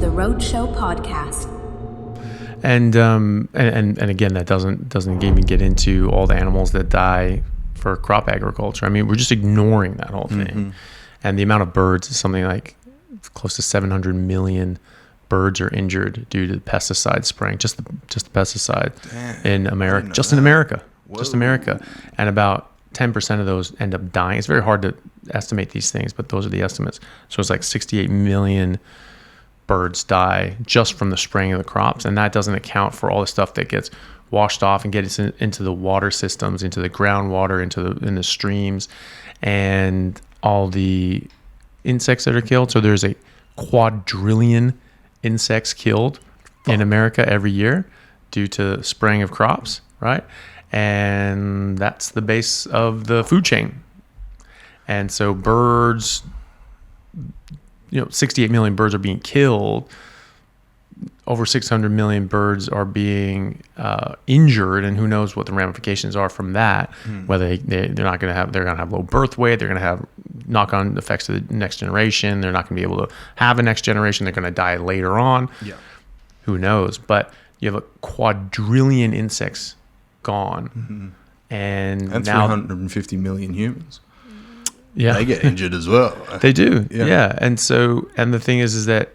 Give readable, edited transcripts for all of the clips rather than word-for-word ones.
the Roadshow Podcast. And again, that doesn't even get into all the animals that die for crop agriculture. I mean, we're just ignoring that whole thing. Mm-hmm. And the amount of birds is something like close to 700 million birds are injured due to pesticide spraying, just the pesticide in America, just America. And about 10% of those end up dying. It's very hard to estimate these things, but those are the estimates. So it's like 68 million birds die just from the spraying of the crops. And that doesn't account for all the stuff that gets washed off and gets into the water systems, into the groundwater, in the streams, and all the insects that are killed. So there's a quadrillion insects killed in America every year due to spraying of crops, right? And that's the base of the food chain. And so birds, 68 million birds are being killed. Over 600 million birds are being injured, and who knows what the ramifications are from that. Whether they're going to have low birth weight, they're going to have knock-on effects to the next generation. They're not going to be able to have a next generation. They're going to die later on. Yeah. Who knows? But you have a quadrillion insects gone, and now 350 million humans. Yeah, they get injured as well. They do. Yeah. And the thing is that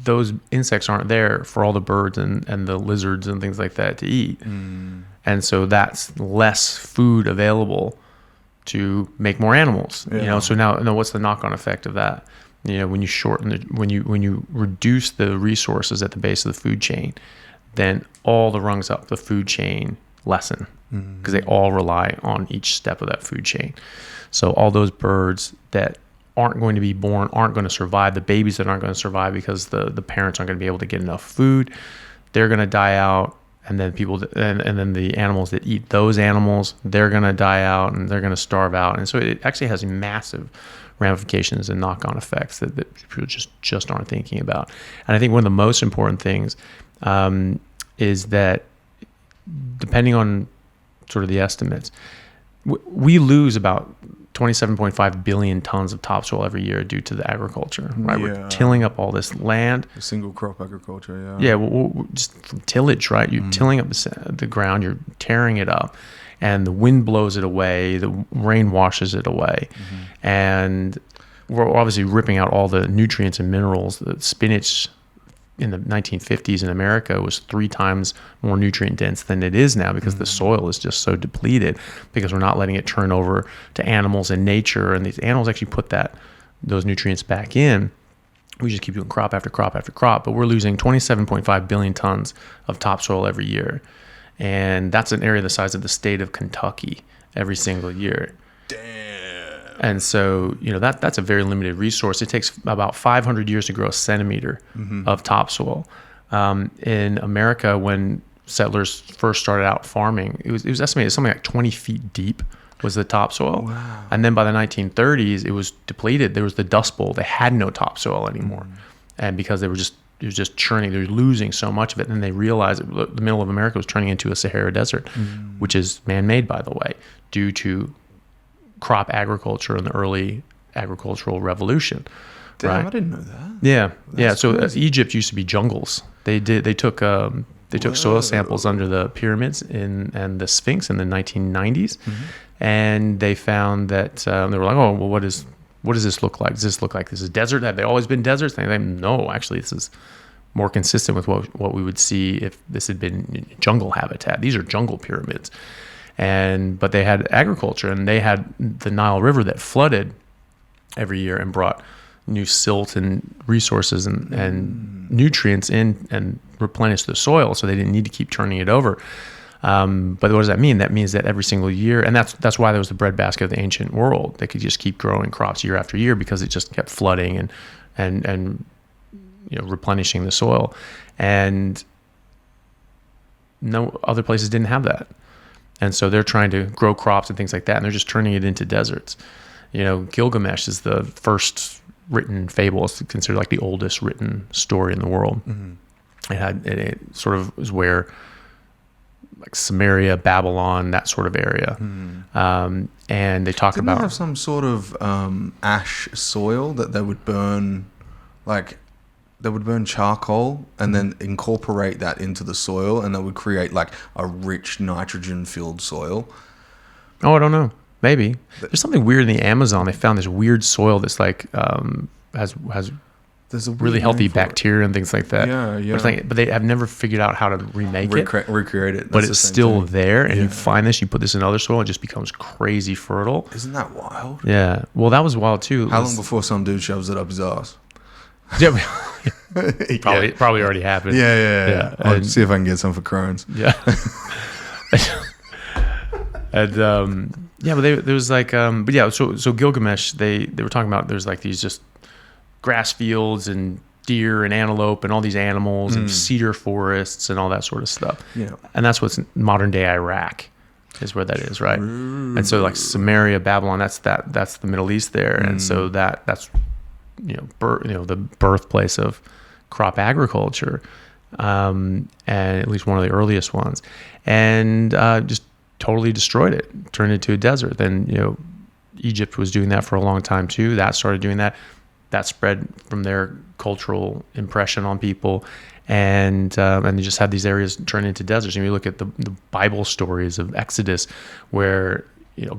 those insects aren't there for all the birds and the lizards and things like that to eat. And so that's less food available to make more animals. So now what's the knock-on effect of that? When you when you reduce the resources at the base of the food chain, then all the rungs up the food chain lessen, because they all rely on each step of that food chain. So all those birds that aren't going to be born aren't going to survive. The babies that aren't going to survive because the parents aren't going to be able to get enough food, they're going to die out. And then and then the animals that eat those animals, they're going to die out and they're going to starve out. And so it actually has massive ramifications and knock-on effects that people just aren't thinking about. And I think one of the most important things is that, depending on sort of the estimates, we lose about 27.5 billion tons of topsoil every year due to the agriculture, right? Yeah. We're tilling up all this land. Single crop agriculture, Yeah, we're just from tillage, right? You're tilling up the ground, you're tearing it up, and the wind blows it away, the rain washes it away. And we're obviously ripping out all the nutrients and minerals. The spinach in the 1950s in America was 3 times more nutrient dense than it is now, because the soil is just so depleted, because we're not letting it turn over to animals in nature, and these animals actually put those nutrients back in. We just keep doing crop after crop after crop, but we're losing 27.5 billion tons of topsoil every year, and that's an area the size of the state of Kentucky every single year. Damn. And so, that's a very limited resource. It takes about 500 years to grow a centimeter of topsoil. In America, when settlers first started out farming, it was estimated something like 20 feet deep was the topsoil. Wow. And then by the 1930s, it was depleted. There was the Dust Bowl. They had no topsoil anymore. And because it was just churning, they were losing so much of it. And they realized that the middle of America was turning into a Sahara Desert, which is man-made, by the way, due to crop agriculture in the early agricultural revolution. Damn, right? I didn't know that. Yeah. So Egypt used to be jungles. They took soil samples under the pyramids and the Sphinx in the 1990s, and they found that they were like, oh, well, what does this look like? Does this look like this is desert? Have they always been deserts? And they no, actually, this is more consistent with what we would see if this had been jungle habitat. These are jungle pyramids. But they had agriculture, and they had the Nile River that flooded every year and brought new silt and resources and nutrients in and replenished the soil, so they didn't need to keep turning it over. But what does that mean? That means that every single year, and that's why there was the breadbasket of the ancient world. They could just keep growing crops year after year, because it just kept flooding and replenishing the soil. And no other places didn't have that. And so they're trying to grow crops and things like that, and they're just turning it into deserts. Gilgamesh is the first written fable. It's considered like the oldest written story in the world. It sort of is where, like, Samaria, Babylon, that sort of area. And they talk Didn't about... they have some sort of ash soil that they would burn, like, they would burn charcoal and then incorporate that into the soil, and that would create like a rich nitrogen-filled soil. Oh, I don't know. Maybe there's something weird in the Amazon. They found this weird soil that's like has There's a really weird healthy name for it. Bacteria and things like that. Yeah. But they have never figured out how to remake it. Recreate it. But That's it's the same still thing. there, and you find this, you put this in other soil, it just becomes crazy fertile. Isn't that wild? Yeah. Well, that was wild too. How long before some dude shoves it up his ass? Yeah, probably already happened. Yeah. I'll And- see if I can get some for Crohn's. Yeah. And but there was like but yeah, so Gilgamesh, they were talking about there's like these just grass fields and deer and antelope and all these animals and cedar forests and all that sort of stuff. Yeah. And that's what's in modern day Iraq is where that is, right? And so like Samaria, Babylon, that's the Middle East there. And so that's the birthplace of crop agriculture, and at least one of the earliest ones, and just totally destroyed it, turned it into a desert. Then Egypt was doing that for a long time too. That started doing that. That spread from their cultural impression on people, and they just had these areas turn into deserts. And you look at the Bible stories of Exodus, where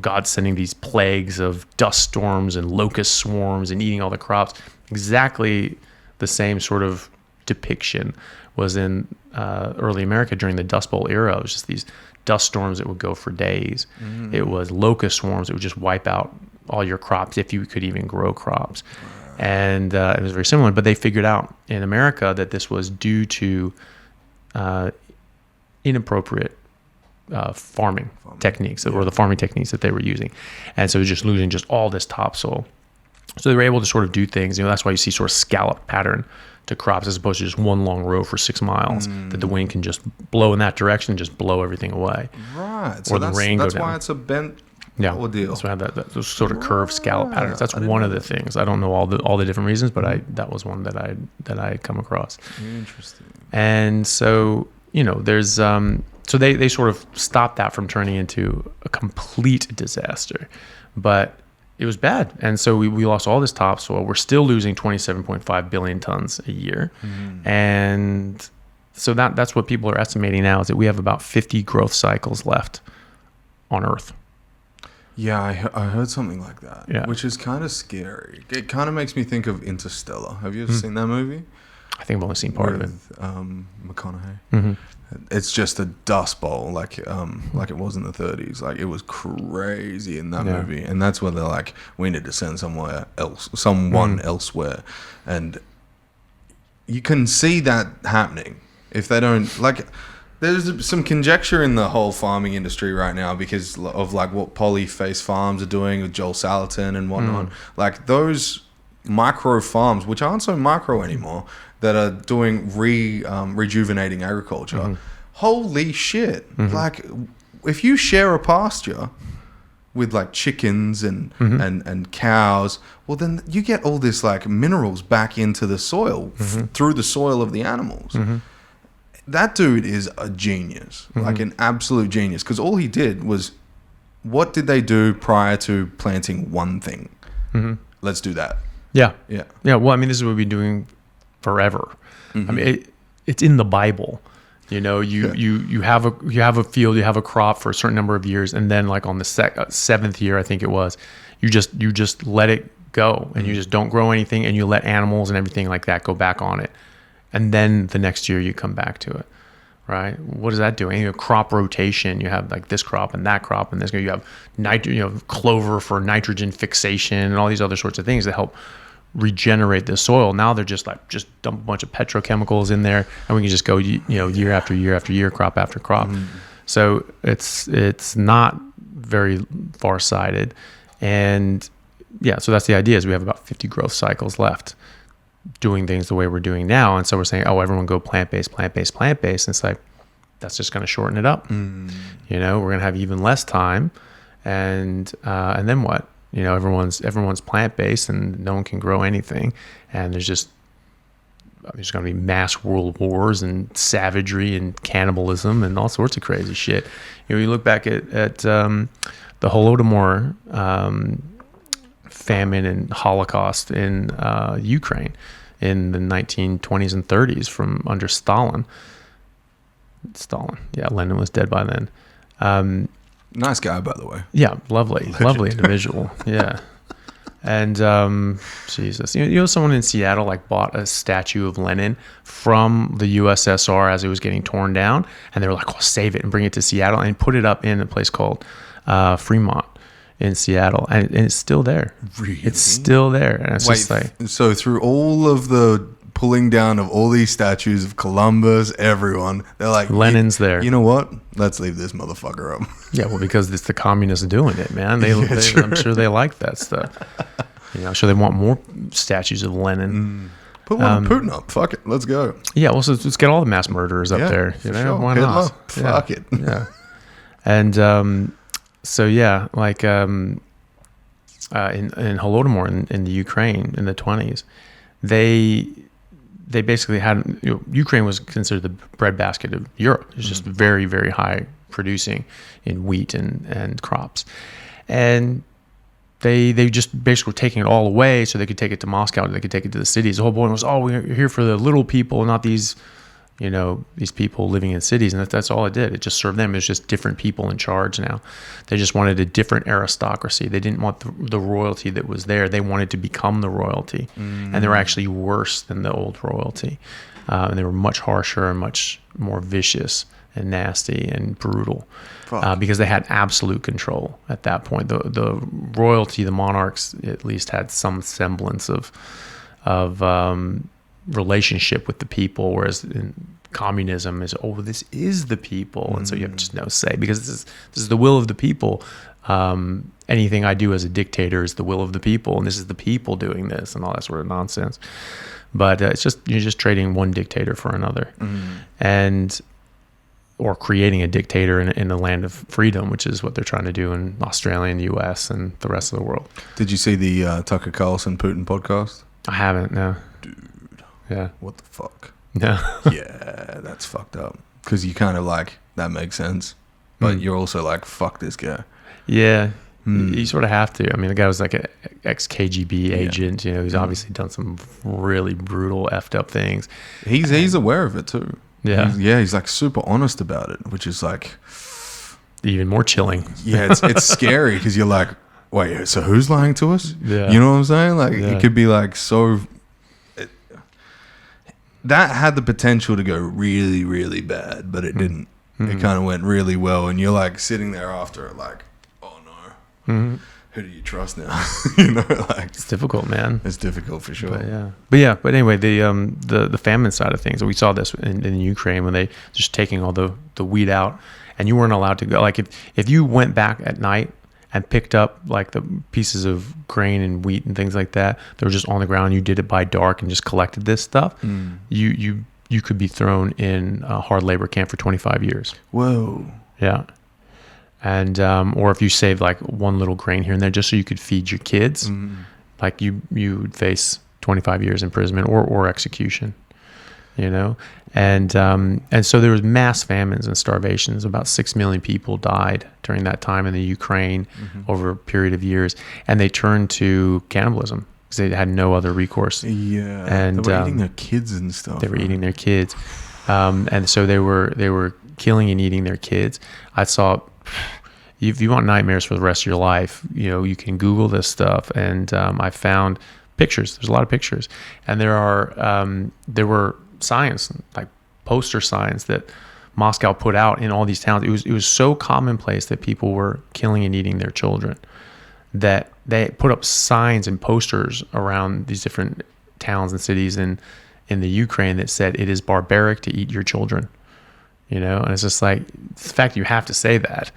God's sending these plagues of dust storms and locust swarms and eating all the crops. Exactly the same sort of depiction was in early America during the Dust Bowl era. It was just these dust storms that would go for days. It was locust swarms that would just wipe out all your crops if you could even grow crops. And it was very similar, but they figured out in America that this was due to inappropriate farming techniques, or the farming techniques that they were using. And so just losing just all this topsoil. So they were able to sort of do things. That's why you see sort of scallop pattern to crops as opposed to just one long row for 6 miles that the wind can just blow in that direction and just blow everything away. Right. Or So the rain go that's down. why it's a bent Yeah, ordeal. that's why I have those sort of curved scallop patterns. That's I didn't one know of the things. I don't know all the different reasons, but that was one that I come across. Interesting. And so there's so they sort of stopped that from turning into a complete disaster, but it was bad. And so we lost all this topsoil. We're still losing 27.5 billion tons a year, and so that's what people are estimating now, is that we have about 50 growth cycles left on Earth. Yeah, I heard something like that, Yeah. which is kind of scary. It kind of makes me think of Interstellar. Have you ever seen that movie? I think I've only seen part of it. With McConaughey. Mm-hmm. It's just a dust bowl, like it was in the 30s. Like, it was crazy in that Yeah. movie, and that's where they're like, we need to send someone elsewhere, and you can see that happening if they don't like. There's some conjecture in the whole farming industry right now because of like what polyface farms are doing with Joel Salatin and whatnot. Like those micro farms, which aren't so micro anymore, that are doing rejuvenating agriculture. Holy shit. Like, if you share a pasture with like chickens and cows, well, then you get all this like minerals back into the soil through the soil of the animals. That dude is a genius, like an absolute genius, because all he did was, what did they do prior to planting one thing? Let's do that. Yeah. Yeah. Well, I mean, this is what we've been doing forever. I mean, it's in the Bible. You have a field, you have a crop for a certain number of years, and then like on the seventh year, I think it was, you just let it go, and you just don't grow anything, and you let animals and everything like that go back on it, and then the next year you come back to it. Right? What is that doing? Crop rotation. You have like this crop and that crop and this. You have clover for nitrogen fixation and all these other sorts of things that help regenerate the soil. Now they're just dump a bunch of petrochemicals in there, and we can just go year after year after year, crop after crop. So it's not very far-sighted, and yeah. So that's the idea: is we have about 50 growth cycles left, doing things the way we're doing now. And so we're saying, oh, everyone go plant-based. And it's like, that's just going to shorten it up. We're going to have even less time. And then what? Everyone's plant-based and no one can grow anything. And there's going to be mass world wars and savagery and cannibalism and all sorts of crazy shit. You look back at the Holodomor famine and Holocaust in Ukraine. in the 1920s and 30s from under Stalin. Yeah, Lenin was dead by then. Nice guy, by the way. Yeah, lovely individual. Yeah. And Jesus, you know, someone in Seattle like bought a statue of Lenin from the USSR as it was getting torn down, and they were like, "Oh, save it and bring it to Seattle," and put it up in a place called Fremont in Seattle, and it's still there. Really? It's still there, and it's just like, so through all of the pulling down of all these statues of Columbus, everyone, they're like, Lenin's there. You know what? Let's leave this motherfucker up. Yeah, well, because it's the communists doing it, man. I'm sure they like that stuff. You know, I'm sure they want more statues of Lenin. Put one of Putin up. Fuck it. Let's go. Yeah, well, so let's get all the mass murderers up there. You know, sure. why Hitler, not? fuck it. Yeah. And so yeah, like in Holodomor in the Ukraine in the 1920s, they basically had, you know, Ukraine was considered the breadbasket of Europe. It was just very, very high producing in wheat and crops. And they just basically were taking it all away so they could take it to Moscow, they could take it to the cities. The whole point was, oh, we're here for the little people, not these, you know, these people living in cities. And that's all it did. It just served them. It was just different people in charge now. They just wanted a different aristocracy. They didn't want the royalty that was there. They wanted to become the royalty. And they were actually worse than the old royalty. And they were much harsher and much more vicious and nasty and brutal because they had absolute control at that point. The royalty, the monarchs, at least had some semblance of relationship with the people, whereas in communism is, oh, this is the people, and so you have just no say because this is the will of the people. Anything I do as a dictator is the will of the people, and this is the people doing this, and all that sort of nonsense. But it's just, you're just trading one dictator for another, or creating a dictator in the land of freedom, which is what they're trying to do in Australia and the US and the rest of the world. Did you see the Tucker Carlson Putin podcast? I haven't, no. Dude. Yeah. What the fuck? No. Yeah, that's fucked up. Because you kind of like, that makes sense. But you're also like, fuck this guy. Yeah. You sort of have to. I mean, the guy was like an ex-KGB agent. You know, he's obviously done some really brutal, effed up things. He's aware of it too. Yeah. He's like super honest about it, which is like even more chilling. Yeah, it's scary because you're like, wait, so who's lying to us? Yeah. You know what I'm saying? Like, it could be like that had the potential to go really, really bad, but it didn't. It kind of went really well, and you're like sitting there after it like, oh no, who do you trust now? You know, like, it's difficult, man. It's difficult for sure. But anyway, the famine side of things, we saw this in Ukraine when they just taking all the wheat out, and you weren't allowed to go. Like if you went back at night and picked up like the pieces of grain and wheat and things like that, they were just on the ground. You did it by dark and just collected this stuff. You could be thrown in a hard labor camp for 25 years. Whoa. Yeah. And or if you saved like one little grain here and there just so you could feed your kids, like you would face 25 years imprisonment or execution, you know. And so there was mass famines and starvations. About 6 million people died during that time in the Ukraine over a period of years, and they turned to cannibalism because they had no other recourse. Yeah, and they were eating their kids and stuff. They were eating their kids, and so they were killing and eating their kids. I saw. If you want nightmares for the rest of your life, you know, you can Google this stuff, and I found pictures. There's a lot of pictures, and there were signs, like poster signs that Moscow put out in all these towns. It was so commonplace that people were killing and eating their children that they put up signs and posters around these different towns and cities in the Ukraine that said it is barbaric to eat your children. You know, and it's just like the fact you have to say that,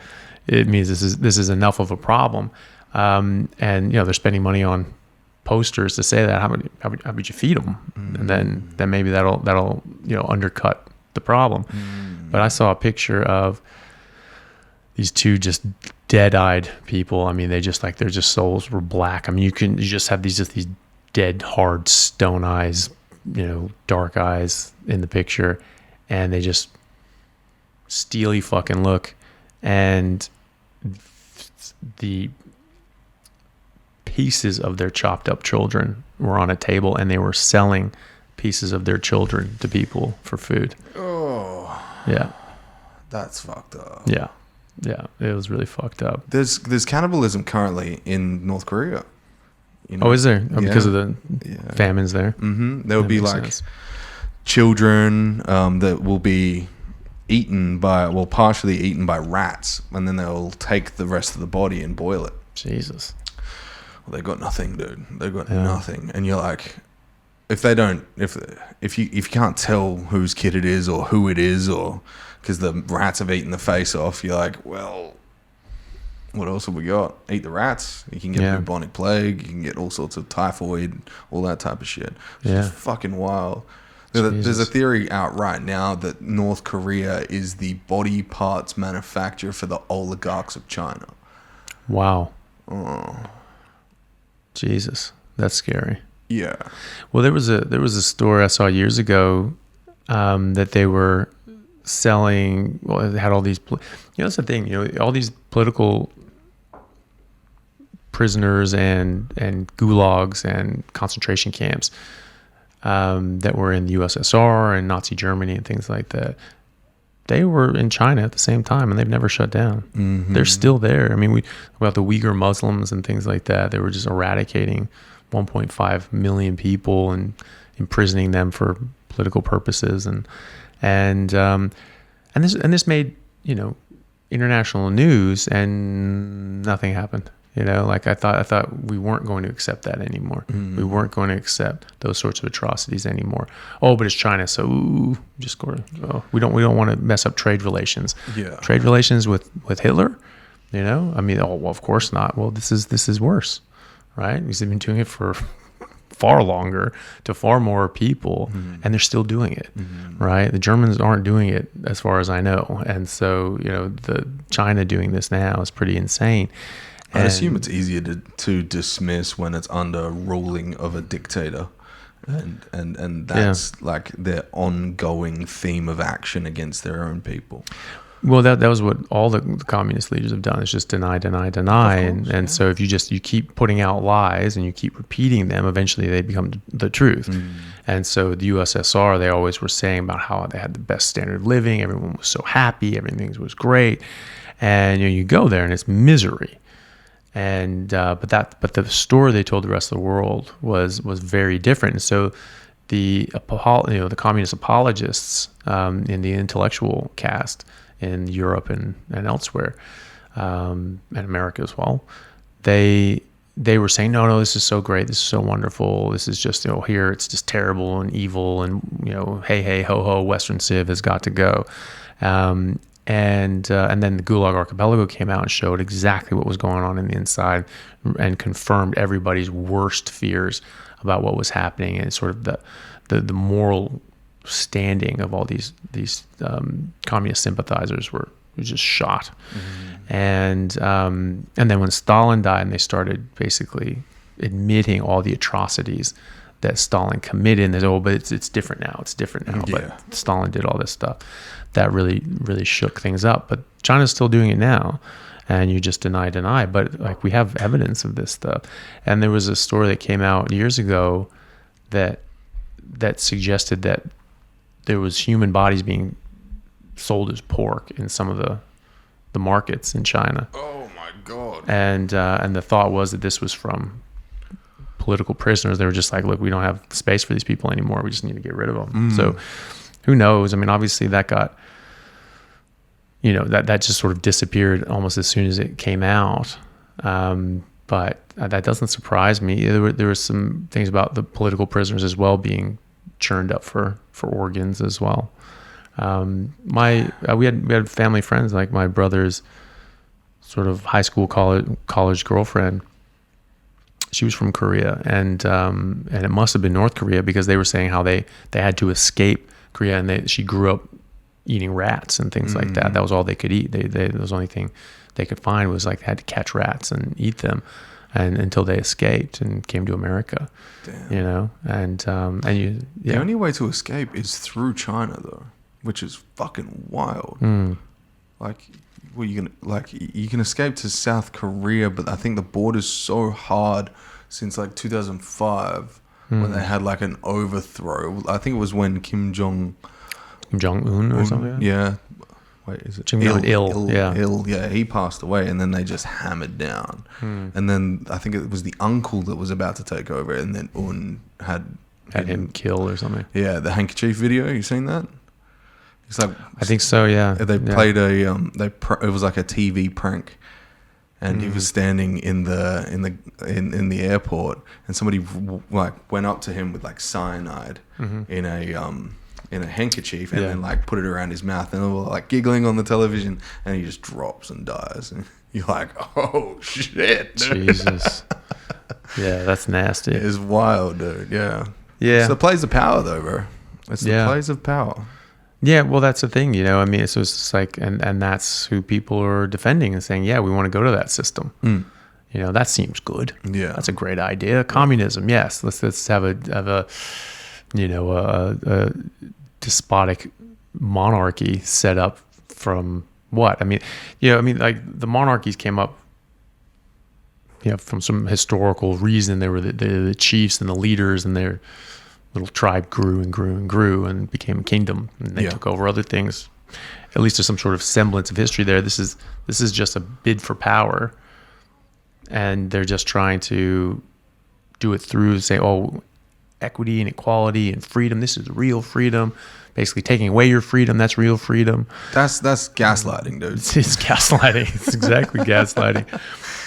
it means this is enough of a problem. And you know, they're spending money on posters to say that. How would you feed them? And then maybe that'll you know, undercut the problem. But I saw a picture of these two just dead-eyed people. I mean, their just souls were black. I mean, you just have these dead, hard stone eyes, you know, dark eyes in the picture, and they just steely fucking look, and the pieces of their chopped up children were on a table, and they were selling pieces of their children to people for food. Oh, Yeah. that's fucked up. Yeah. Yeah. It was really fucked up. There's cannibalism currently in North Korea. You know? Oh, is there? Oh, because of the famines there? Mm-hmm. There will be like sense. children that will be partially eaten by rats, and then they'll take the rest of the body and boil it. Jesus. Well, they've got nothing, dude. They've got nothing. And you're like, if you can't tell whose kid it is or who it is, or because the rats have eaten the face off, you're like, well, what else have we got? Eat the rats. You can get bubonic plague. You can get all sorts of typhoid, all that type of shit. It's just fucking wild. There's a theory out right now that North Korea is the body parts manufacturer for the oligarchs of China. Wow. Oh. Jesus. That's scary. Yeah. Well, there was a story I saw years ago that they were selling. Well, they had all these. That's the thing. All these political prisoners and gulags and concentration camps that were in the USSR and Nazi Germany and things like that. They were in China at the same time, and they've never shut down. Mm-hmm. They're still there. I mean, about the Uyghur Muslims and things like that. They were just eradicating 1.5 million people and imprisoning them for political purposes, and this made international news, and nothing happened. Like I thought we weren't going to accept that anymore. Mm-hmm. We weren't going to accept those sorts of atrocities anymore. Oh, but it's China, so we don't want to mess up trade relations. Yeah, trade relations with Hitler. I mean, well, of course not. Well, this is worse, right? Because they've been doing it for far longer to far more people, and they're still doing it, right? The Germans aren't doing it as far as I know, and so the China doing this now is pretty insane. I assume it's easier to dismiss when it's under ruling of a dictator, and that's like their ongoing theme of action against their own people. Well, that was what all the communist leaders have done, is just deny, and so if you keep putting out lies and you keep repeating them, eventually they become the truth. And so the USSR, they always were saying about how they had the best standard of living, everyone was so happy, everything was great, and you go there and it's misery. And but the story they told the rest of the world was very different. And so the communist apologists in the intellectual caste in Europe and elsewhere, and America as well, they were saying, no, this is so great, this is so wonderful, this is just here it's just terrible and evil, and hey ho ho, Western Civ has got to go. And then the Gulag Archipelago came out and showed exactly what was going on in the inside, and confirmed everybody's worst fears about what was happening, and sort of the moral standing of all these communist sympathizers were just shot. And then when Stalin died, and they started basically admitting all the atrocities that Stalin committed, and there's but it's different now. It's different now. Yeah. But Stalin did all this stuff that really shook things up. But China's still doing it now, and you just deny. But like, we have evidence of this stuff. And there was a story that came out years ago that suggested that there was human bodies being sold as pork in some of the markets in China. Oh my God! And the thought was that this was from political prisoners. They were just like, look, we don't have space for these people anymore. We just need to get rid of them. So who knows? I mean, obviously that got, that just sort of disappeared almost as soon as it came out. But that doesn't surprise me. There were some things about the political prisoners as well being churned up for organs as well. We had family friends, like my brother's sort of high school college girlfriend. She was from Korea, and it must have been North Korea, because they were saying how they had to escape Korea, and she grew up eating rats and things like that. That was all they could eat. That was the only thing they could find, was like they had to catch rats and eat them, and until they escaped and came to America. Damn. The only way to escape is through China, though, which is fucking wild. Like, well, you can escape to South Korea, but I think the border's so hard since like 2005 when they had like an overthrow. I think it was when Kim Jong-un or something. Yeah. Wait, is it Kim Jong-il? Yeah. Yeah, he passed away, and then they just hammered down. And then I think it was the uncle that was about to take over, and then Un had him killed or something. Yeah, the handkerchief video. You seen that? It's like, I think so. Yeah. They played it was like a TV prank, and he was standing in the airport, and somebody like went up to him with like cyanide in a handkerchief, and then like put it around his mouth, and they were like giggling on the television, and he just drops and dies, and you're like, oh shit, dude. Jesus. Yeah, that's nasty. It's wild, dude. Yeah. Yeah. It's the place of power, though, bro. It's the place of power. Yeah, well, that's the thing, you know. I mean, it's just like, and that's who people are defending and saying, yeah, we want to go to that system. You know, that seems good. Yeah, that's a great idea. Communism, yes. Let's have a you know, a despotic monarchy set up from what? I mean, you know, I mean, like the monarchies came up, you know, from some historical reason. They were the chiefs and the leaders, and their little tribe grew and grew and grew and became a kingdom, and they took over other things. At least there's some sort of semblance of history there. This is just a bid for power, and they're just trying to do it through say, oh, equity and equality and freedom. This is real freedom. Basically, taking away your freedom, that's real freedom. That's gaslighting, dude. It's gaslighting. It's exactly gaslighting.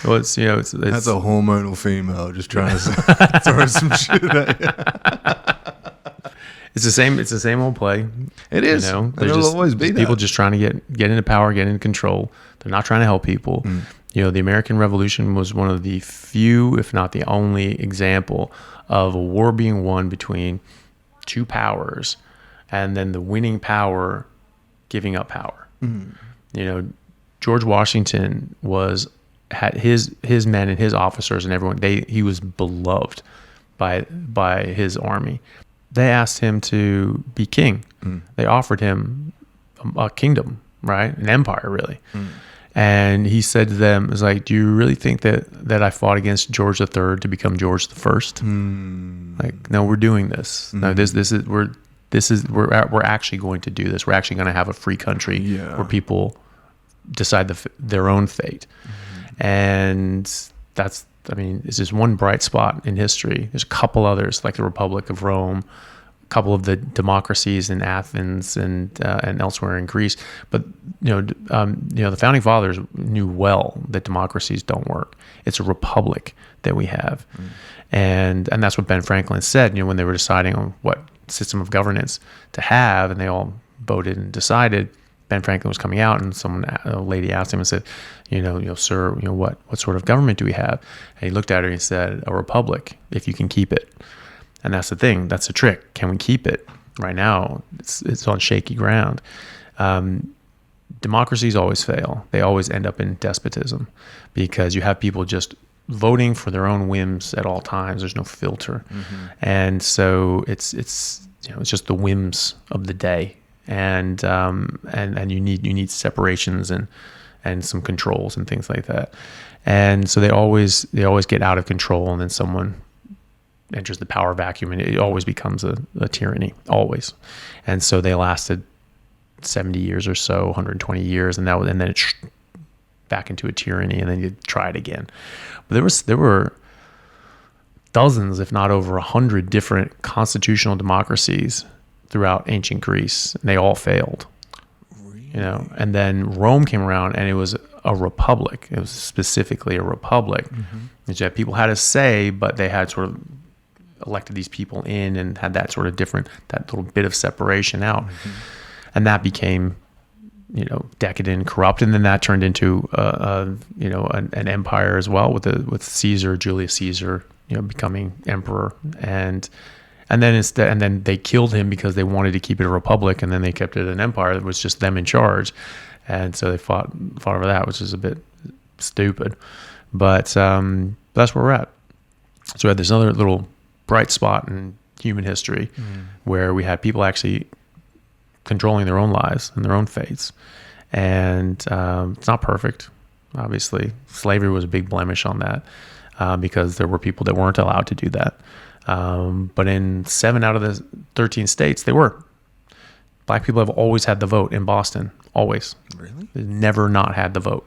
Well, it's, you know, it's that's a hormonal female just trying to throw some shit at you. It's the same old play. It is. You know, it'll always be people just trying to get into power, get into control. They're not trying to help people. You know, the American Revolution was one of the few, if not the only, example of a war being won between two powers, and then the winning power giving up power. You know, George Washington had his men and his officers and everyone. He was beloved by his army. They asked him to be king. They offered him a kingdom, right? An empire, really. And he said to them, "It's like, do you really think that I fought against George III to become George the First? Like, no, we're doing this. No, we're actually going to do this. We're actually going to have a free country where people decide their own fate." And that's, I mean, it's just one bright spot in history. There's a couple others, like the Republic of Rome, a couple of the democracies in Athens and elsewhere in Greece. But the founding fathers knew well that democracies don't work. It's a republic that we have, and that's what Ben Franklin said. You know, when they were deciding on what system of governance to have, and they all voted and decided. Ben Franklin was coming out, and a lady asked him and said, "Sir, what sort of government do we have?" And he looked at her and he said, "A republic, if you can keep it." And that's the thing. That's the trick. Can we keep it? Right now, it's on shaky ground. Democracies always fail. They always end up in despotism because you have people just voting for their own whims at all times. There's no filter, and so it's just the whims of the day. And you need separations and some controls and things like that, and so they always get out of control, and then someone enters the power vacuum, and it always becomes a tyranny, always. And so they lasted 70 years or so, 120 years, and then it's back into a tyranny, and then you try it again. But there were dozens, if not over 100 different constitutional democracies throughout ancient Greece, and they all failed. Really? And then Rome came around, and it was a republic. It was specifically a republic. And people had a say, but they had sort of elected these people in and had that sort of that little bit of separation out. And that became, decadent, corrupt, and then that turned into an empire as well with Caesar, Julius Caesar, becoming emperor, and then they killed him because they wanted to keep it a republic, and then they kept it an empire that was just them in charge, and so they fought over that, which is a bit stupid, but that's where we're at. So we had this other little bright spot in human history where we had people actually controlling their own lives and their own fates, and it's not perfect. Obviously, slavery was a big blemish on that because there were people that weren't allowed to do that. But in 7 out of the 13 states, they were. Black people have always had the vote in Boston. Always. Really? They've never not had the vote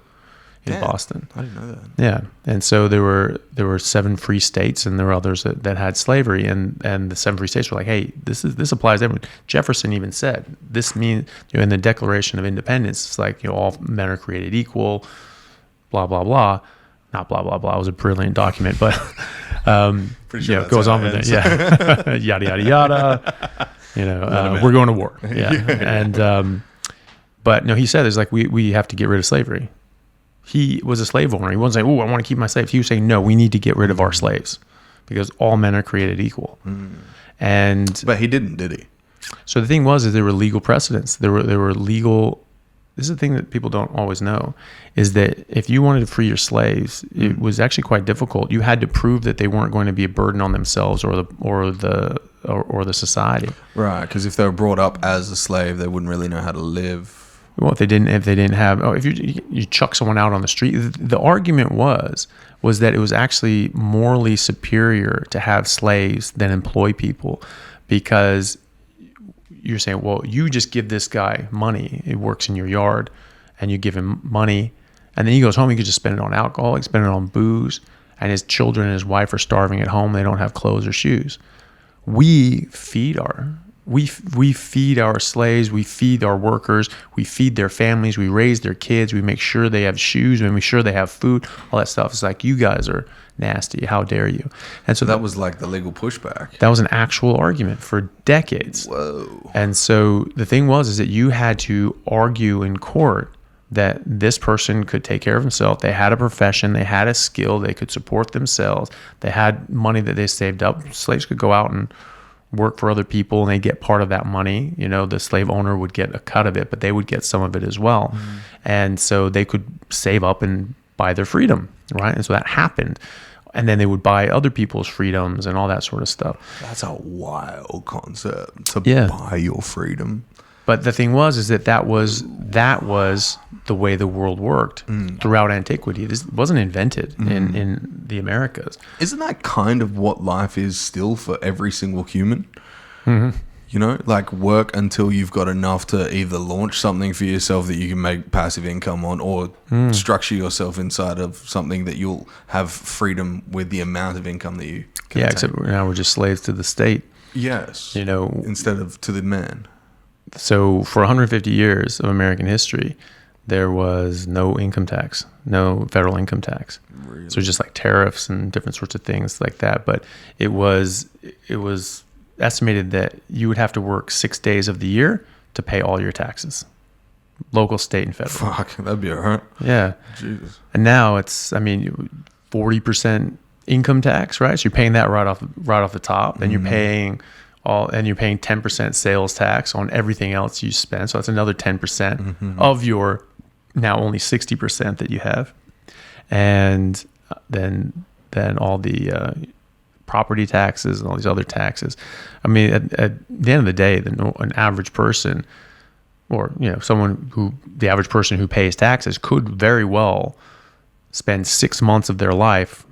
in Damn, Boston. I didn't know that. Yeah. And so there were 7 free states, and there were others that had slavery, and the 7 free states were like, hey, this applies to everyone. Jefferson even said this means, in the Declaration of Independence, it's like, all men are created equal, blah blah blah. Not blah blah blah. It was a brilliant document, but it goes on with it. Yeah. Yada yada yada. We're going to war. Yeah. And but no, he said it's like we have to get rid of slavery. He was a slave owner. He wasn't saying, "Oh, I want to keep my slaves." He was saying, "No, we need to get rid of our slaves because all men are created equal." But he didn't, did he? So the thing was, is there were legal precedents. There were legal. This is the thing that people don't always know, is that if you wanted to free your slaves, it was actually quite difficult. You had to prove that they weren't going to be a burden on themselves or the society. Right, because if they were brought up as a slave, they wouldn't really know how to live. Well, if they didn't have, if you chuck someone out on the street, the argument was that it was actually morally superior to have slaves than employ people, because you're saying, well, you just give this guy money. It works in your yard, and you give him money, and then he goes home. He could just spend it on alcohol. He can spend it on booze, and his children and his wife are starving at home. They don't have clothes or shoes. We feed our slaves, we feed our workers, we feed their families, we raise their kids, we make sure they have shoes, we make sure they have food, all that stuff. It's like, you guys are nasty, how dare you? And so that was like the legal pushback. That was an actual argument for decades. Whoa. And so the thing is that you had to argue in court that this person could take care of himself. They had a profession, they had a skill, they could support themselves, they had money that they saved up. Slaves could go out and work for other people, and they get part of that money. The slave owner would get a cut of it, but they would get some of it as well. And so they could save up and buy their freedom, right? And so that happened. And then they would buy other people's freedoms and all that sort of stuff. That's a wild concept, to buy your freedom. But the thing was that was the way the world worked throughout antiquity. This wasn't invented in the Americas. Isn't that kind of what life is still for every single human? Like work until you've got enough to either launch something for yourself that you can make passive income on, or structure yourself inside of something that you'll have freedom with the amount of income that you can attain. Except now we're just slaves to the state. Yes. Instead of to the man. So for 150 years of American history, there was no income tax, no federal income tax. Really? So just like tariffs and different sorts of things like that. But it was estimated that you would have to work 6 days of the year to pay all your taxes, local, state, and federal. Fuck, that'd be alright. Yeah. Jesus. And now it's, 40% income tax, right? So you're paying that right off the top, and you're paying 10% sales tax on everything else you spend. So that's another 10% of your now only 60% that you have. And then all the property taxes and all these other taxes. At the end of the day, an average person, or the average person who pays taxes could very well spend 6 months of their life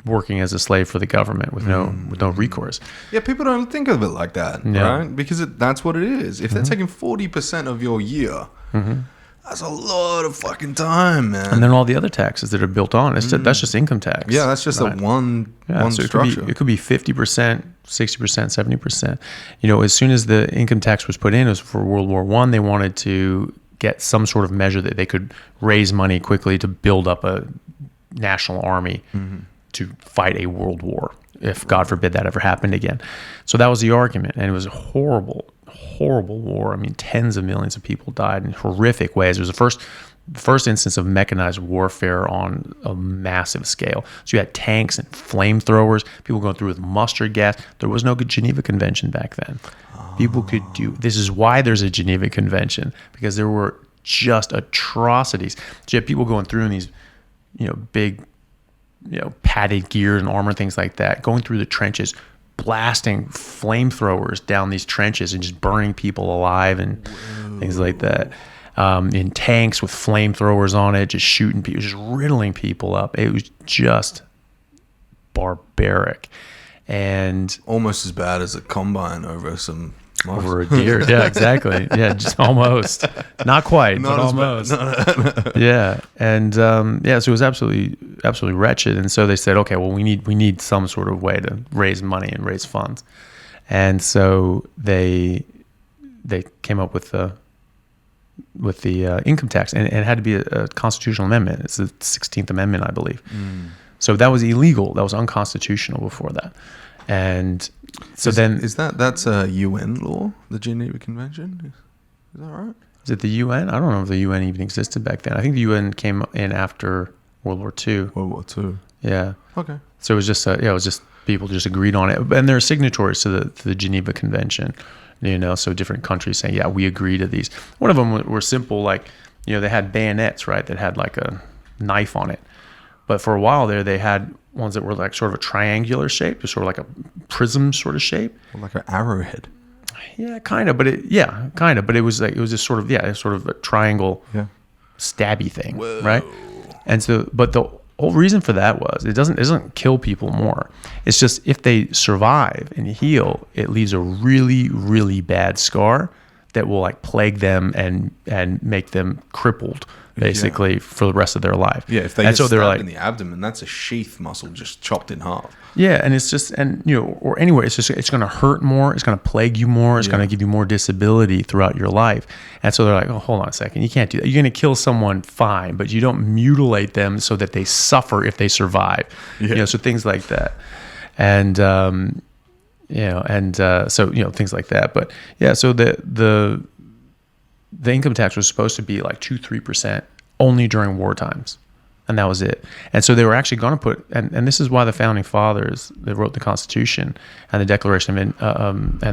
working as a slave for the government with no recourse. Yeah, people don't think of it like that, right? Because that's what it is. If they're taking 40% of your year, that's a lot of fucking time, man. And then all the other taxes that are built on, that's just income tax. Yeah, that's just one so structure. It could be 50%, 60%, 70%. As soon as the income tax was put in, it was for World War I. They wanted to get some sort of measure that they could raise money quickly to build up a national army to fight a world war, if God forbid that ever happened again. So that was the argument, and it was a horrible war. Tens of millions of people died in horrific ways. It was the first instance of mechanized warfare on a massive scale. So you had tanks and flamethrowers, people going through with mustard gas. There was no Geneva Convention back then. People could do, this is why there's a Geneva Convention, because there were just atrocities. So you had people going through in these, big, padded gear and armor, things like that, going through the trenches, blasting flamethrowers down these trenches and just burning people alive and things like that. In tanks with flamethrowers on it, just shooting people, just riddling people up. It was just barbaric. and almost as bad as a combine over some over a deer. Yeah, exactly. Yeah, just almost, not quite, but almost. Yeah, and so it was absolutely wretched. And so they said, okay, well, we need some sort of way to raise money and raise funds. And so they came up with the income tax, and it had to be a constitutional amendment. It's the 16th Amendment, I believe. So that was illegal. That was unconstitutional before that. And so that's a UN law, the Geneva Convention? Is that right? Is it the UN? I don't know if the UN even existed back then. I think the UN came in after World War II. World War II. Yeah. Okay. So it was just people just agreed on it, and they're signatories to the Geneva Convention. So different countries saying, yeah, we agree to these. One of them were simple, like, they had bayonets, right, that had like a knife on it. But for a while there, they had ones that were like sort of a triangular shape, just sort of like a prism sort of shape. Well, like an arrowhead. Yeah, kind of. But it was just sort of a triangle, stabby thing, Whoa. right? And so, but the whole reason for that was it doesn't kill people more. It's just if they survive and heal, it leaves a really, really bad scar that will like plague them and make them crippled basically for the rest of their life. Yeah, if they get stabbed in the abdomen, that's a sheath muscle just chopped in half. Yeah, and it's just or anywhere, it's going to hurt more, it's going to plague you more, it's going to give you more disability throughout your life. And so they're like, oh, hold on a second, you can't do that. You're going to kill someone, fine, but you don't mutilate them so that they suffer if they survive. Yeah. So things like that. And so things like that. But yeah, so the income tax was supposed to be like 2-3% only during war times, and that was it. And so they were actually going to put, and this is why the founding fathers, they wrote the Constitution and the Declaration and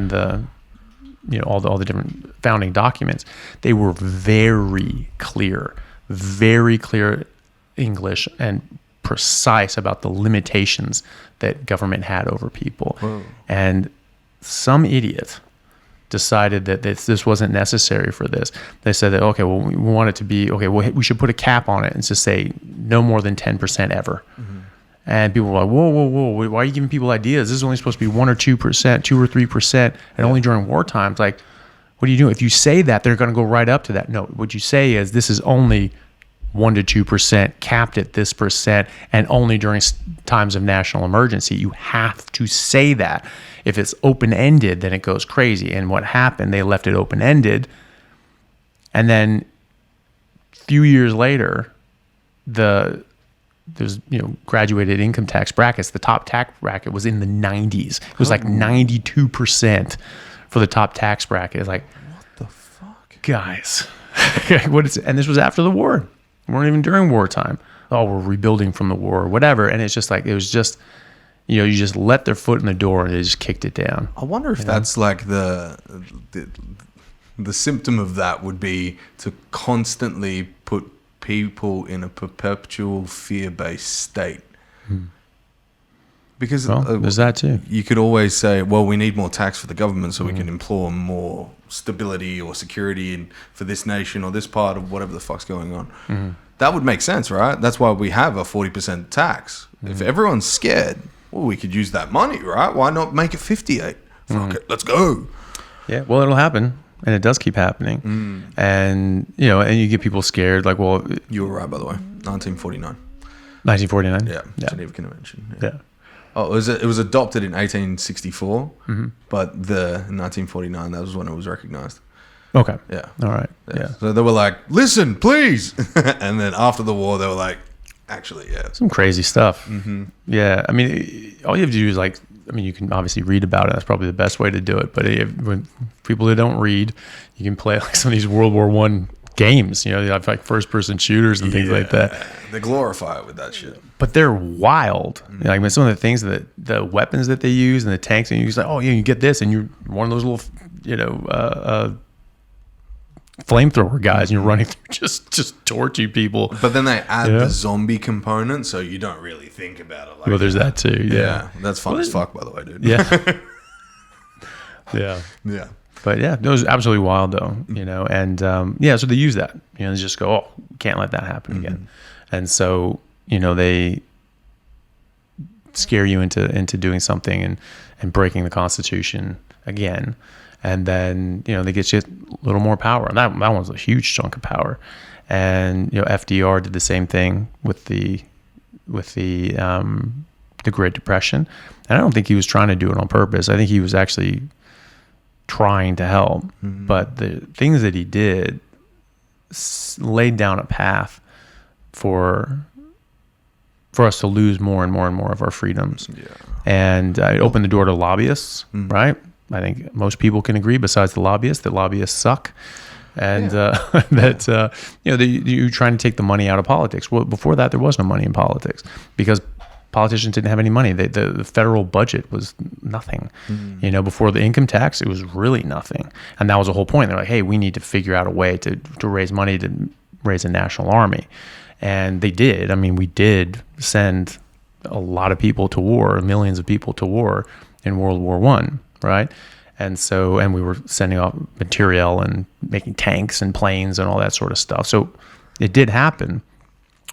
the all the different founding documents. They were very clear English and precise about the limitations that government had over people. Whoa. And some idiot decided that this wasn't necessary for this. They said that, okay, well, we want it to be, okay, well, we should put a cap on it and just say no more than 10% ever. Mm-hmm. And people were like, whoa, why are you giving people ideas? This is only supposed to be 1 or 2%, 2 or 3%, and only during war times. Like, what are you doing? If you say that, they're going to go right up to that. No, what you say is this is only 1 to 2%, capped at this percent, and only during times of national emergency. You have to say that. If it's open-ended, then it goes crazy. And what happened, they left it open-ended. And then a few years later, there's graduated income tax brackets. The top tax bracket was in the 90s. It was like 92% for the top tax bracket. It's like, what the fuck? Guys, and this was after the war. We weren't even during wartime. Oh, we're rebuilding from the war or whatever. And it's just like, it was just, you just let their foot in the door and they just kicked it down. I wonder if that's like the symptom of that would be to constantly put people in a perpetual fear-based state. Because there's that too. You could always say, well, we need more tax for the government so we can implore more stability or security for this nation or this part of whatever the fuck's going on. Mm-hmm. That would make sense, right? That's why we have a 40% tax. Mm-hmm. If everyone's scared, well, we could use that money, right? Why not make it 58? Fuck it, let's go. Yeah, well, it'll happen. And it does keep happening. And, and you get people scared. Like, well... You were right, by the way. 1949. 1949? Yeah. Geneva Convention. Yeah. Oh, it was adopted in 1864, but in 1949, that was when it was recognized. Okay. Yeah. All right. Yeah. So they were like, listen, please. And then after the war, they were like, actually, yeah. Some crazy stuff. Mm-hmm. Yeah. I mean, all you have to do is you can obviously read about it. That's probably the best way to do it. But when people who don't read, you can play like some of these World War I games. They have like first-person shooters and things like that. They glorify it with that shit. But they're wild. Like some of the things that the weapons that they use and the tanks, and you just like, oh yeah, you get this, and you're one of those little, flamethrower guys, and you're running through just torching people. But then they add the zombie component, so you don't really think about it. Well, there's that too. Yeah, that's fun as fuck, by the way, dude. Yeah, yeah. But yeah, it was absolutely wild though, and so they use that, they just go, oh, can't let that happen again. And so, scare you into doing something and breaking the Constitution again. And then, they get you a little more power. And that one was a huge chunk of power. And, FDR did the same thing with the Great Depression. And I don't think he was trying to do it on purpose. I think he was actually trying to help. Mm-hmm. But the things that he did laid down a path for us to lose more and more and more of our freedoms. Yeah. And it opened the door to lobbyists, right? I think most people can agree, besides the lobbyists, that lobbyists suck. And that you're trying to take the money out of politics. Well, before that, there was no money in politics because politicians didn't have any money. The federal budget was nothing. Before the income tax, it was really nothing. And that was the whole point. They're like, hey, we need to figure out a way to raise money to raise a national army. And they did. I mean, we did send a lot of people to war, millions of people to war in World War I, right? And we were sending off material and making tanks and planes and all that sort of stuff. So it did happen,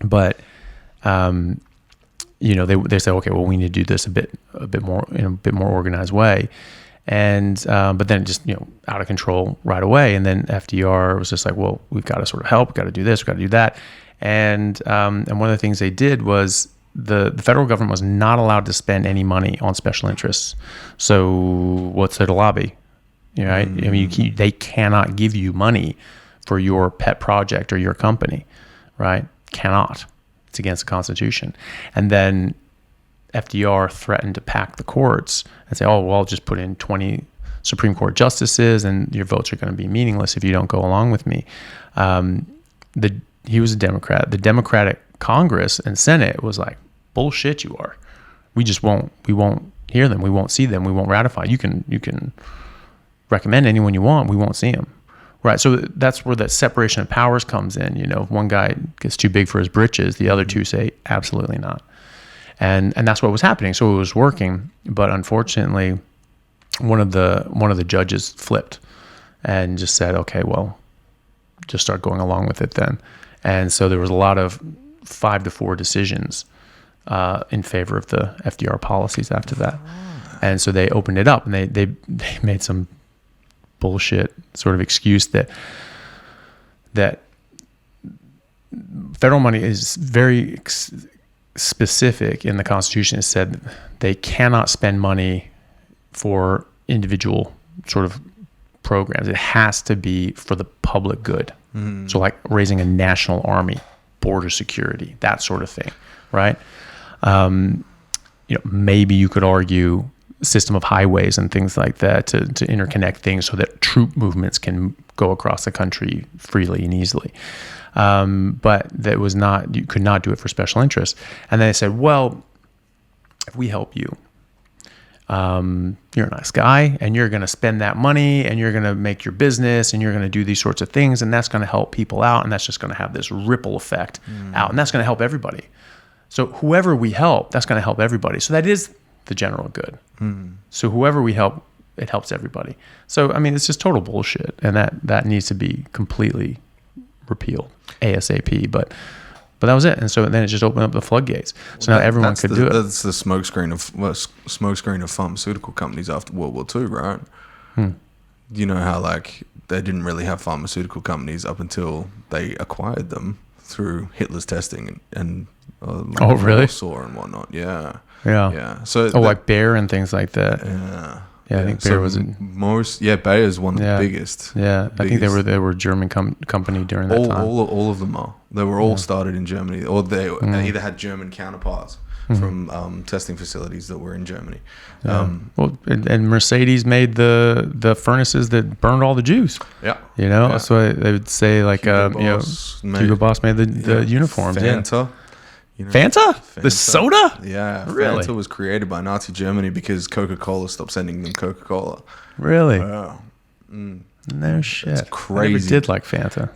but they said, okay, well, we need to do this a bit more in a bit more organized way, and but then just out of control right away. And then FDR was just like, well, we've got to sort of help, we've got to do this, we've got to do that, and one of the things they did was the federal government was not allowed to spend any money on special interests. So what's there to lobby? Right? I mean, they cannot give you money for your pet project or your company, right? Cannot. It's against the Constitution. And then FDR threatened to pack the courts and say, oh, well, I'll just put in 20 Supreme Court justices and your votes are going to be meaningless if you don't go along with me. He was a Democrat. The Democratic Congress and Senate was like, bullshit, you are. We won't hear them. We won't see them. We won't ratify. You can recommend anyone you want. We won't see them. Right. So that's where that separation of powers comes in. If one guy gets too big for his britches, the other two say absolutely not. And that's what was happening. So it was working, but unfortunately, one of the judges flipped and just said, okay, well, just start going along with it then. And so there was a lot of 5-4 decisions in favor of the FDR policies after that. And so they opened it up and they made some bullshit sort of excuse that federal money is very specific in the Constitution. It said they cannot spend money for individual sort of programs. It has to be for the public good. So like raising a national army, border security, that sort of thing, right? Maybe you could argue system of highways and things like that to interconnect things so that troop movements can go across the country freely and easily. But that was not, you could not do it for special interests. And then they said, well, if we help you, you're a nice guy and you're going to spend that money and you're going to make your business and you're going to do these sorts of things. And that's going to help people out. And that's just going to have this ripple effect out. And that's going to help everybody. So whoever we help, that's going to help everybody. So that is the general good. So whoever we help, it helps everybody. So, I mean, it's just total bullshit. And that needs to be completely repealed ASAP. But that was it. And so then it just opened up the floodgates. So now everyone could do it. That's the smokescreen of pharmaceutical companies after World War II, right? You know how like they didn't really have pharmaceutical companies up until they acquired them through Hitler's testing and really? Warsaw and whatnot. Yeah. So like Bayer and things like that. Yeah, I think Bayer was Bayer is one of the biggest. Yeah, I think they were a German company during that time. All of them are. They were all started in Germany, or they either had German counterparts from testing facilities that were in Germany. And Mercedes made the furnaces that burned all the Jews. Yeah, so they would say like Hugo Boss made the uniforms. Fanta. Fanta? The soda? Yeah. Really? Fanta was created by Nazi Germany because Coca-Cola stopped sending them Coca-Cola. Really? Yeah. No shit. It's crazy. I never did like Fanta.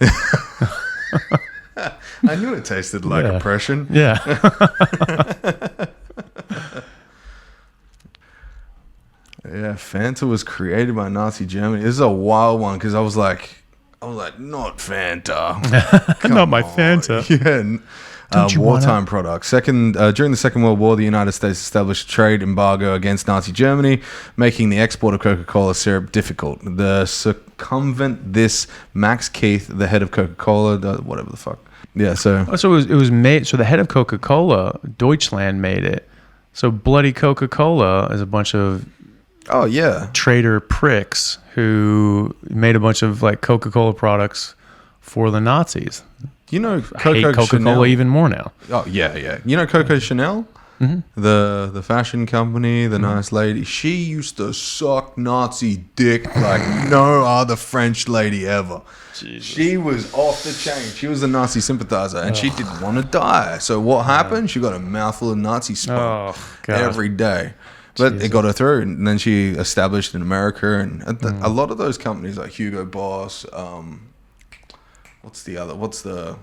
I knew it tasted like oppression. Yeah. Yeah, Fanta was created by Nazi Germany. This is a wild one because I was like, not Fanta. Not my Fanta. Yeah. wartime products. During the Second World War, the United States established a trade embargo against Nazi Germany, making the export of Coca-Cola syrup difficult. The circumvent this, Max Keith, the head of Coca-Cola, whatever the fuck. Yeah, so it was made. So the head of Coca-Cola, Deutschland, made it. So bloody Coca-Cola is a bunch of traitor pricks who made a bunch of like Coca-Cola products for the Nazis. You know, I hate Coca-Cola Chanel even more now. Oh yeah. You know Coco Chanel, the fashion company, the nice lady. She used to suck Nazi dick like no other French lady ever. Jesus. She was off the chain. She was a Nazi sympathizer, and she didn't want to die. So what happened? She got a mouthful of Nazi smoke every day. But it got her through, and then she established in America, and a lot of those companies like Hugo Boss, what's the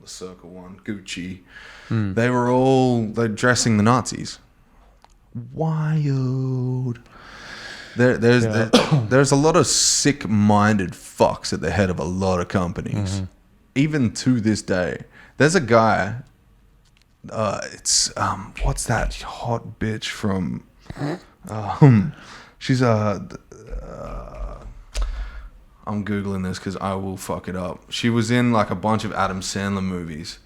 circle one? Gucci. They're dressing the Nazis. Wild. There's a lot of sick-minded fucks at the head of a lot of companies, even to this day. There's a guy. What's that hot bitch from? She's I'm googling this because I will fuck it up. She was in like a bunch of Adam Sandler movies.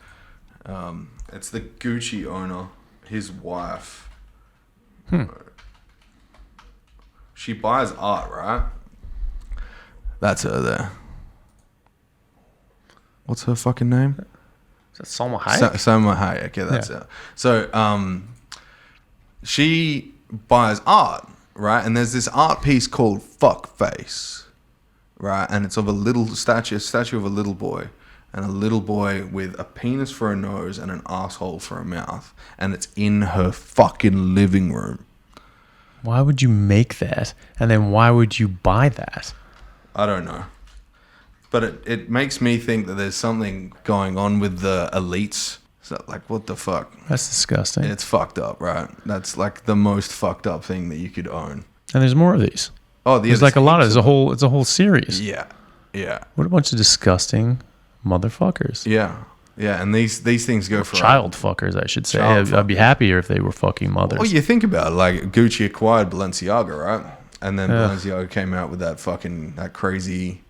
It's the Gucci owner, his wife. She buys art, right? That's her there. What's her fucking name? Is that Salma Hayek? Salma Hayek, yeah, that's it. So, she buys art, right? And there's this art piece called Fuckface, right? And it's of a little statue of a little boy, and a little boy with a penis for a nose and an asshole for a mouth, and it's in her fucking living room. Why would you make that? And then why would you buy that? I don't know. But it makes me think that there's something going on with the elites. So, like, what the fuck? That's disgusting. It's fucked up, right? That's like the most fucked up thing that you could own. And there's more of these. Oh, there's like a lot of. It's a whole series. Yeah. What a bunch of disgusting motherfuckers. Yeah, and these things go for child fuckers, I should say. I'd be happier if they were fucking mothers. Well, you think about it, like Gucci acquired Balenciaga, right? And then Balenciaga came out with that crazy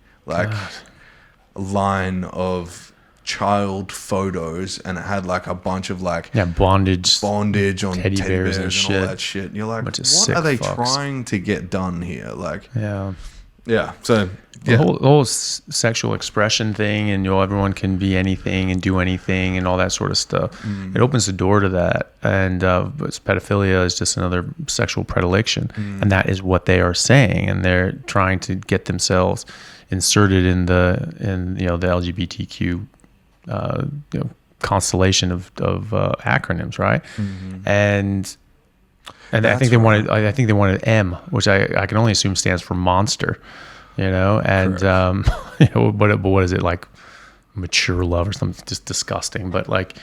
line of child photos, and it had like a bunch of bondage on teddy bears and shit. All that shit. And you're like, what are they trying to get done here? Like, yeah. So the whole sexual expression thing, and everyone can be anything and do anything and all that sort of stuff. It opens the door to that, and pedophilia is just another sexual predilection, and that is what they are saying, and they're trying to get themselves inserted in the LGBTQ constellation of acronyms, right? And I think they wanted M, which I can only assume stands for monster, and but what is it, like mature love or something just disgusting? But like,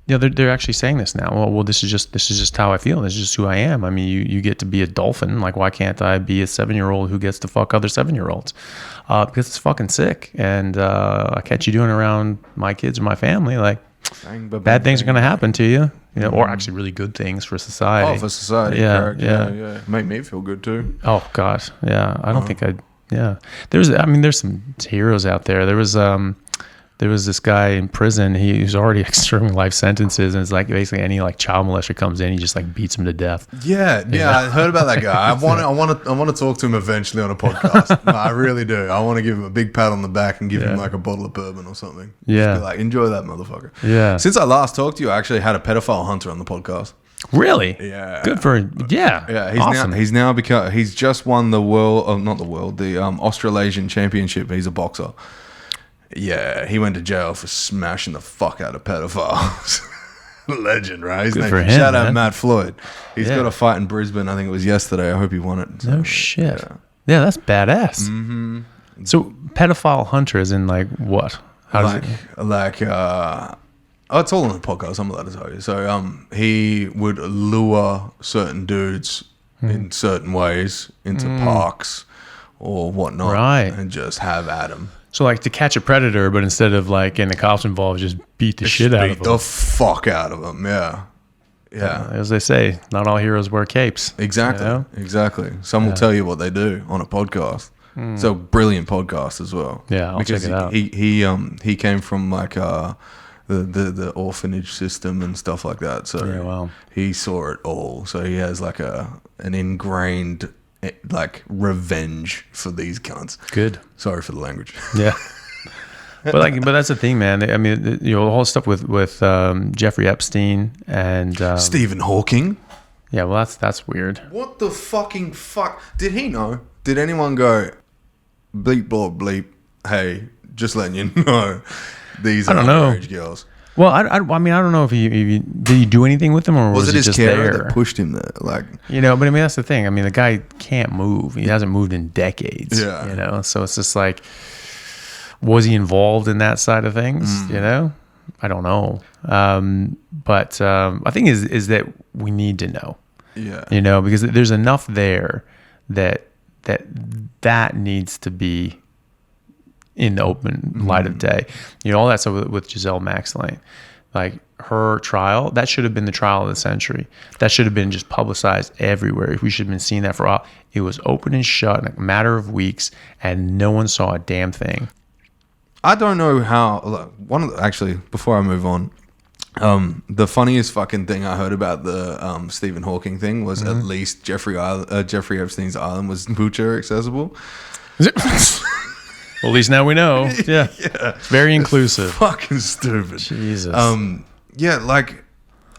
they're actually saying this now. Well, this is just how I feel. This is just who I am. I mean, you get to be a dolphin. Like, why can't I be a 7-year-old who gets to fuck other 7-year-olds? Because it's fucking sick, and I catch you doing it around my kids or my family. Like, bad things are going to happen to you. Or actually really good things for society. Oh, for society. Yeah. Make me feel good too. Oh God. Yeah. I don't think there's some heroes out there. There was this guy in prison. He's already serving life sentences, and it's like basically any like child molester comes in, he just like beats him to death. Yeah. I heard about that guy. I want to talk to him eventually on a podcast. No, I really do. I want to give him a big pat on the back and give him like a bottle of bourbon or something. Yeah. Just be like, enjoy that motherfucker. Yeah. Since I last talked to you, I actually had a pedophile hunter on the podcast. Really? Yeah. Good for Yeah. He's just won the Australasian Championship. He's a boxer. Yeah, he went to jail for smashing the fuck out of pedophiles. Legend, right? Good for him, shout out Matt Floyd. He's got a fight in Brisbane. I think it was yesterday. I hope he won it. No shit. Yeah, that's badass. Mm-hmm. So pedophile hunter is in like what? How does it? It's all on the podcast. I'm allowed to tell you. So he would lure certain dudes in certain ways into parks or whatnot, right, and just have at them. So like to catch a predator, but instead of like getting the cops involved, just beat the shit out of them. Beat the fuck out of them. Yeah. Yeah. As they say, not all heroes wear capes. Exactly. You know? Exactly. Some will tell you what they do on a podcast. It's a brilliant podcast as well. Yeah, I'll check it out. He came from like the orphanage system and stuff like that. So he saw it all. So he has like an ingrained like revenge for these cunts. Good. Sorry for the language. Yeah. But that's the thing, man. I mean, the whole stuff with Jeffrey Epstein and Stephen Hawking. Yeah, well, that's weird. What the fucking fuck? Did he know? Did anyone go bleep blah bleep? Hey, just letting you know, these are underage girls. Well, I mean, I don't know if he did he do anything with them, or was it his just carer there? that pushed him there? Like, but I mean, that's the thing. I mean, the guy can't move. He hasn't moved in decades. Yeah. So it's just like, was he involved in that side of things? I don't know. But I think is that we need to know. Yeah. Because there's enough there that needs to be in the open light of day. All that stuff with Giselle Maxlane, like her trial, that should have been the trial of the century. That should have been just publicized everywhere. We should have been seeing that for a while. It was open and shut in a matter of weeks, and no one saw a damn thing. I don't know how. Actually, before I move on, the funniest fucking thing I heard about the Stephen Hawking thing was at least Jeffrey Epstein's island was wheelchair accessible. Well, at least now we know. Yeah. It's very inclusive. It's fucking stupid. Jesus. Yeah, like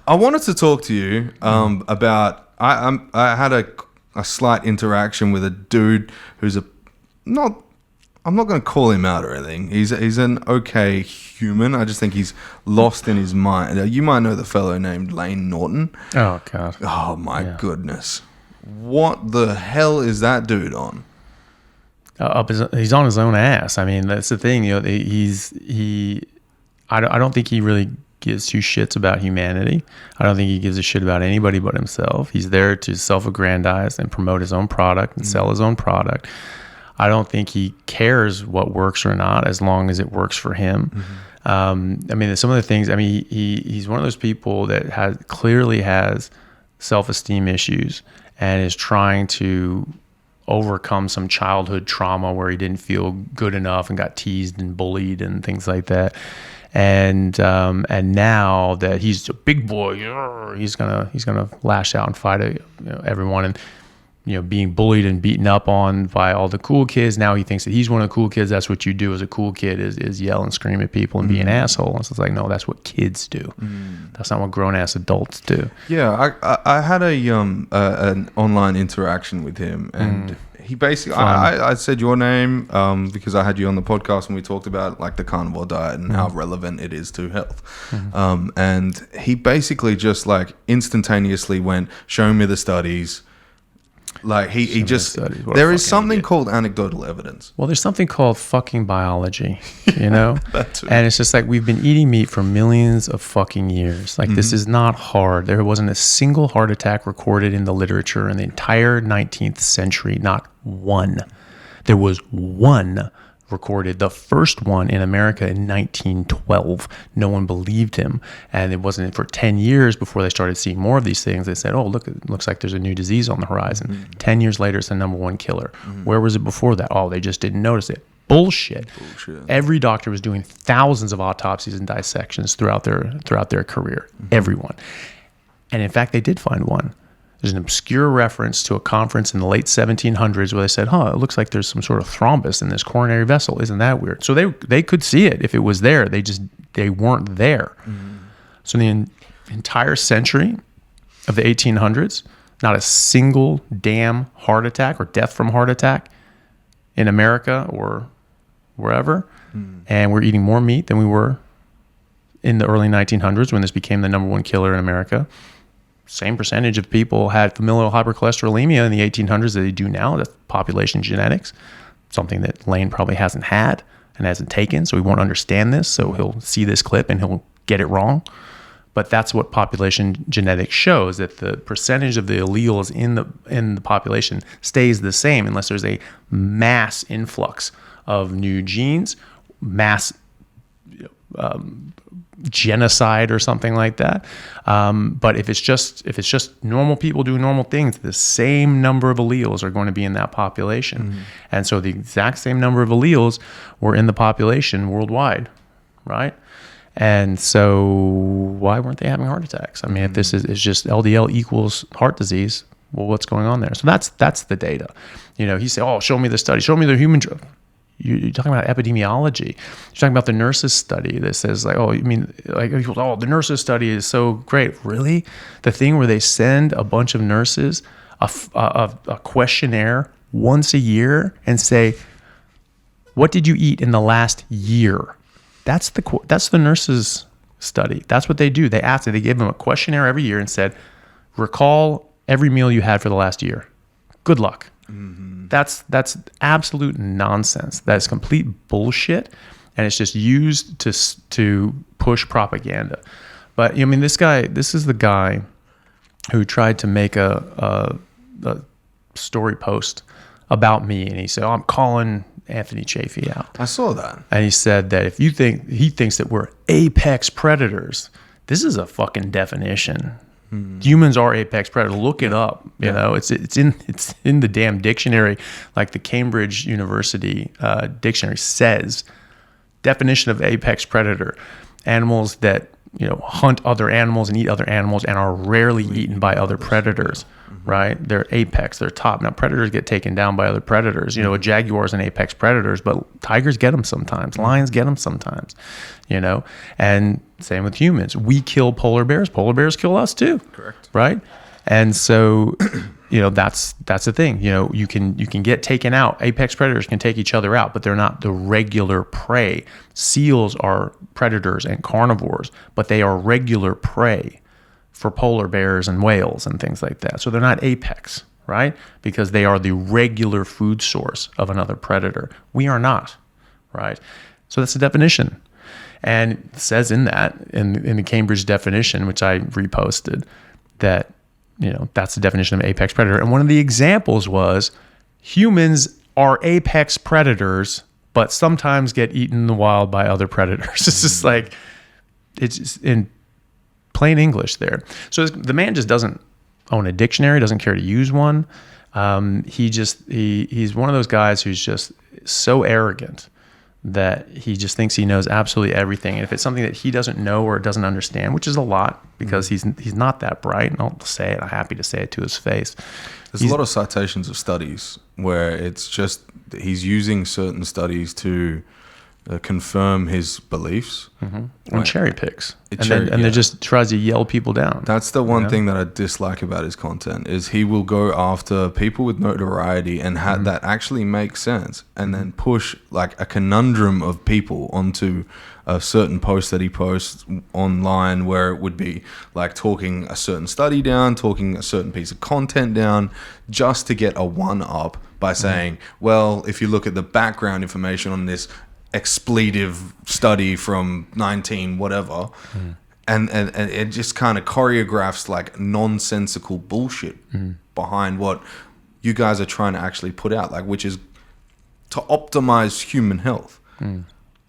I wanted to talk to you about. I had a slight interaction with a dude who's I'm not going to call him out or anything. He's an okay human. I just think he's lost in his mind. You might know the fellow named Layne Norton. Oh, God. Oh, my goodness. What the hell is that dude on? He's on his own ass. I mean, that's the thing. I don't think he really gives two shits about humanity. I don't think he gives a shit about anybody but himself. He's there to self-aggrandize and promote his own product and sell his own product. I don't think he cares what works or not as long as it works for him. I mean, some of the things, I mean, he's one of those people that clearly has self-esteem issues and is trying to overcome some childhood trauma where he didn't feel good enough and got teased and bullied and things like that. And now that he's a big boy, he's gonna lash out and fight everyone. And being bullied and beaten up on by all the cool kids. Now he thinks that he's one of the cool kids. That's what you do as a cool kid is yell and scream at people and be an asshole. And so it's like, no, that's what kids do. That's not what grown ass adults do. Yeah, I had an online interaction with him, and he basically I said your name because I had you on the podcast and we talked about like the carnivore diet and how relevant it is to health. And he basically just like instantaneously went, show me the studies. Like he just, there is something called anecdotal evidence. Well, there's something called fucking biology, And it's just like, we've been eating meat for millions of fucking years. Like this is not hard. There wasn't a single heart attack recorded in the literature in the entire 19th century. Not one. There was one recorded, the first one in America in 1912. No one believed him, and it wasn't for 10 years before they started seeing more of these things. They said, oh, look, it looks like there's a new disease on the horizon. 10 years later, it's the number one killer. Where was it before that? Oh, they just didn't notice it. Bullshit. Every doctor was doing thousands of autopsies and dissections throughout their career. Everyone. And in fact, they did find one. There's an obscure reference to a conference in the late 1700s where they said, it looks like there's some sort of thrombus in this coronary vessel. Isn't that weird? So they could see it if it was there. They weren't there. So in the entire century of the 1800s, not a single damn heart attack or death from heart attack in America or wherever. And we're eating more meat than we were in the early 1900s when this became the number one killer in America. Same percentage of people had familial hypercholesterolemia in the 1800s that they do now. That's population genetics, something that Layne probably hasn't had and hasn't taken, so he won't understand this. So he'll see this clip and he'll get it wrong. But that's what population genetics shows, that the percentage of the alleles in the population stays the same unless there's a mass influx of new genes, mass genocide or something like that. But if it's just normal people doing normal things, the same number of alleles are going to be in that population. And so the exact same number of alleles were in the population worldwide, right? And so why weren't they having heart attacks? I mean, if this is just LDL equals heart disease, well, what's going on there? So that's the data. He said, oh, show me the study, show me the human drug. You're talking about epidemiology. You're talking about the nurses study that says like, oh, you mean like, oh, the nurses study is so great. Really? The thing where they send a bunch of nurses a questionnaire once a year and say, what did you eat in the last year? That's the nurses study. That's what they do. They gave them a questionnaire every year and said, recall every meal you had for the last year. Good luck. Mm-hmm. That's absolute nonsense. That's complete bullshit, and it's just used to push propaganda. But this is the guy who tried to make a story post about me, and he said, oh, I'm calling Anthony Chaffee out. I saw that. And he said that he thinks that we're apex predators. This is a fucking definition. Humans are apex predators. Look it up. You know, it's in the damn dictionary, like the Cambridge University dictionary says. Definition of apex predator: animals that hunt other animals and eat other animals and are rarely eaten by other predators. Right? They're apex. They're top. Now predators get taken down by other predators. A jaguar is an apex predator, but tigers get them sometimes. Lions get them sometimes. And same with humans. We kill polar bears. Polar bears kill us too. Correct. Right? And so, that's the thing. You can get taken out. Apex predators can take each other out, but they're not the regular prey. Seals are predators and carnivores, but they are regular prey for polar bears and whales and things like that. So they're not apex, right? Because they are the regular food source of another predator. We are not, right? So that's the definition. And it says in the Cambridge definition, which I reposted, that, that's the definition of apex predator. And one of the examples was humans are apex predators, but sometimes get eaten in the wild by other predators. It's just like, it's just in plain English there. So the man just doesn't own a dictionary, doesn't care to use one. He's one of those guys who's just so arrogant that he just thinks he knows absolutely everything. And if it's something that he doesn't know or doesn't understand, which is a lot because he's not that bright, and I'll say it, I'm happy to say it to his face. There's a lot of citations of studies where it's just he's using certain studies to confirm his beliefs. And cherry picks. And just tries to yell people down. That's the one thing that I dislike about his content is he will go after people with notoriety and that actually makes sense, and then push like a conundrum of people onto a certain post that he posts online where it would be like talking a certain study down, talking a certain piece of content down, just to get a one-up by saying, well, if you look at the background information on this expletive study from 19 whatever, and it just kind of choreographs like nonsensical bullshit behind what you guys are trying to actually put out, like, which is to optimize human health.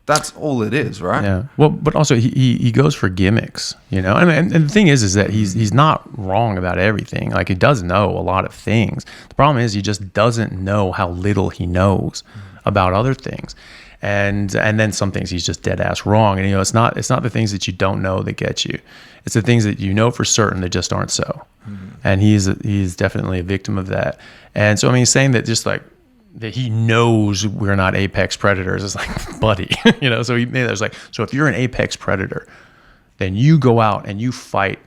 That's all it is, right? Yeah. Well, but also he goes for gimmicks, and the thing is that he's not wrong about everything. Like, he does know a lot of things. The problem is he just doesn't know how little he knows about other things. And then some things he's just dead ass wrong. And it's not the things that you don't know that get you. It's the things that you know for certain that just aren't so. And he's definitely a victim of that. And so he's saying that just like that he knows we're not apex predators. It's like, buddy, So he made that like, so if you're an apex predator, then you go out and you fight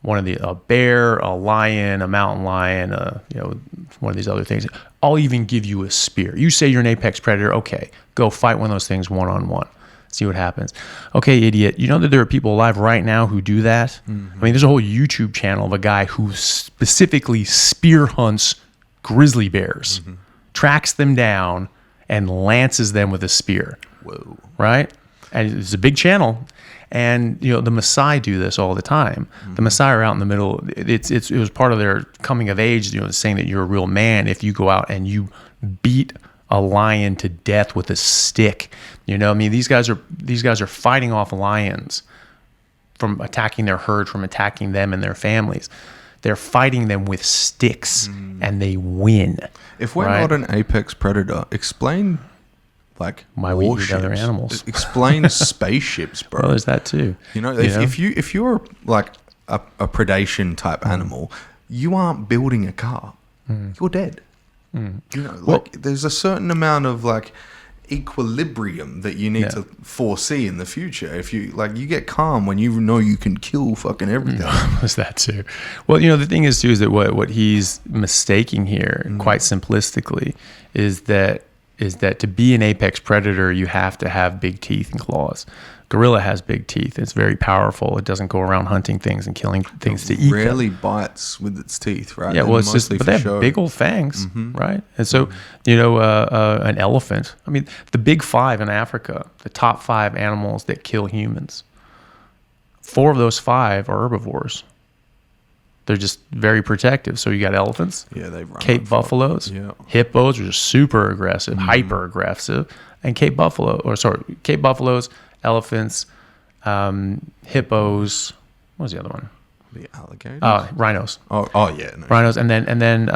a bear, a lion, a mountain lion, one of these other things. I'll even give you a spear. You say you're an apex predator. Okay, go fight one of those things one-on-one. See what happens. Okay, idiot. You know that there are people alive right now who do that? There's a whole YouTube channel of a guy who specifically spear hunts grizzly bears, tracks them down, and lances them with a spear. Whoa. Right? And it's a big channel. And the Maasai do this all the time. The Maasai are out in the middle. It was part of their coming of age, saying that you're a real man if you go out and you beat a lion to death with a stick. You know, I mean, these guys are fighting off lions from attacking their herd, from attacking them and their families. They're fighting them with sticks, and they win. If we're not an apex predator, explain like why we eat other animals. Explain spaceships, bro. Well, there's that too. You know, if you're like a predation type animal, you aren't building a car. You're dead. You know, like there's a certain amount of like equilibrium that you need to foresee in the future. If you you get calm when you know you can kill fucking everything. There's that too. Well, you know, the thing is too is that what he's mistaking here, quite simplistically, is that to be an apex predator, you have to have big teeth and claws. Gorilla has big teeth. It's very powerful. It doesn't go around hunting things and killing things to eat. Rarely bites with its teeth, right? Yeah, well, it's just, but they have big old fangs, right? And so, you know, an elephant. I mean, the big five in Africa, the top 5 animals that kill humans. 4 of those 5 are herbivores. They're just very protective. So you got elephants, they run Cape buffaloes, hippos, which are super aggressive, hyper aggressive, and Cape buffaloes, elephants, hippos. What was the other one? The alligators. Rhinos. Oh yeah, no. Rhinos, and then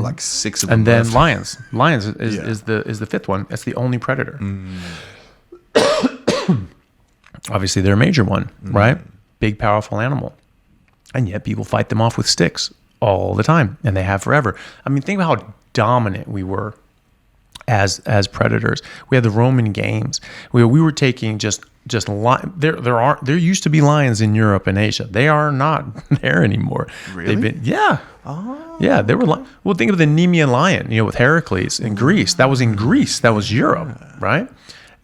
like 6 of them. and then lions. Lions is the 5th one. That's the only predator. Obviously, they're a major one, right? Big, powerful animal. And yet people fight them off with sticks all the time, and they have forever. I mean, think about how dominant we were as predators. We had the Roman games. We were taking just there used to be lions in Europe and Asia. They are not there anymore. Really? Yeah, they were well, think of the Nemean lion, you know, with Heracles in Greece. That was in Greece. That was Europe, right?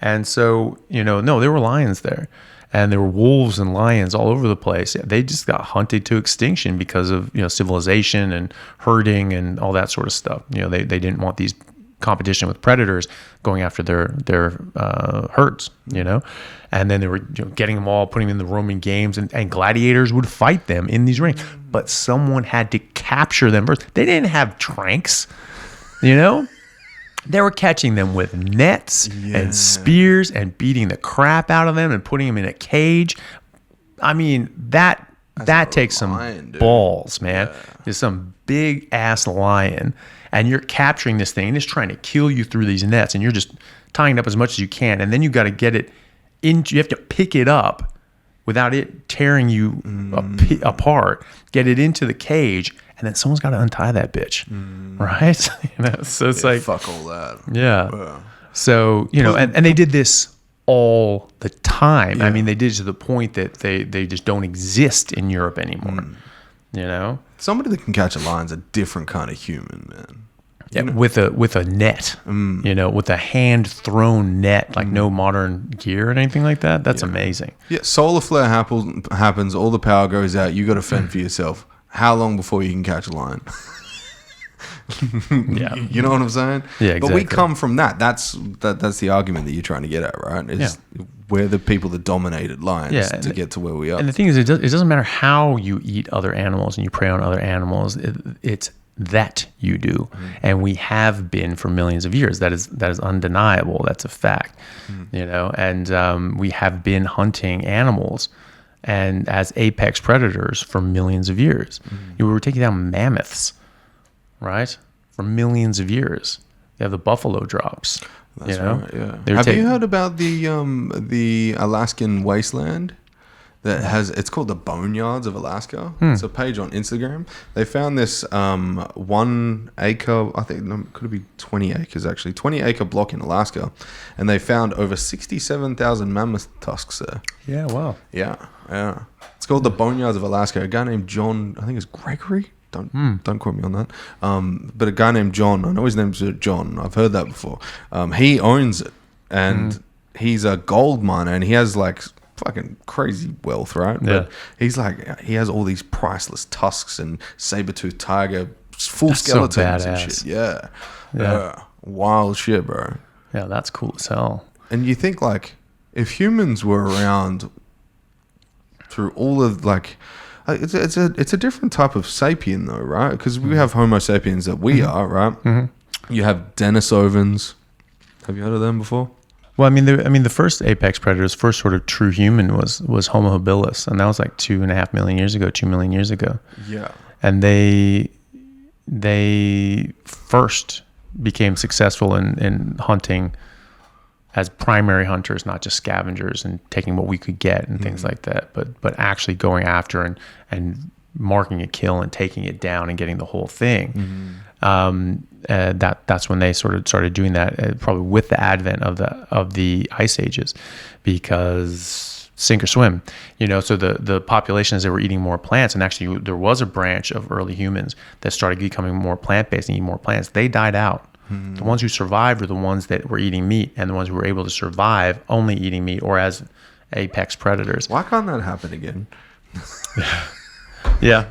And so, you know, no, there were lions there. And there were wolves and lions all over the place. They just got hunted to extinction because of, you know, civilization and herding and all that sort of stuff. You know, they didn't want these competition with predators going after their herds, you know. And then they were, you know, getting them all, putting them in the Roman games, and gladiators would fight them in these rings. But someone had to capture them first. They didn't have tranks, you know. They were catching them with nets and spears and beating the crap out of them and putting them in a cage. I mean, that takes some balls, man. There's some big ass lion, and you're capturing this thing and it's trying to kill you through these nets, and you're just tying it up as much as you can, and then you got to get it into. You have to pick it up without it tearing you apart. Get it into the cage. And then someone's got to untie that bitch, right? You know, so it's like fuck all that. Yeah. So, you know, and they did this all the time. Yeah. I mean, they did it to the point that they just don't exist in Europe anymore. You know, somebody that can catch a lion's a different kind of human, man. Yeah, you know? with a net, you know, with a hand thrown net, like no modern gear or anything like that. That's amazing. Yeah, solar flare happens. All the power goes out. You got to fend for yourself. How long before you can catch a lion? Yeah, you know what I'm saying? Yeah, exactly. But we come from that. That's the argument that you're trying to get at, right? We're the people that dominated lions to get to where we are. And the thing is, it doesn't matter how you eat other animals and you prey on other animals. It's that you do, and we have been for millions of years. That is undeniable. That's a fact, you know. And we have been hunting animals and as apex predators for millions of years. We were taking down mammoths, right? For millions of years. They have the buffalo drops. That's you know? Right, yeah. Have you heard about the Alaskan wasteland that has? It's called the Boneyards of Alaska. It's a page on Instagram. They found this 1 acre, I think, no, could it be 20 acres actually, 20 acre block in Alaska, and they found over 67,000 mammoth tusks there. Yeah, wow. Yeah. It's called the Boneyards of Alaska. A guy named John, I think it's Gregory. Don't quote me on that. But a guy named John, I know his name's John. I've heard that before. He owns it, and he's a gold miner, and he has like fucking crazy wealth, right? Yeah. But he's like, he has all these priceless tusks and saber-toothed tiger, full skeletons and shit. Yeah. Wild shit, bro. Yeah, that's cool as hell. And you think like, if humans were around through all of like, it's a different type of sapien though, right? Because we have Homo sapiens that we are, right? You have Denisovans, Have you heard of them before? Well, the first apex predators, first sort of true human was Homo habilis, and that was like 2.5 million years ago, 2 million years ago. Yeah. And they first became successful in hunting as primary hunters, not just scavengers and taking what we could get and things like that, but actually going after and marking a kill and taking it down and getting the whole thing. That's when they sort of started doing that, probably with the advent of the ice ages, because sink or swim, so the population, as they were eating more plants, and actually there was a branch of early humans that started becoming more plant-based and eating more plants, they died out. The ones who survived were the ones that were eating meat, and the ones who were able to survive only eating meat or as apex predators. Why can't that happen again? Yeah.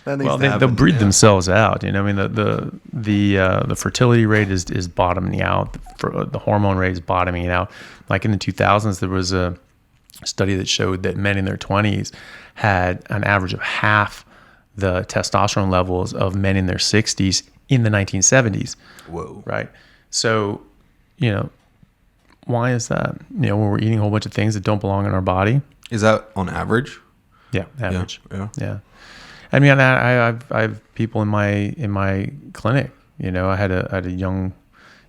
Well, they'll breed themselves out. The fertility rate is bottoming out. The hormone rate is bottoming out. Like in the 2000s, there was a study that showed that men in their 20s had an average of half the testosterone levels of men in their 60s in the 1970s. Whoa. Right. So, why is that? When we're eating a whole bunch of things that don't belong in our body. Is that on average? Yeah, average. Yeah. I have people in my clinic. I had a young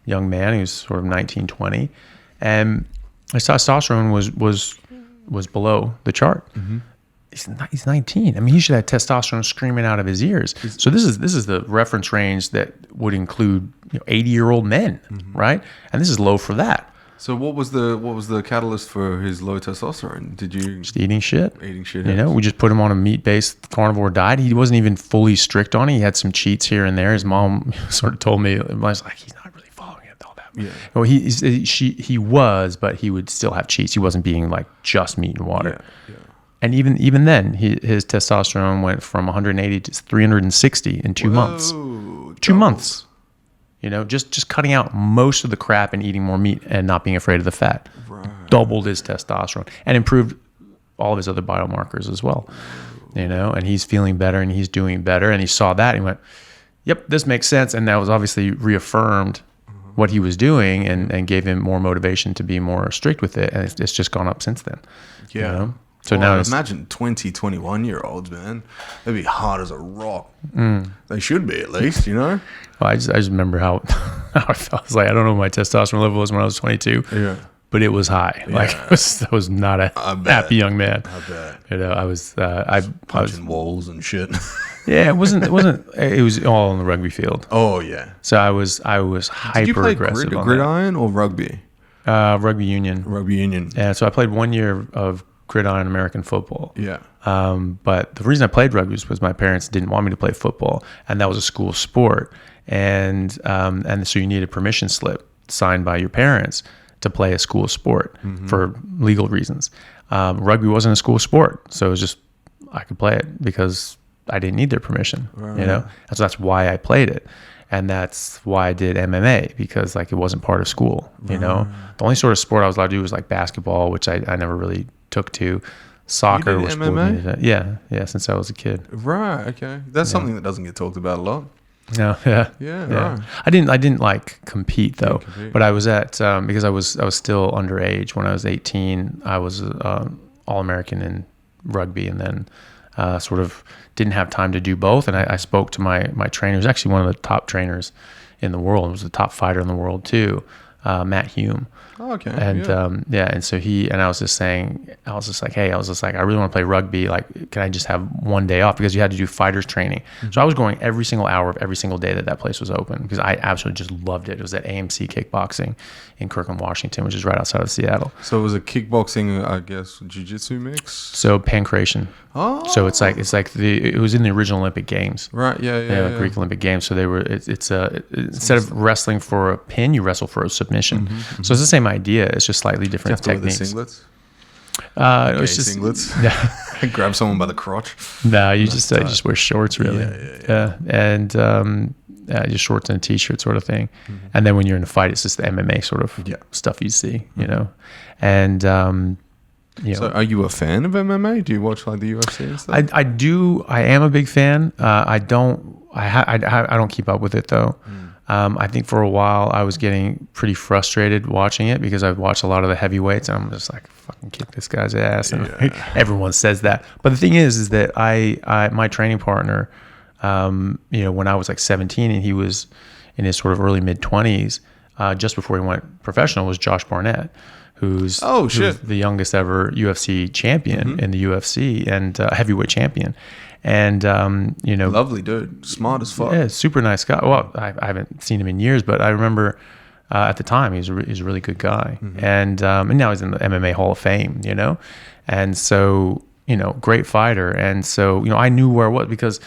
man who's sort of 19, 20, and his testosterone was below the chart. Mm-hmm. He's 19. He should have testosterone screaming out of his ears. So this is the reference range that would include 80-year-old men, right? And this is low for that. So what was the catalyst for his low testosterone? Did you just eating shit? Yeah. We just put him on a meat-based carnivore diet. He wasn't even fully strict on it. He had some cheats here and there. His mom sort of told me, I was like, he's not really following it all that. Yeah. Well, he was, but he would still have cheats. He wasn't being like just meat and water. Yeah. And even then, his testosterone went from 180 to 360 in 2 months. 2 months. Just cutting out most of the crap and eating more meat and not being afraid of the fat. Right. Doubled his testosterone and improved all of his other biomarkers as well. And he's feeling better and he's doing better. And he saw that and he went, yep, this makes sense. And that was obviously reaffirmed what he was doing and gave him more motivation to be more strict with it. And it's just gone up since then. Yeah. So now imagine 20, 21-year-olds, man. They'd be hard as a rock. They should be, at least, Well, I just remember how I felt. I was like, I don't know what my testosterone level was when I was 22. Yeah. But it was high. Yeah. Like I was not a happy young man. I bet. I was punching walls and shit. Yeah, it wasn't. It was all on the rugby field. Oh yeah. So I was hyper Did you play aggressive. gridiron or rugby? Rugby union. Rugby union. Yeah. So I played 1 year of gridiron American football. Yeah. But the reason I played rugby was my parents didn't want me to play football, and that was a school sport, and so you needed a permission slip signed by your parents to play a school sport for legal reasons. Rugby wasn't a school sport, so it was just I could play it because I didn't need their permission, And so that's why I played it. And that's why I did MMA, because like it wasn't part of school, The only sort of sport I was allowed to do was like basketball, which I never really took to. Soccer was MMA? Yeah, since I was a kid. Right, okay. That's something that doesn't get talked about a lot. No, Yeah, right. I didn't like compete though, but I was at because I was still underage when I was 18. I was All-American in rugby, and then sort of didn't have time to do both. And I spoke to my trainer, who's actually one of the top trainers in the world. He was the top fighter in the world too, Matt Hume. Oh, okay. And and so I was just like, hey, I really want to play rugby. Like, can I just have one day off? Because you had to do fighters training. So I was going every single hour of every single day that place was open, because I absolutely just loved it. It was at AMC Kickboxing in Kirkland, Washington, which is right outside of Seattle. So it was a kickboxing, I guess, jiu-jitsu mix? So pancration. Oh. So it was in the original Olympic Games. Right, yeah. Greek Olympic Games. So instead of wrestling for a pin, you wrestle for a submission. So it's the same idea. It's just slightly different techniques. Do you have to wear the singlets? It's just singlets. Yeah. Grab someone by the crotch. No, you just wear shorts, really. Yeah. And just shorts and a t-shirt sort of thing. And then when you're in a fight, it's just the MMA sort of stuff you see, And so are you a fan of MMA? Do you watch like the UFC and stuff? I do. I am a big fan. I don't keep up with it though. I think for a while I was getting pretty frustrated watching it because I've watched a lot of the heavyweights and I'm just like, fucking kick this guy's ass. And everyone says that. But the thing is that I my training partner, when I was like 17 and he was in his sort of early mid 20s, just before he went professional, was Josh Barnett, who's the youngest ever UFC champion in the UFC and heavyweight champion. And, lovely dude, smart as fuck. Yeah, super nice guy. Well, I haven't seen him in years, but I remember at the time he's a really good guy. And now he's in the MMA Hall of Fame, and so, great fighter. And so, I knew where it was because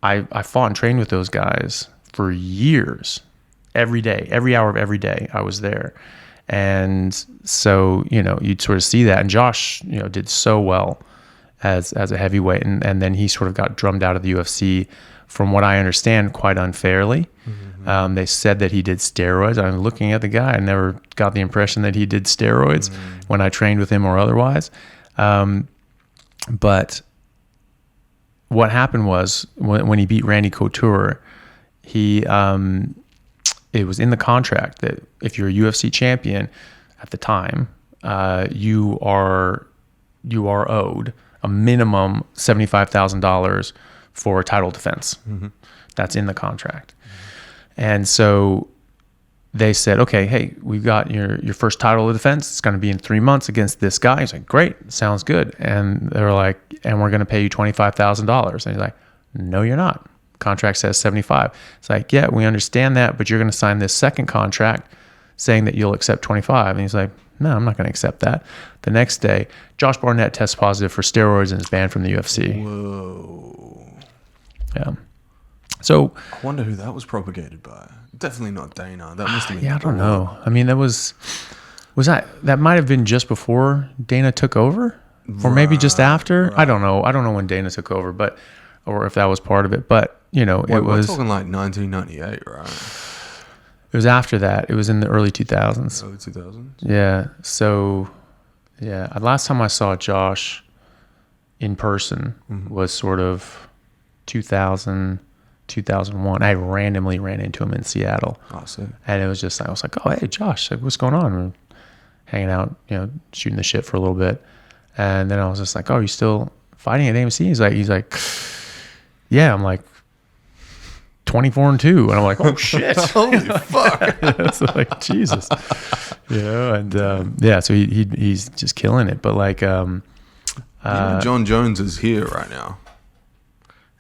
I fought and trained with those guys for years, every day, every hour of every day I was there. And so, you'd sort of see that. And Josh, did so well as a heavyweight, and then he sort of got drummed out of the UFC, from what I understand, quite unfairly. They said that he did steroids. I'm looking at the guy, I never got the impression that he did steroids when I trained with him or otherwise. But what happened was when he beat Randy Couture, it was in the contract that if you're a UFC champion at the time, you are owed a minimum $75,000 for a title defense. That's in the contract. And so they said, okay, hey, we've got your first title of defense. It's going to be in 3 months against this guy. He's like, great, sounds good. And they're like, and we're going to pay you $25,000. And he's like, no, you're not. Contract says 75. It's like, yeah, we understand that, but you're going to sign this second contract saying that you'll accept 25. And he's like, no, I'm not going to accept that. The next day, Josh Barnett tests positive for steroids and is banned from the UFC. Whoa. Yeah. So I wonder who that was propagated by. Definitely not Dana. That must have been. Yeah, I don't know. I mean, that might have been just before Dana took over, or maybe just after. Right. I don't know. I don't know when Dana took over, or if that was part of it. But it was. We're talking like 1998, right? It was after that. It was in the early 2000s. Early 2000s? Yeah. So, yeah. Last time I saw Josh in person was sort of 2000, 2001. I randomly ran into him in Seattle. Awesome. And it was just, I was like, oh, hey, Josh, like, what's going on? We're hanging out, shooting the shit for a little bit. And then I was just like, oh, are you still fighting at AMC? He's like, yeah. I'm like, 24-2, and I'm like, oh shit, holy fuck! It's like Jesus, and so he's just killing it. But like, John Jones is here right now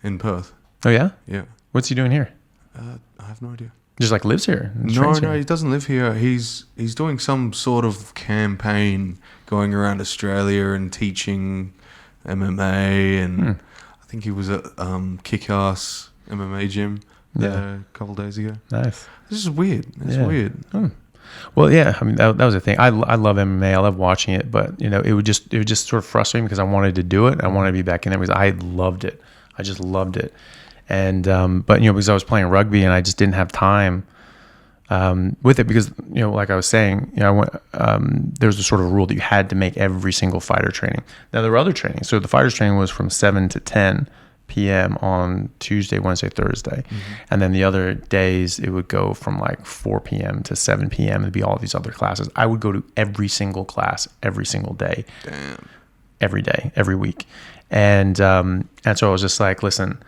in Perth. Oh yeah, yeah. What's he doing here? I have no idea. Just like lives here? No, he doesn't live here. He's doing some sort of campaign going around Australia and teaching MMA, and I think he was at Kick-Ass MMA gym. A couple days ago. Nice. This is weird. It's weird. Well, yeah. I mean, that was the thing. I love MMA. I love watching it, but it would just sort of frustrate me because I wanted to do it. I wanted to be back in there because I loved it. I just loved it. And but because I was playing rugby and I just didn't have time with it because like I was saying, there's a sort of rule that you had to make every single fighter training. Now there were other trainings. So the fighters training was from 7 to 10 p.m. on Tuesday, Wednesday, Thursday. And then the other days it would go from like 4 p.m. to 7 p.m. It'd be all these other classes. I would go to every single class every single day. Damn. Every day, every week. And so I was just like, listen,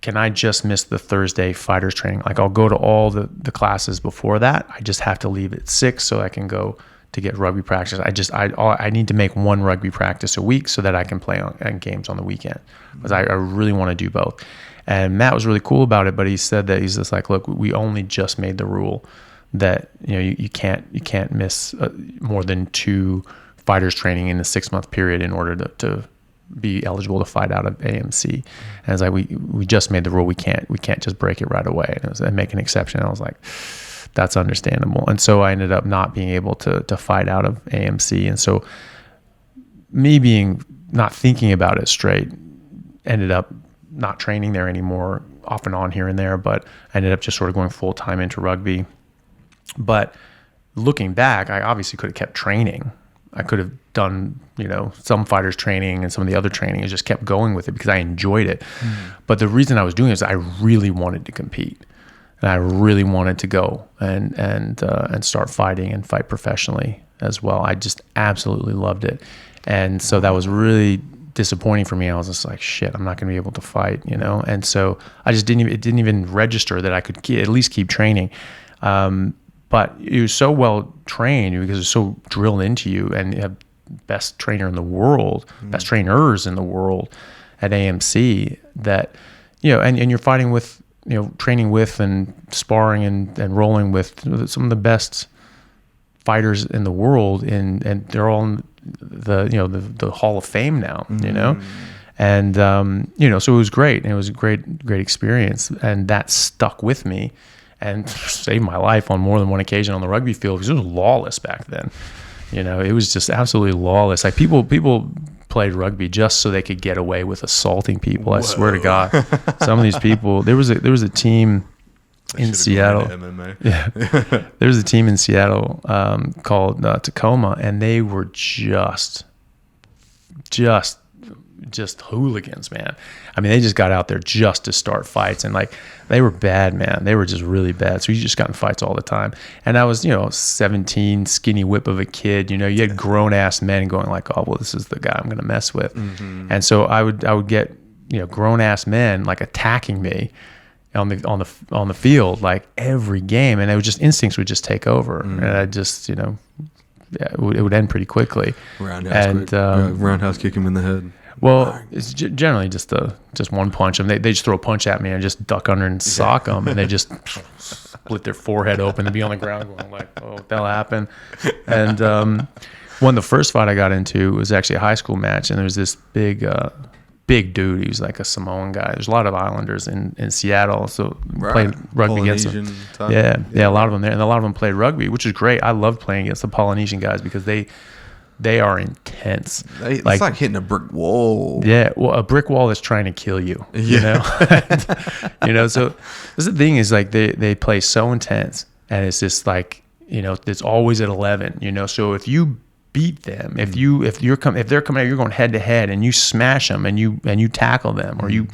can I just miss the Thursday fighters training? Like I'll go to all the classes before that. I just have to leave at 6 so I can go to get rugby practice. I need to make one rugby practice a week so that I can play on games on the weekend because I really want to do both. And Matt was really cool about it, but he said that he's just like, look, we only just made the rule that you can't miss more than 2 fighters training in a 6-month period in order to be eligible to fight out of AMC. And it's like we just made the rule. We can't just break it right away and make an exception. And I was like, that's understandable. And so I ended up not being able to fight out of AMC. And so me not thinking about it straight, ended up not training there anymore, off and on here and there, but I ended up just sort of going full time into rugby. But looking back, I obviously could have kept training. I could have done, some fighters training and some of the other training. I just kept going with it because I enjoyed it. But the reason I was doing it is I really wanted to compete. and I really wanted to go and start fighting and fight professionally as well. I just absolutely loved it, and so that was really disappointing for me. I was just like, shit, I'm not going to be able to fight, you know. And so I just it didn't even register that I could at least keep training. But it was so well trained because it's so drilled into you, and you have best trainer in the world, best trainers in the world at AMC, that, you know, and you're fighting with, you know, training with and sparring and rolling with some of the best fighters in the world, and they're all in the Hall of Fame now, you know. And you know, so it was great, and it was a great experience, and that stuck with me and saved my life on more than one occasion on the rugby field, because it was lawless back then. You know, it was just absolutely lawless. Like people played rugby just so they could get away with assaulting people. I swear to God, some of these people. There was a team in Seattle. Yeah, there was a team in Seattle called Tacoma, and they were just hooligans, man. I mean, they just got out there just to start fights, and like, they were bad, man. They were just really bad. So you just got in fights all the time. And I was, you know, 17, skinny whip of a kid. You know, you had grown ass men going like, oh, well, this is the guy I'm going to mess with. And so I would get, you know, grown ass men like attacking me on the field like every game, and it was just, instincts would just take over, and I just, you know, it would end pretty quickly. Roundhouse kick him in the head. Well, it's generally just one punch. They just throw a punch at me and just duck under and sock them, and they just split their forehead open and be on the ground going like, oh, what the hell happened? And the first fight I got into was actually a high school match, and there was this big dude. He was like a Samoan guy. There's a lot of Islanders in Seattle, so played rugby against them. Yeah, a lot of them there, and a lot of them played rugby, which is great. I love playing against the Polynesian guys because they are intense. It's like hitting a brick wall. Yeah, well, a brick wall is trying to kill you. You know, you know. So this is the thing, is like they play so intense, and it's just like, you know, it's always at 11. You know, so if you beat them, if they're coming out, you're going head to head, and you smash them, and you tackle them, or you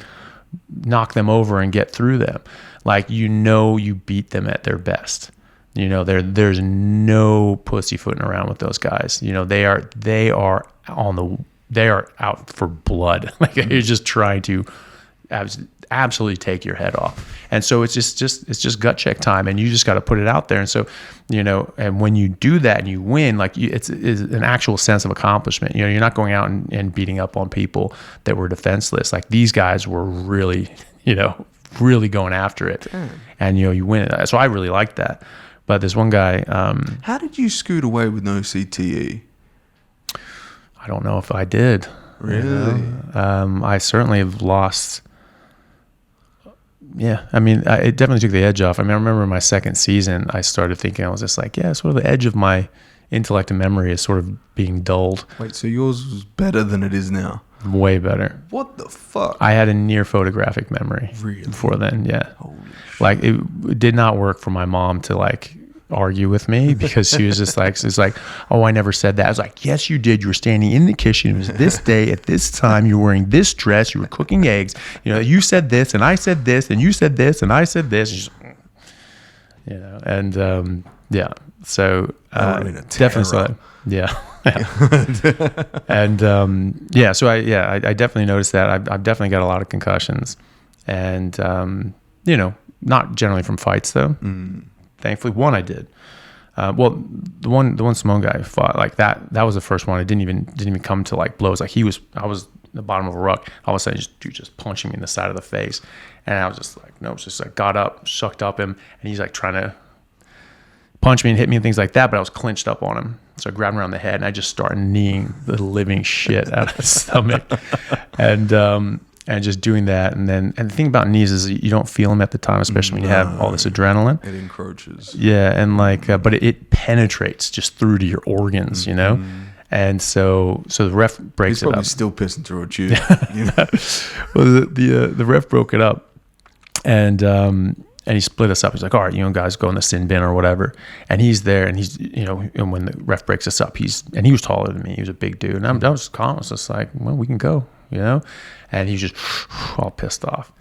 knock them over and get through them, like, you know, you beat them at their best. You know, there's no pussyfooting around with those guys. You know, they are out for blood. Like, you're just trying to absolutely take your head off. And so it's just gut check time, and you just got to put it out there. And so, you know, and when you do that and you win, like, it's an actual sense of accomplishment. You know, you're not going out and beating up on people that were defenseless. Like, these guys were really, you know, really going after it. And, you know, you win it. So I really liked that. But this one guy... how did you scoot away with no CTE? I don't know if I did. Really? You know? I certainly have lost... Yeah, I mean, it definitely took the edge off. I mean, I remember in my second season, I started thinking, I was just like, yeah, sort of the edge of my intellect and memory is sort of being dulled. Wait, so yours was better than it is now? Way better. What the fuck? I had a near photographic memory before then, yeah. Holy shit. Like, it did not work for my mom to, like, argue with me, because she was just like, it's like, oh, I never said that. I was like, yes, you did. You were standing in the kitchen. It was this day at this time. You were wearing this dress. You were cooking eggs. You know, you said this, and I said this, and you said this, and I said this. And she's, you know, and yeah. So definitely saw it. Yeah. And yeah. So I definitely noticed that. I've definitely got a lot of concussions, and you know, not generally from fights though. Thankfully, one I did. Well, the one Samoan guy fought, like that was the first one. It didn't even come to like blows. Like, I was in the bottom of a ruck. All of a sudden, just punching me in the side of the face, and I was just like, no. It's just like, got up, sucked up him, and he's like trying to punch me and hit me and things like that. But I was clinched up on him, so I grabbed him around the head, and I just started kneeing the living shit out of his stomach, and just doing that. And the thing about knees is you don't feel them at the time, especially when you have all this adrenaline. It encroaches. Yeah, and like, but it penetrates just through to your organs, you know. And so the ref breaks it up. He's probably still pissing through a tube. You know? Well, the ref broke it up, and he split us up. He's like, all right, you know, guys, go in the sin bin or whatever. And he's there, and he's, you know, and when the ref breaks us up, he was taller than me. He was a big dude, and I was calm. I was just like, well, we can go, you know. And he's just all pissed off.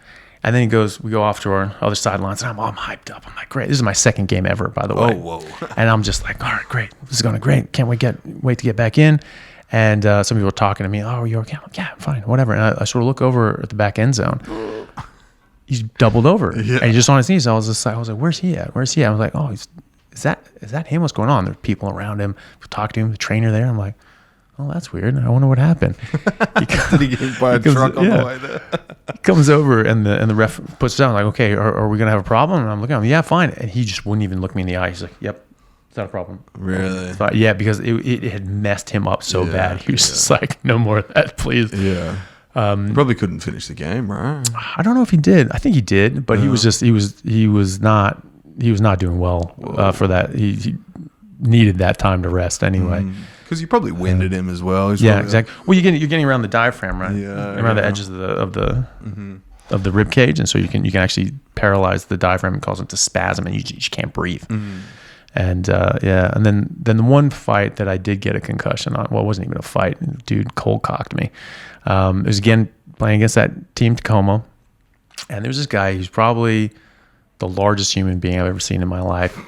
And then we go off to our other sidelines, and I'm hyped up. I'm like, great. This is my second game ever, by the way. Oh, whoa. And I'm just like, all right, great. This is going great. Can't wait to get back in. And some people were talking to me. Oh, are you okay? I'm like, yeah, fine, whatever. And I sort of look over at the back end zone. He's doubled over, and he's just on his knees. I was like, where's he at? I was like, oh, is that him? What's going on? There's people around him. Talk to him. The trainer there. I'm like, oh, that's weird. I wonder what happened. Did he get hit by a truck on the way there? He comes over, and the ref puts it down. Like, okay, are we gonna have a problem? And I'm looking at him. Yeah, fine. And he just wouldn't even look me in the eye. He's like, yep, it's not a problem. Really? Yeah, because it had messed him up so bad. He was just like, no more of that, please. Yeah. Probably couldn't finish the game, right? I don't know if he did. I think he did, but he was not doing well for that. He needed that time to rest anyway. Because you probably winded him as well. Exactly. Well, you're getting around the diaphragm, right? Yeah, around the edges of the rib cage, and so you can actually paralyze the diaphragm and cause it to spasm, and you just can't breathe. And and then the one fight that I did get a concussion on. Well, it wasn't even a fight. Dude cold cocked me. It was again playing against that team Tacoma, and there's this guy who's probably the largest human being I've ever seen in my life,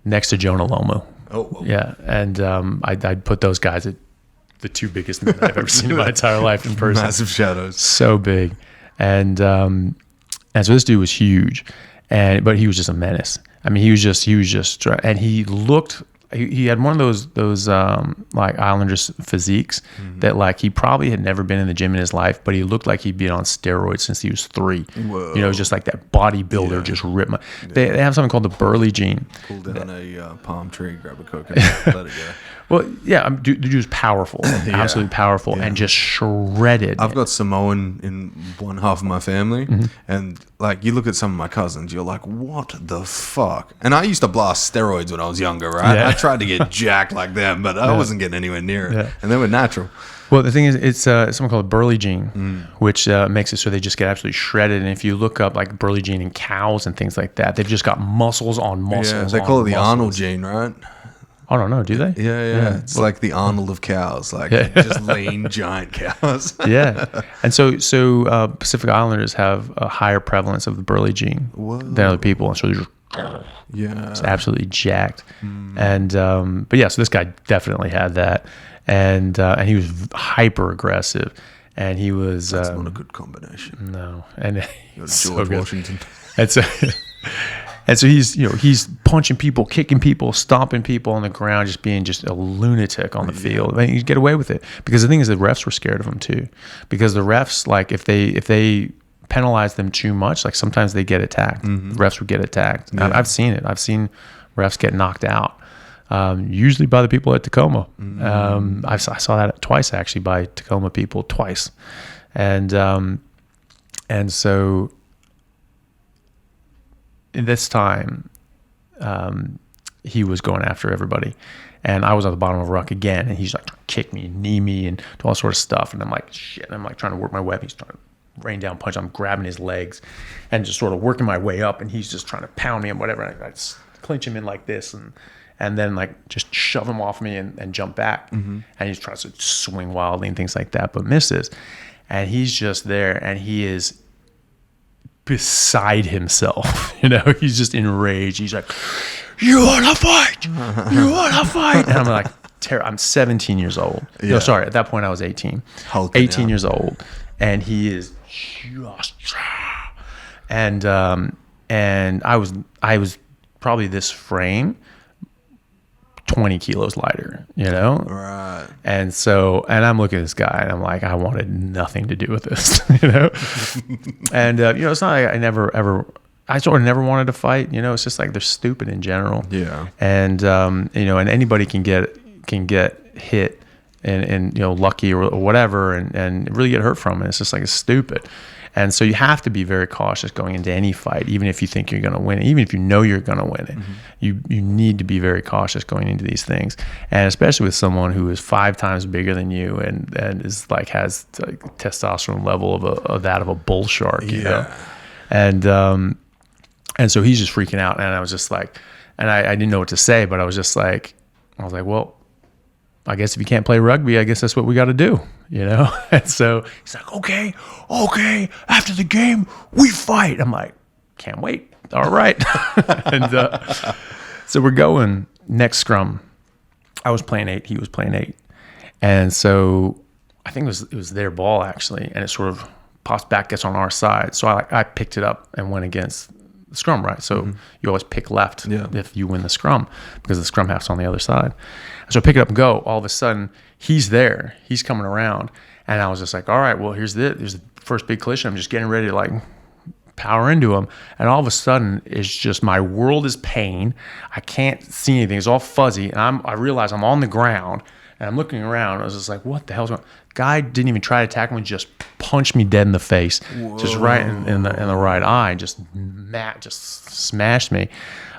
next to Jonah Lomu. Oh, whoa. Yeah, and I'd put those guys at the two biggest men I've ever seen in my entire life in person. Massive shadows. So big, and so this dude was huge, but he was just a menace. I mean, he was just, and he looked. He had one of those like Islanders physiques that like he probably had never been in the gym in his life, but he looked like he'd been on steroids since he was 3. Whoa. You know, just like that bodybuilder just ripped my. They have something called the Burley gene. Pull down a palm tree, grab a coconut, let it go. Well, yeah, dude was powerful, absolutely powerful, and just shredded. I've got Samoan in one half of my family, and like you look at some of my cousins, you're like, what the fuck? And I used to blast steroids when I was younger, right? Yeah. I tried to get jacked like them, but I wasn't getting anywhere near it, and they were natural. Well, the thing is, it's something called a Burley gene, which makes it so they just get absolutely shredded. And if you look up like Burley gene in cows and things like that, they've just got muscles on muscles. Yeah, they call it the Arnold gene, right? I don't know. Do they? Yeah. It's like the Arnold of cows, like just lean, giant cows. Yeah. And so Pacific Islanders have a higher prevalence of the Burley gene than other people. And so they're just absolutely jacked. And but yeah, so this guy definitely had that. And he was hyper aggressive. And he was... That's not a good combination. No. And you got George Washington. And so he's punching people, kicking people, stomping people on the ground, just being just a lunatic on the field. I mean, you get away with it because the thing is, the refs were scared of him too, because the refs, like if they penalize them too much, like sometimes they get attacked. The refs would get attacked. Yeah. I've seen it. I've seen refs get knocked out, usually by the people at Tacoma. I saw that twice actually by Tacoma people twice, and so. This time, he was going after everybody, and I was at the bottom of a ruck again, and he's like trying to kick me and knee me and do all sort of stuff, and I'm like, shit, and I'm like trying to work my way up. He's trying to rain down punch. I'm grabbing his legs and just sort of working my way up, and he's just trying to pound me and whatever. And I just clinch him in like this, and then like just shove him off me and jump back, and he's trying to swing wildly and things like that, but misses, and he's just there, and he is beside himself. He's just enraged. He's like, you want to fight? You want to fight? And I'm like, I'm 17 years old. Yeah. No, sorry. At that point I was 18. 18 years old. And he is just, and I was probably this frame 20 kilos lighter, Right. And I'm looking at this guy and I'm like, I wanted nothing to do with this, And, it's not like I sort of never wanted to fight, it's just like they're stupid in general. Yeah. And, and anybody can get hit and lucky or whatever and really get hurt from it. It's just like, it's stupid. And so you have to be very cautious going into any fight, even if you think you're going to win it, even if you know you're going to win it. You need to be very cautious going into these things, and especially with someone who is 5 times bigger than you and is like has like testosterone level of that of a bull shark, you know. And so he's just freaking out, and I was just like, and I didn't know what to say, but I was like, well, I guess if you can't play rugby, I guess that's what we got to do, you know? And so he's like, okay, after the game, we fight. I'm like, can't wait. All right. And so we're going next scrum. I was playing 8. He was playing 8. And so I think it was their ball, actually. And it sort of pops back, gets on our side. So I picked it up and went against the scrum, right? So you always pick left if you win the scrum, because the scrum half's on the other side. So I pick it up and go. All of a sudden, he's there. He's coming around. And I was just like, all right, well, here's the first big collision. I'm just getting ready to like power into him. And all of a sudden, it's just my world is pain. I can't see anything. It's all fuzzy. And I realize I'm on the ground. And I'm looking around. I was just like, what the hell's going on? Guy didn't even try to attack me. Just punched me dead in the face. Whoa. Just right in the right eye. Just smashed me.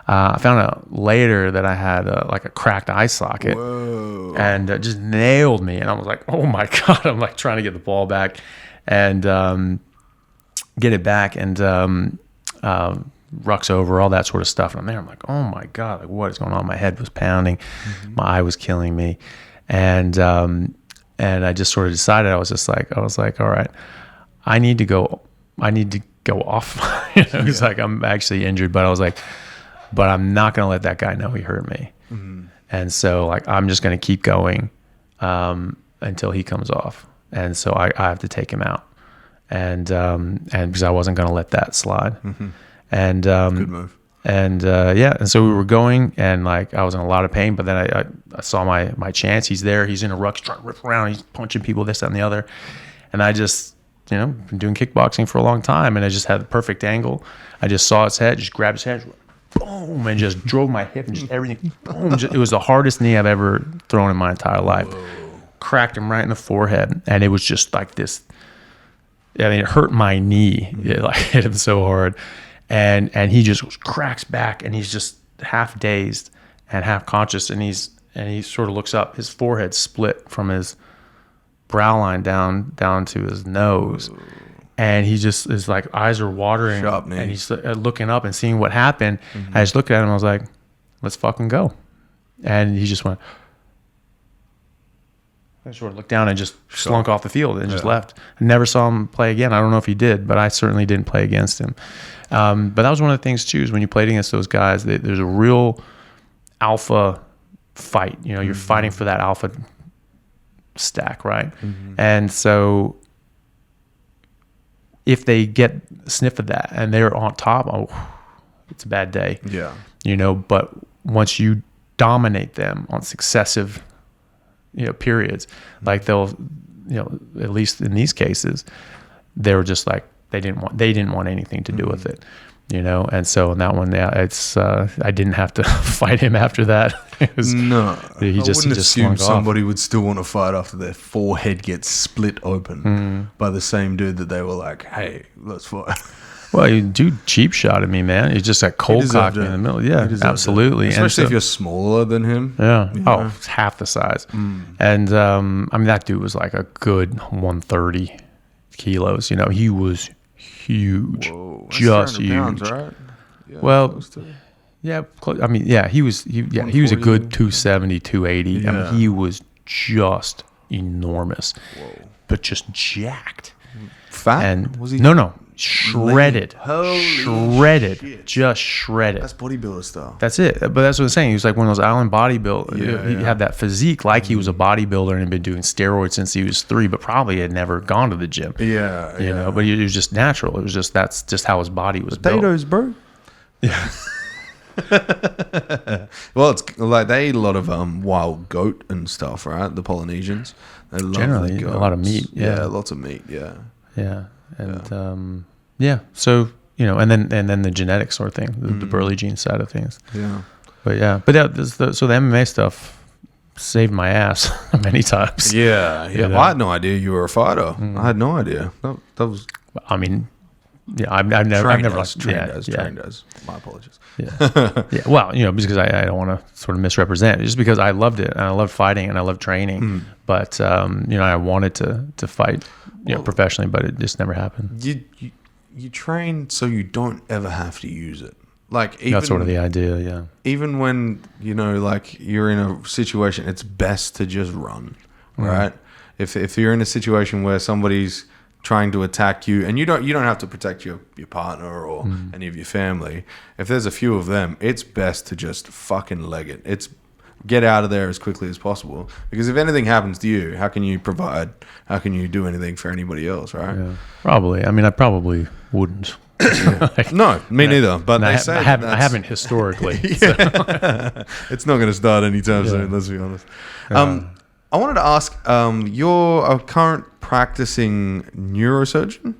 I found out later that I had like a cracked eye socket. Whoa. And just nailed me. And I was like, oh my God. I'm like trying to get the ball back and get it back and rucks over, all that sort of stuff. And I'm there. I'm like, oh my God, like what is going on? My head was pounding. My eye was killing me. And I just sort of decided, I was like, all right, I need to go off. You know, it's like, I'm actually injured, but I was like, but I'm not going to let that guy know he hurt me. And so like, I'm just going to keep going, until he comes off. And so I have to take him out. And because I wasn't going to let that slide. And, good move. And and so we were going, and like I was in a lot of pain, but then I saw my chance. He's there, he's in a ruck, he's trying to rip around, he's punching people, this, that, and the other. And I just, been doing kickboxing for a long time, and I just had the perfect angle. I just saw his head, just grabbed his head, boom, and just drove my hip and just everything, boom. It was the hardest knee I've ever thrown in my entire life. Whoa. Cracked him right in the forehead, and it was just like this. I mean, it hurt my knee. It like hit him so hard. And he just cracks back, and he's just half dazed and half conscious, and he sort of looks up. His forehead split from his brow line down to his nose, and he just is like, eyes are watering, and he's looking up and seeing what happened. I just looked at him. I was like, let's fucking go. And he just went. I sort of looked down and just slunk off the field and just left. I never saw him play again. I don't know if he did, but I certainly didn't play against him. But that was one of the things too, is when you played against those guys, there's a real alpha fight. You're fighting for that alpha stack, right? And so if they get a sniff of that and they're on top, it's a bad day. Yeah. But once you dominate them on successive periods, like they'll, at least in these cases, they were just like, they didn't want anything to do with it, and so in that one, I didn't have to fight him after that. I wouldn't assume somebody would still want to fight after their forehead gets split open by the same dude that they were like, hey, let's fight. Well, you do cheap shot at me, man. You just like cold cocked me in the middle. Yeah, absolutely. Especially if you're smaller than him. Yeah. Oh, it's half the size. And I mean, that dude was like a good 130 kilos. He was huge. Whoa, just huge. Pounds, right? Yeah, well, yeah. I mean, yeah. He was a good 270, 280. Yeah. I mean, he was just enormous, but just jacked. Fat? And was he? No. Shredded, shredded, just shredded. That's bodybuilder style. That's it. But that's what I'm saying. He was like one of those island bodybuilders. He had that physique like he was a bodybuilder and had been doing steroids since he was 3, but probably had never gone to the gym. Yeah, you know. But it was just natural. It was just that's just how his body was potatoes, built. Bro. Yeah. Well, it's like they eat a lot of wild goat and stuff, right? The Polynesians. They love generally a lot of meat. Yeah, lots of meat. Yeah. Yeah. And so and then the genetic sort of thing, the Burley gene side of things. Yeah, but so the MMA stuff saved my ass many times. Yeah. Well, I had no idea you were a fighter. I had no idea. That was. I mean, yeah, I've never trained as. My apologies. Yeah, yeah. Well, because I don't want to sort of misrepresent. Just because I loved it and I loved fighting and I loved training, but I wanted to fight. Professionally, but it just never happened. You train so you don't ever have to use it. Like even, that's sort of the idea, yeah. Even when, like you're in a situation, it's best to just run, right? If you're in a situation where somebody's trying to attack you, and you don't have to protect your partner or any of your family. If there's a few of them, it's best to just fucking leg it. It's get out of there as quickly as possible, because if anything happens to you, how can you provide? How can you do anything for anybody else, right? Yeah, probably. I mean, I probably wouldn't. No, me neither. But I say I haven't historically. It's not going to start anytime soon. Let's be honest. I wanted to ask, you're a current practicing neurosurgeon?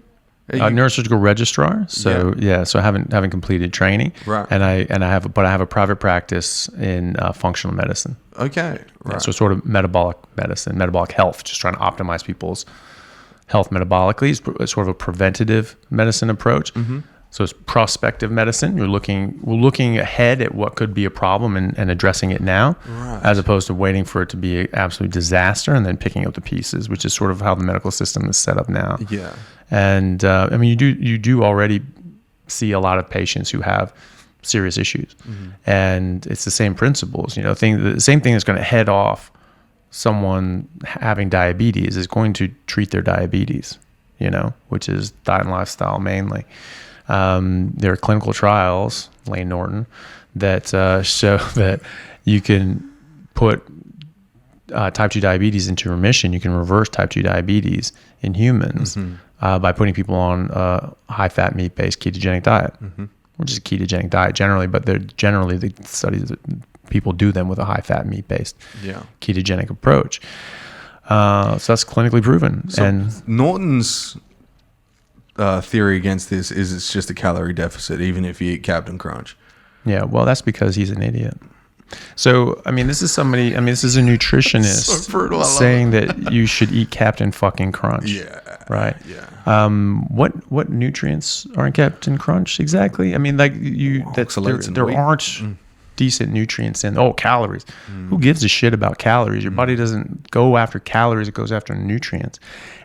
Neurosurgical registrar. So so I haven't completed training. Right. And I have a private practice in functional medicine. Okay. Right. Yeah, so sort of metabolic medicine, metabolic health, just trying to optimize people's health metabolically. It's sort of a preventative medicine approach. Mm-hmm. So it's prospective medicine. We're looking ahead at what could be a problem and addressing it now, as opposed to waiting for it to be an absolute disaster and then picking up the pieces, which is sort of how the medical system is set up now. Yeah. And I mean, you do already see a lot of patients who have serious issues, and it's the same principles. The same thing that's going to head off someone having diabetes is going to treat their diabetes. Which is diet and lifestyle mainly. There are clinical trials, Layne Norton, that show that you can put type 2 diabetes into remission. You can reverse type 2 diabetes in humans by putting people on a high-fat, meat-based ketogenic diet, which is a ketogenic diet generally, but they're generally the studies that people do them with a high-fat, meat-based ketogenic approach. So that's clinically proven. So and Norton's theory against this is it's just a calorie deficit, even if you eat Captain Crunch. Yeah, well, that's because he's an idiot. So, this is a nutritionist so brutal, saying that you should eat Captain fucking Crunch. Yeah. Right? Yeah. What nutrients are in Captain Crunch exactly? There aren't decent nutrients in. Calories. Who gives a shit about calories? Your body doesn't go after calories, it goes after nutrients.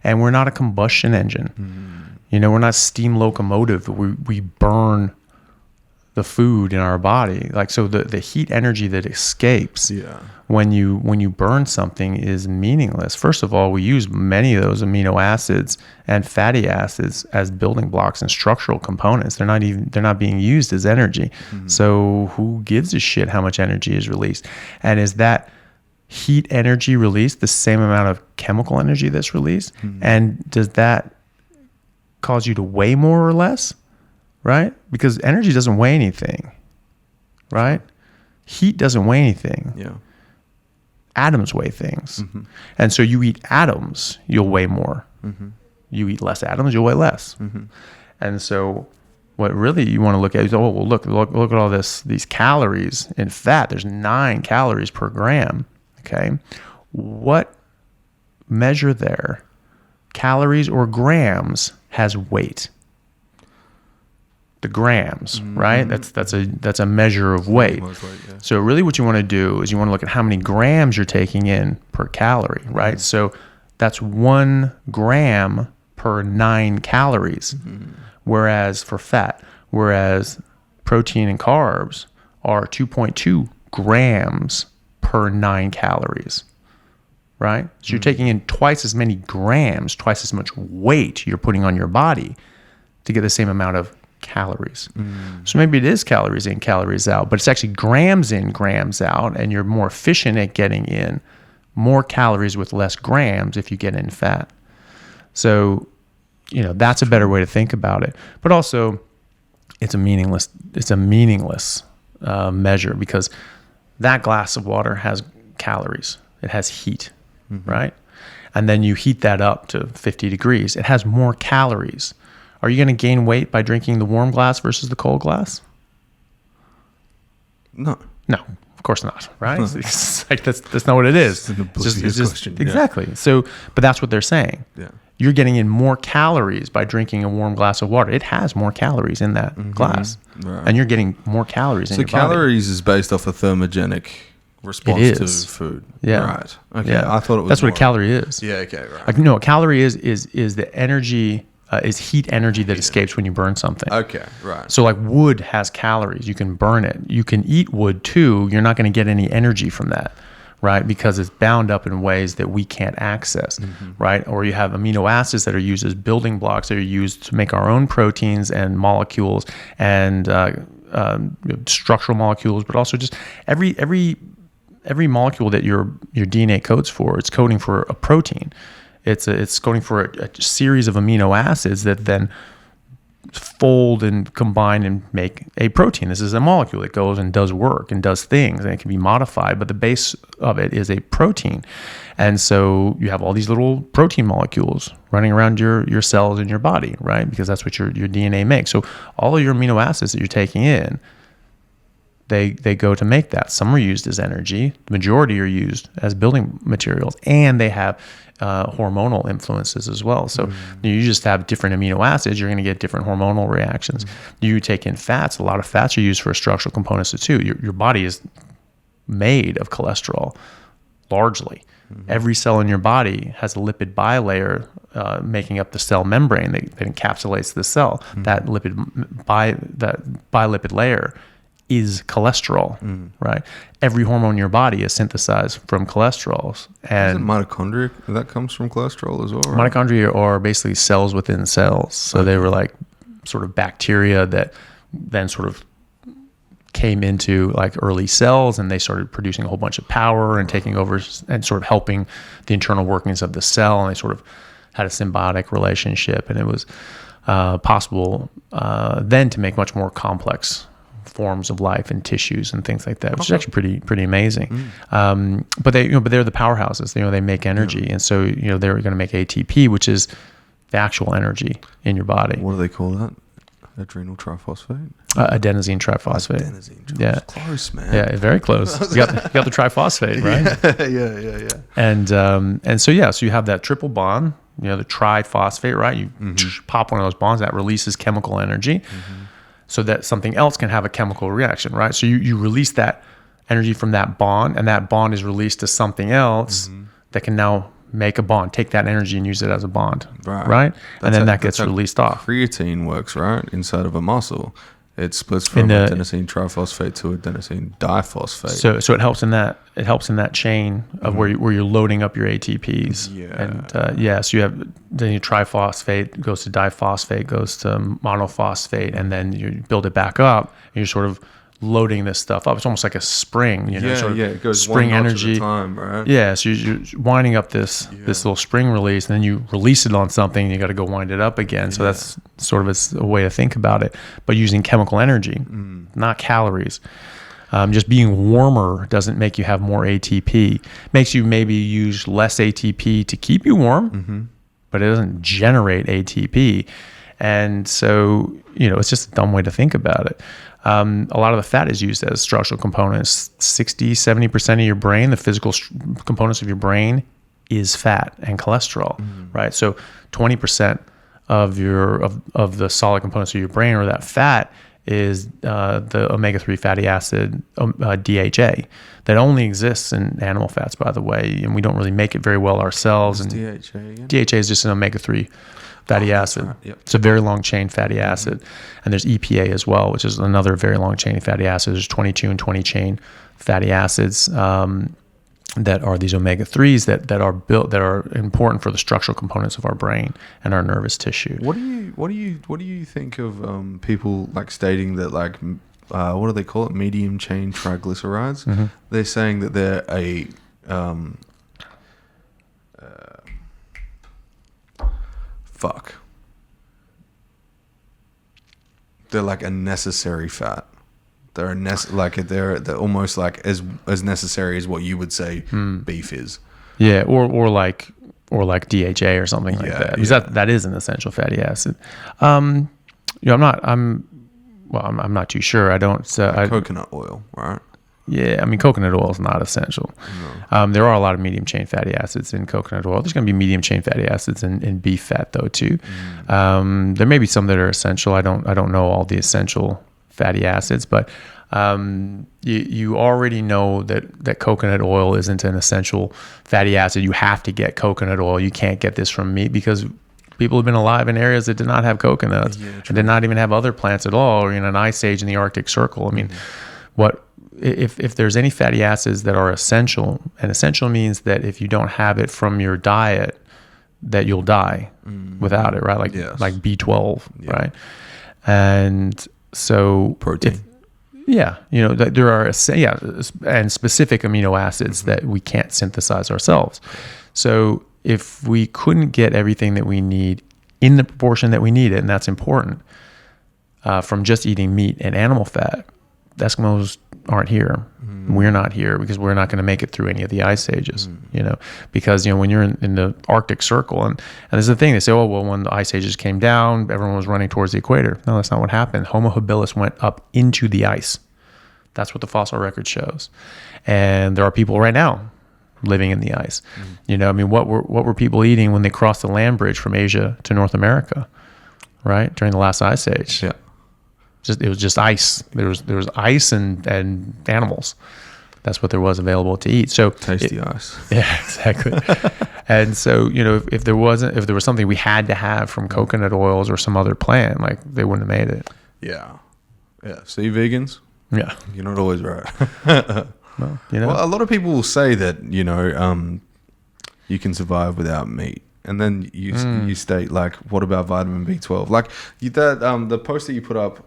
And we're not a combustion engine. We're not a steam locomotive. We burn the food in our body. So the heat energy that escapes when you burn something is meaningless. First of all, we use many of those amino acids and fatty acids as building blocks and structural components. They're not being used as energy. So who gives a shit how much energy is released? And is that heat energy released the same amount of chemical energy that's released? And does that cause you to weigh more or less? Right? Because energy doesn't weigh anything, right? Heat doesn't weigh anything. Yeah. Atoms weigh things. And so you eat atoms, you'll weigh more. You eat less atoms, you'll weigh less. And so what really you want to look at is, look at all these calories in fat. There's 9 calories per gram, okay? What measure there, calories or grams, has weight? The grams, right? That's a measure of weight. So really what you want to do is you want to look at how many grams you're taking in per calorie, right? So that's 1 gram per 9 calories. Whereas protein and carbs are 2.2 grams per 9 calories, right? So you're taking in twice as many grams, twice as much weight you're putting on your body to get the same amount of calories. So maybe it is calories in, calories out, but it's actually grams in, grams out, and you're more efficient at getting in more calories with less grams if you get in fat. So, that's a better way to think about it. But also, it's a meaningless measure, because that glass of water has calories. It has heat, right? And then you heat that up to 50 degrees. It has more calories. Are you going to gain weight by drinking the warm glass versus the cold glass? No, of course not. Right? It's like that's not what it is. It's just question. Exactly. Yeah. So, but that's what they're saying. Yeah. You're getting in more calories by drinking a warm glass of water. It has more calories in that glass, and you're getting more calories in your body. So calories is based off a thermogenic response to food. Yeah. Right. Okay. Yeah. I thought it was. That's what a calorie is. Yeah. Okay. Right. A calorie is the energy is heat energy that escapes when you burn something. Okay, right. So like wood has calories. You can burn it. You can eat wood too. You're not going to get any energy from that, right? Because it's bound up in ways that we can't access, right? Or you have amino acids that are used as building blocks that are used to make our own proteins and molecules and structural molecules, but also just every molecule that your DNA codes for, it's coding for a protein. It's coding for a series of amino acids that then fold and combine and make a protein. This is a molecule that goes and does work and does things, and it can be modified, but the base of it is a protein. And so you have all these little protein molecules running around your cells in your body, right? Because that's what your DNA makes. So all of your amino acids that you're taking in, they go to make that. Some are used as energy. The majority are used as building materials, and they have hormonal influences as well. So you just have different amino acids, you're going to get different hormonal reactions. You take in fats. A lot of fats are used for structural components too. Your body is made of cholesterol, largely. Every cell in your body has a lipid bilayer making up the cell membrane that encapsulates the cell. That bilipid layer is cholesterol, right? Every hormone in your body is synthesized from cholesterol. And isn't mitochondria, that comes from cholesterol as well, right? Mitochondria are basically cells within cells. So they were like sort of bacteria that then sort of came into like early cells, and they started producing a whole bunch of power and taking over and sort of helping the internal workings of the cell. And they sort of had a symbiotic relationship, and it was possible then to make much more complex forms of life and tissues and things like that, which is actually pretty amazing. But they're the powerhouses. They make energy, and so they're going to make ATP, which is the actual energy in your body. What do they call that? Adrenal triphosphate. Adenosine triphosphate. Yeah, close, man. Yeah, very close. You got the triphosphate, right? Yeah. And so you have that triple bond. The triphosphate, right? You pop one of those bonds that releases chemical energy. So that something else can have a chemical reaction, right? So you release that energy from that bond, and that bond is released to something else that can now make a bond, take that energy and use it as a bond, right? And then that gets released off. Creatine works, right? Inside of a muscle. It splits from adenosine triphosphate to adenosine diphosphate. So it helps in that chain of where you're loading up your ATPs. So you have then your triphosphate goes to diphosphate, goes to monophosphate, and then you build it back up, and you're sort of loading this stuff up. It's almost like a spring, it goes spring one notch energy at a time, right? Yeah, so you're winding up this little spring release, and then you release it on something, and you got to go wind it up again. So that's sort of a way to think about it, but using chemical energy, not calories. Just being warmer doesn't make you have more ATP. Makes you maybe use less ATP to keep you warm, but it doesn't generate ATP. And so, it's just a dumb way to think about it. A lot of the fat is used as structural components. 60-70% of your brain, the physical components of your brain, is fat and cholesterol, right? So 20% of the solid components of your brain, or that fat, is the omega-3 fatty acid, DHA, that only exists in animal fats, by the way, and we don't really make it very well ourselves. What's and DHA again? DHA is just an omega-3 fatty acid. Right. Yep. It's a very long chain fatty acid. And there's EPA as well, which is another very long chain fatty acid. There's 22 and 20 chain fatty acids that are these omega-3s that are important for the structural components of our brain and our nervous tissue. What do you think of people like stating that, like, what do they call it? Medium chain triglycerides. They're saying that they're a they're like a necessary fat. They're they're almost like as necessary as what you would say beef is. Yeah, or like DHA or something like that. Because that is an essential fatty acid. I'm not too sure. I don't. Coconut oil, right? Yeah, I mean, coconut oil is not essential. No. There are a lot of medium chain fatty acids in coconut oil. There's going to be medium chain fatty acids in beef fat though too. There may be some that are essential. I don't know all the essential fatty acids, but you already know that coconut oil isn't an essential fatty acid. You have to get coconut oil. You can't get this from meat because People have been alive in areas that did not have coconuts and did not even have other plants at all, or in an ice age in the Arctic Circle. I mean, if there's any fatty acids that are essential, and essential means that if you don't have it from your diet, that you'll die without it, right? Like B12, right? And so protein. There are and specific amino acids that we can't synthesize ourselves. So if we couldn't get everything that we need in the proportion that we need it, and that's important, from just eating meat and animal fat, Eskimos aren't here. We're not here because we're not going to make it through any of the ice ages, because, when you're in the Arctic Circle, and there's the thing, they say, oh, well, when the ice ages came down, everyone was running towards the equator. No, that's not what happened. Homo habilis went up into the ice. That's what the fossil record shows. And there are people right now living in the ice. What were people eating when they crossed the land bridge from Asia to North America, right? During the last ice age. Yeah. It was just ice. There was ice and animals. That's what there was available to eat. So tasty ice. Yeah, exactly. And so, if there was something we had to have from coconut oils or some other plant, like, they wouldn't have made it. Yeah. See, vegans? Yeah. You're not always right. Well, a lot of people will say that, you can survive without meat. And then you state, like, what about vitamin B12? Like, the post that you put up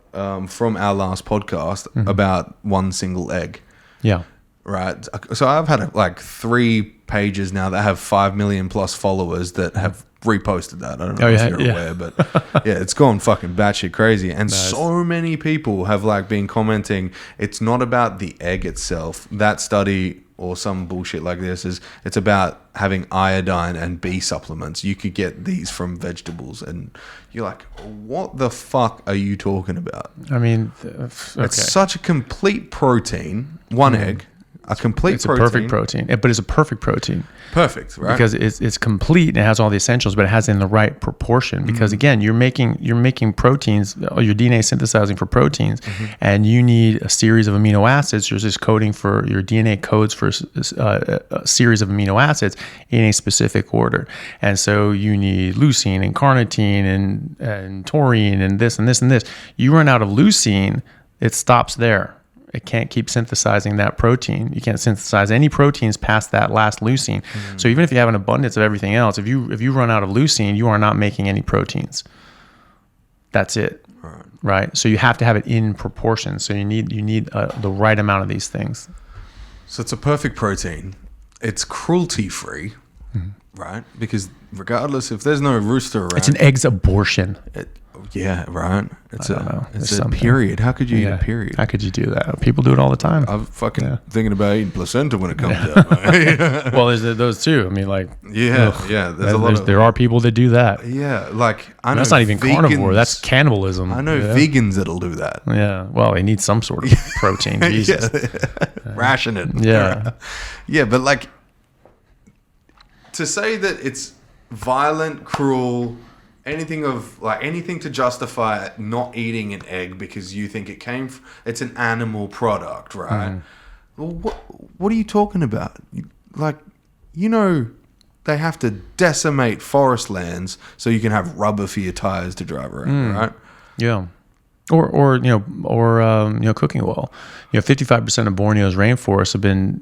from our last podcast about one single egg. Yeah. Right. So I've had like 3 pages now that have 5 million plus followers that have reposted that. I don't know if you're aware, but it's gone fucking batshit crazy. And so many people have like been commenting, it's not about the egg itself. That study or some bullshit like this it's about having iodine and B supplements. You could get these from vegetables, and you're like, what the fuck are you talking about? I mean, it's such a complete protein. One egg. It's a perfect protein, but it's a perfect protein. Perfect, right? Because it's complete and it has all the essentials, but it has it in the right proportion. Because again, you're making proteins, your DNA is synthesizing for proteins, and you need a series of amino acids. There's this coding for your DNA codes for a series of amino acids in a specific order, and so you need leucine and carnitine and taurine and this and this and this. You run out of leucine, it stops there. It can't keep synthesizing that protein. You can't synthesize any proteins past that last leucine. So even if you have an abundance of everything else, if you run out of leucine, you are not making any proteins. That's it, right? So you have to have it in proportion. So you need the right amount of these things. So it's a perfect protein. It's cruelty free, right? Because regardless, if there's no rooster around, it's an egg's abortion. Right. It's a period. How could you eat a period? How could you do that? People do it all the time. I'm fucking thinking about eating placenta when it comes out. Well, there's those too. I mean, like, there are people that do that. Yeah, like I know that's not even carnivore. That's cannibalism. I know vegans that'll do that. Yeah. Well, they need some sort of protein. Jesus. Ration it. Yeah. Yeah, but like to say that it's violent, cruel. Anything to justify not eating an egg because you think it's an animal product, right? Well, what are you talking about? Like, they have to decimate forest lands so you can have rubber for your tires to drive around, right? Yeah. Or cooking oil. 55% of Borneo's rainforests have been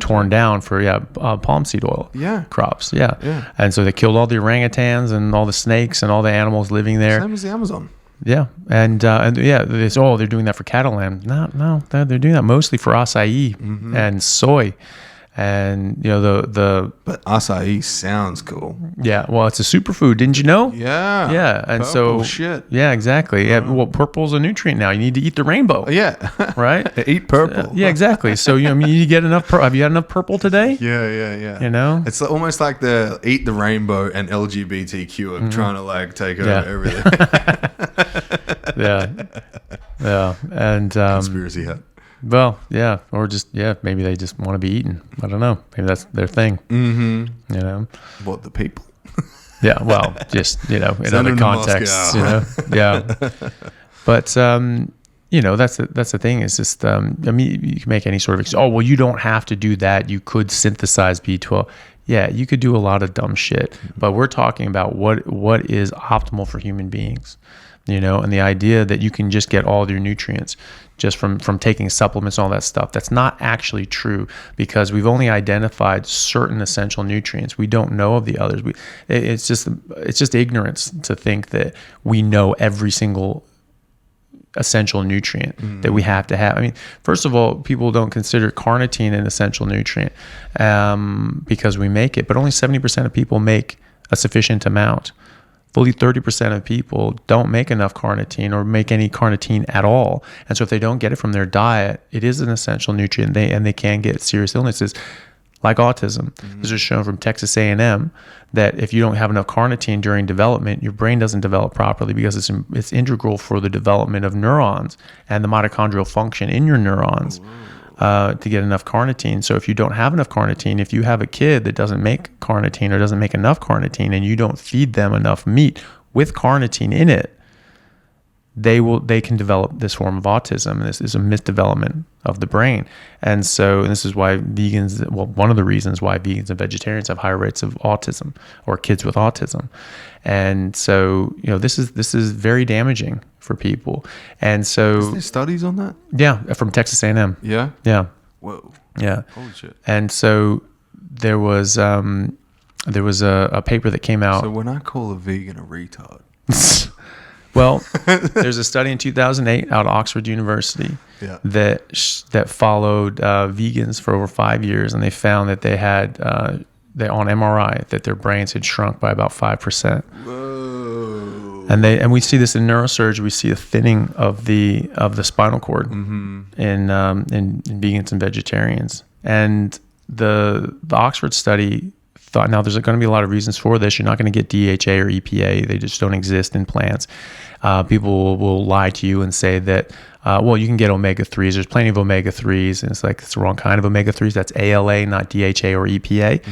torn down for palm seed oil crops. Yeah. And so they killed all the orangutans and all the snakes and all the animals living there. Same as the Amazon. Yeah, they say, they're doing that for cattle land. No, they're doing that mostly for acai and soy. And but acai sounds cool. Yeah, well, it's a superfood, didn't you know? Yeah, and purple shit. Yeah, exactly. Yeah, well, purple's a nutrient now. You need to eat the rainbow. Yeah, right. Eat purple. Yeah, exactly. So you get enough. Have you had enough purple today? Yeah. It's almost like the eat the rainbow and LGBTQ are trying to like take over everything. Yeah, and conspiracy hat. Well, yeah, or just maybe they just want to be eaten. I don't know. Maybe that's their thing. What, the people? Yeah, well, just in other contexts, yeah. But that's the thing. Is just you can make any sort of you don't have to do that. You could synthesize B12. yeah, you could do a lot of dumb shit, but we're talking about what is optimal for human beings, you know, and the idea that you can just get all your nutrients just from taking supplements and all that stuff. That's not actually true, because we've only identified certain essential nutrients. We don't know of the others. It's just ignorance to think that we know every single essential nutrient that we have to have. I mean, first of all, people don't consider carnitine an essential nutrient because we make it, but only 70% of people make a sufficient amount. Fully 30% of people don't make enough carnitine or make any carnitine at all. And so if they don't get it from their diet, it is an essential nutrient, and they can get serious illnesses like autism. This is shown from Texas A&M that if you don't have enough carnitine during development, your brain doesn't develop properly, because it's integral for the development of neurons and the mitochondrial function in your neurons to get enough carnitine. So if you don't have enough carnitine, if you have a kid that doesn't make carnitine or doesn't make enough carnitine, and you don't feed them enough meat with carnitine in it, they can develop this form of autism, and this is a misdevelopment of the brain. And so this is why one of the reasons why vegans and vegetarians have higher rates of autism, or kids with autism. And so, you know, this is very damaging for people. And so, is there studies on that? Yeah, from Texas A&M. Yeah. Whoa. Yeah. Holy shit. And so there was a paper that came out. So when I call a vegan a retard. Well, there's a study in 2008 out of Oxford University that followed vegans for over 5 years, and they found that they had on MRI that their brains had shrunk by about 5%. Whoa! And we see this in neurosurgery. We see a thinning of the spinal cord in vegans and vegetarians. And the Oxford study thought, now there's going to be a lot of reasons for this. You're not going to get DHA or EPA. They just don't exist in plants. People will lie to you and say that, well, you can get omega-3s. There's plenty of omega-3s. And it's like, it's the wrong kind of omega-3s. That's ALA, not DHA or EPA.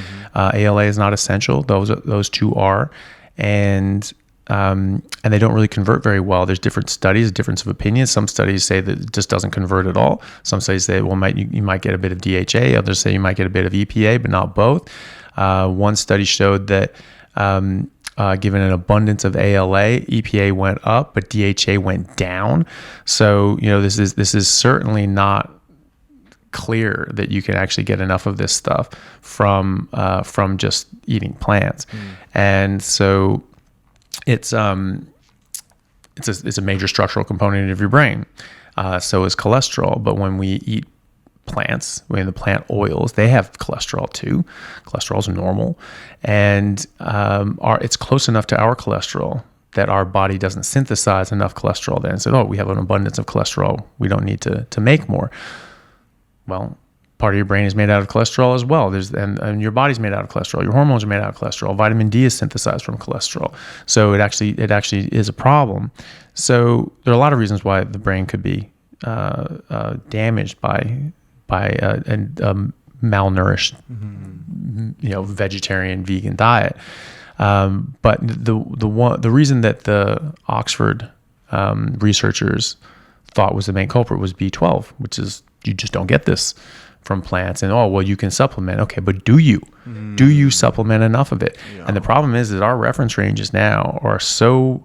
ALA is not essential. Those two are. And they don't really convert very well. There's different studies, difference of opinions. Some studies say that it just doesn't convert at all. Some studies say, well, you might get a bit of DHA. Others say you might get a bit of EPA, but not both. One study showed that given an abundance of ALA, EPA went up, but DHA went down. So, you know, this is certainly not clear that you can actually get enough of this stuff from just eating plants. And so it's a major structural component of your brain. So is cholesterol. But when we eat plants, when the plant oils, they have cholesterol too. Cholesterol is normal, and it's close enough to our cholesterol that our body doesn't synthesize enough cholesterol then. So, we have an abundance of cholesterol. We don't need to make more. Well, part of your brain is made out of cholesterol as well. And your body's made out of cholesterol. Your hormones are made out of cholesterol. Vitamin D is synthesized from cholesterol. So it actually is a problem. So there are a lot of reasons why the brain could be damaged by a malnourished, vegetarian, vegan diet. But the reason that the Oxford researchers thought was the main culprit was B12, which is, you just don't get this from plants. And you can supplement. Okay, but do you supplement enough of it? Yeah. And the problem is that our reference ranges now are so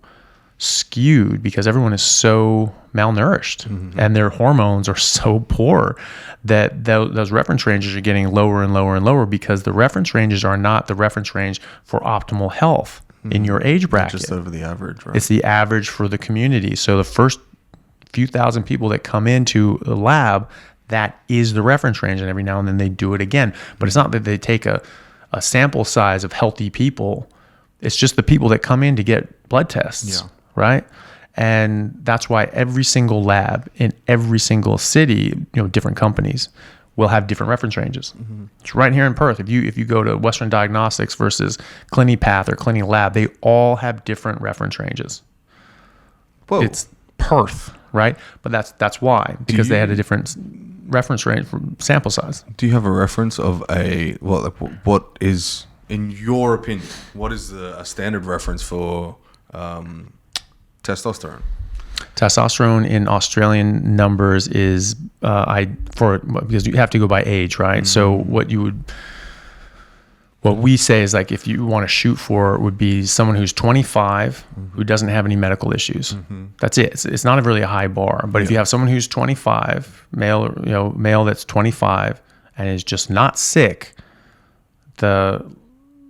skewed because everyone is so malnourished and their hormones are so poor that those reference ranges are getting lower and lower and lower, because the reference ranges are not the reference range for optimal health in your age bracket. Just over the average, right? It's the average for the community. So the first few thousand people that come into the lab, that is the reference range, and every now and then they do it again. But it's not that they take a sample size of healthy people. It's just the people that come in to get blood tests. Yeah. Right? And that's why every single lab in every single city, different companies will have different reference ranges. It's right here in Perth. If you go to Western Diagnostics versus CliniPath or CliniLab, they all have different reference ranges. Whoa. It's Perth, right? But that's why, because they had a different reference range for sample size. Do you have a reference of what is, in your opinion, what is a standard reference for testosterone? Testosterone in Australian numbers is because you have to go by age, right? So what What we say is like, if you want to shoot for, would be someone who's 25, who doesn't have any medical issues. That's it. It's not really a high bar. But if you have someone who's 25, male that's 25 and is just not sick, the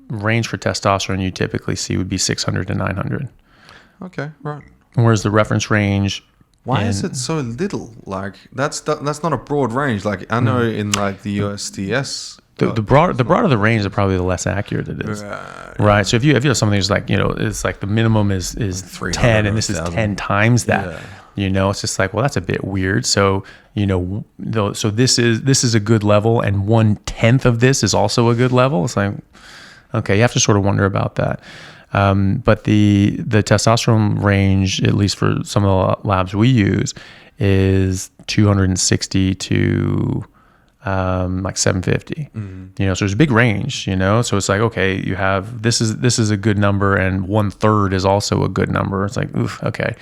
range for testosterone you typically see would be 600 to 900. Okay, right. Whereas the reference range. Why is it so little? Like that's not a broad range. Like I know in like the USDS. The broader the range, the probably the less accurate it is, right? So if you have something that's like, it's like the minimum is 10, and this is 10 times that, it's just like, well, that's a bit weird. So so this is a good level, and 1/10 of this is also a good level. It's like, okay, you have to sort of wonder about that. But the testosterone range, at least for some of the labs we use, is 260 to like 750. So there's a big range, so it's like, okay, you have this is a good number, and 1/3 is also a good number. It's like, oof, okay.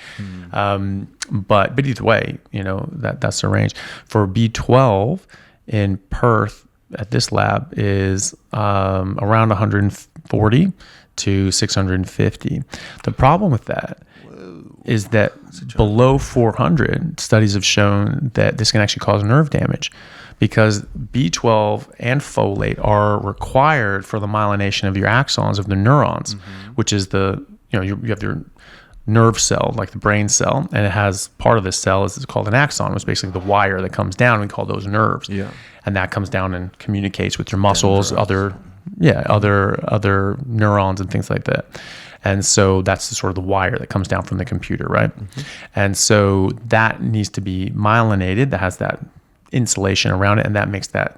But either way, that's the range. For B12 in Perth at this lab is around 140 to 650. The problem with that is that below 400, studies have shown that this can actually cause nerve damage, because B12 and folate are required for the myelination of your axons, of the neurons, which is you have your nerve cell, like the brain cell, and it has part of this cell is called an axon, which is basically the wire that comes down. We call those nerves. Yeah. And that comes down and communicates with your muscles, other neurons and things like that. And so that's sort of the wire that comes down from the computer, right? And so that needs to be myelinated. That has that insulation around it, and that makes the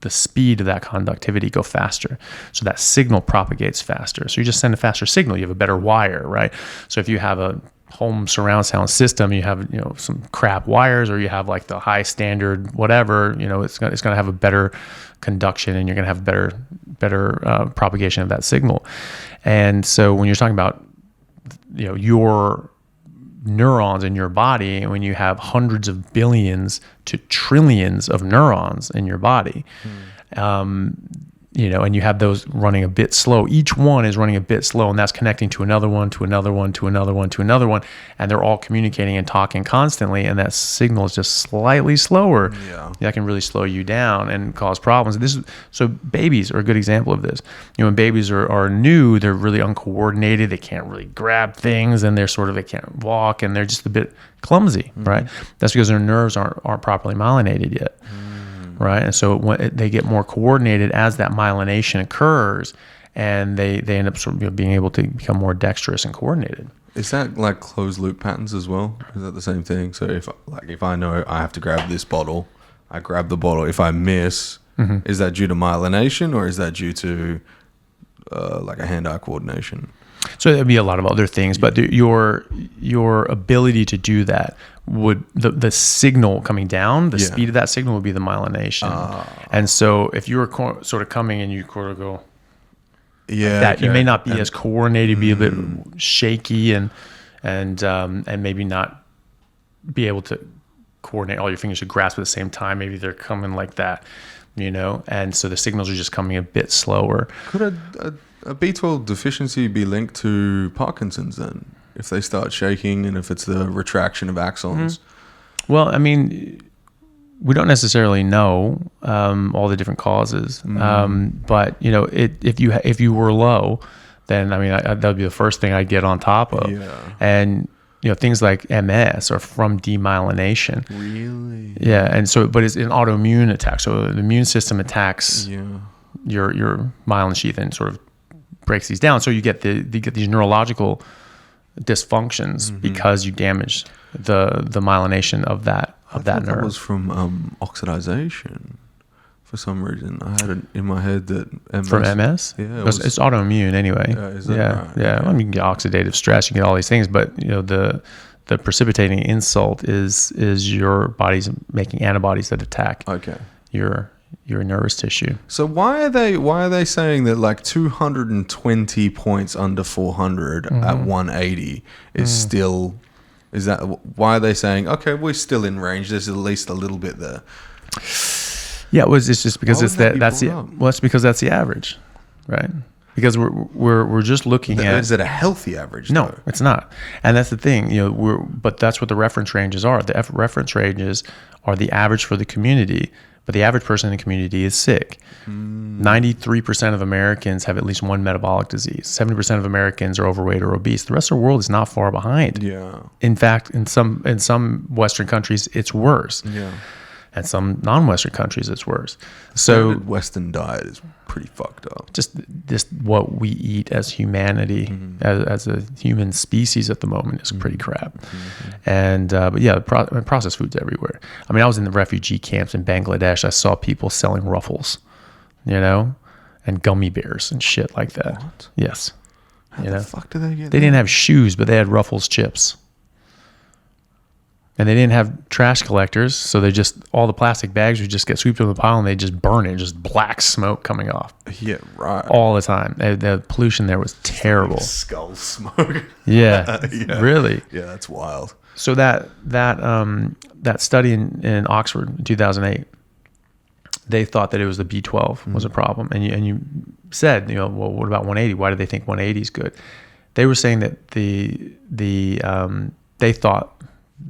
speed of that conductivity go faster. So that signal propagates faster. So you just send a faster signal. You have a better wire, right? So if you have a home surround sound system, you have some crap wires, or you have like the high standard whatever, it's going to have a better conduction, and you're going to have better propagation of that signal. And so when you're talking about your neurons in your body, and when you have hundreds of billions to trillions of neurons in your body, and you have those running a bit slow. Each one is running a bit slow, and that's connecting to another one, to another one, to another one, to another one, and they're all communicating and talking constantly, and that signal is just slightly slower. That can really slow you down and cause problems. So babies are a good example of this. When babies are new, they're really uncoordinated. They can't really grab things, and they can't walk, and they're just a bit clumsy, right? That's because their nerves aren't properly myelinated yet. Right, and so when they get more coordinated as that myelination occurs, and they end up sort of being able to become more dexterous and coordinated. Is that like closed loop patterns as well? Is that the same thing? So if I know I have to grab this bottle, I grab the bottle. If I miss, is that due to myelination, or is that due to like a hand-eye coordination? So there'd be a lot of other things, but your ability to do that would the signal coming down, the speed of that signal would be the myelination. And so if you were sort of coming and you sort of go, you may not be as coordinated, be a bit shaky, and maybe not be able to coordinate all your fingers to grasp at the same time. Maybe they're coming like that, and so the signals are just coming a bit slower. Could a B12 deficiency be linked to Parkinson's then, if they start shaking and if it's the retraction of axons? Well, I mean, we don't necessarily know all the different causes, but if you were low, then I mean that would be the first thing I'd get on top of. And things like MS are from demyelination. Really? Yeah, and so but it's an autoimmune attack. So the immune system attacks your myelin sheath and sort of breaks these down. So you get these neurological dysfunctions because you damage the myelination of that nerve. That was from oxidization. For some reason, I had it in my head that MS. From MS? Yeah, it's autoimmune anyway. Is that right? Yeah. Okay. I mean, you can get oxidative stress, you get all these things, but the precipitating insult is your body's making antibodies that attack your nervous tissue. So why are they saying that like 220 points under 400 at 180 is still, why are they saying, okay, we're still in range, there's at least a little bit there? Yeah, it's just because it's because that's the average. right? Because we're just looking at, is it a healthy average? No, though? it's not. And that's the thing, but that's what the reference ranges are. The reference ranges are the average for the community, but the average person in the community is sick. 93% of Americans have at least one metabolic disease. 70% of Americans are overweight or obese. The rest of the world is not far behind. Yeah. In fact, in some Western countries, it's worse. Yeah. And some non-Western countries, it's worse. So Western diet is pretty fucked up. Just what we eat as humanity, as a human species at the moment, is pretty crap. And but yeah, processed foods everywhere. I mean, I was in the refugee camps in Bangladesh. I saw people selling Ruffles, and gummy bears and shit like that. What? Yes. How the fuck do they get? They didn't have shoes, but they had Ruffles chips. And they didn't have trash collectors, so all the plastic bags would just get swept in the pile and they just burn it, just black smoke coming off. Yeah, right. All the time. The pollution there was terrible. Like skull smoke. Yeah, Yeah. Really. Yeah, that's wild. So that study in Oxford in 2008, they thought that it was the B12 was a problem, and you said, well, what about 180? Why did they think 180 is good? They were saying that they thought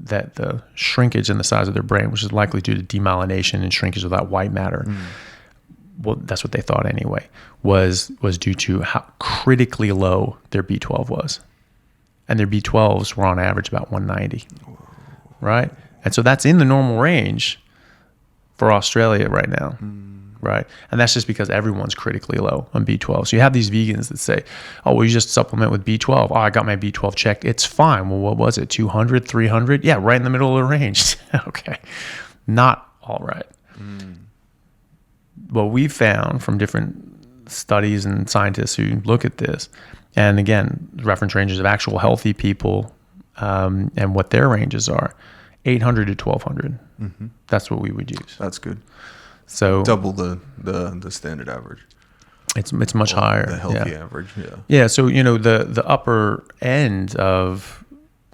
that the shrinkage in the size of their brain, which is likely due to demyelination and shrinkage of that white matter, well, that's what they thought anyway, was due to how critically low their B12 was. And their B12s were on average about 190, right? And so that's in the normal range for Australia right now, right? And that's just because everyone's critically low on B12. So you have these vegans that say, oh, well, you just supplement with B12. Oh, I got my B12 checked. It's fine. Well, what was it, 200, 300? Yeah, right in the middle of the range. Okay. Not all right. What we found from different studies and scientists who look at this, and again, reference ranges of actual healthy people and what their ranges are, 800 to 1200. That's what we would use. That's good. So double the standard average. It's much higher. The healthy average, yeah. Yeah, so the upper end of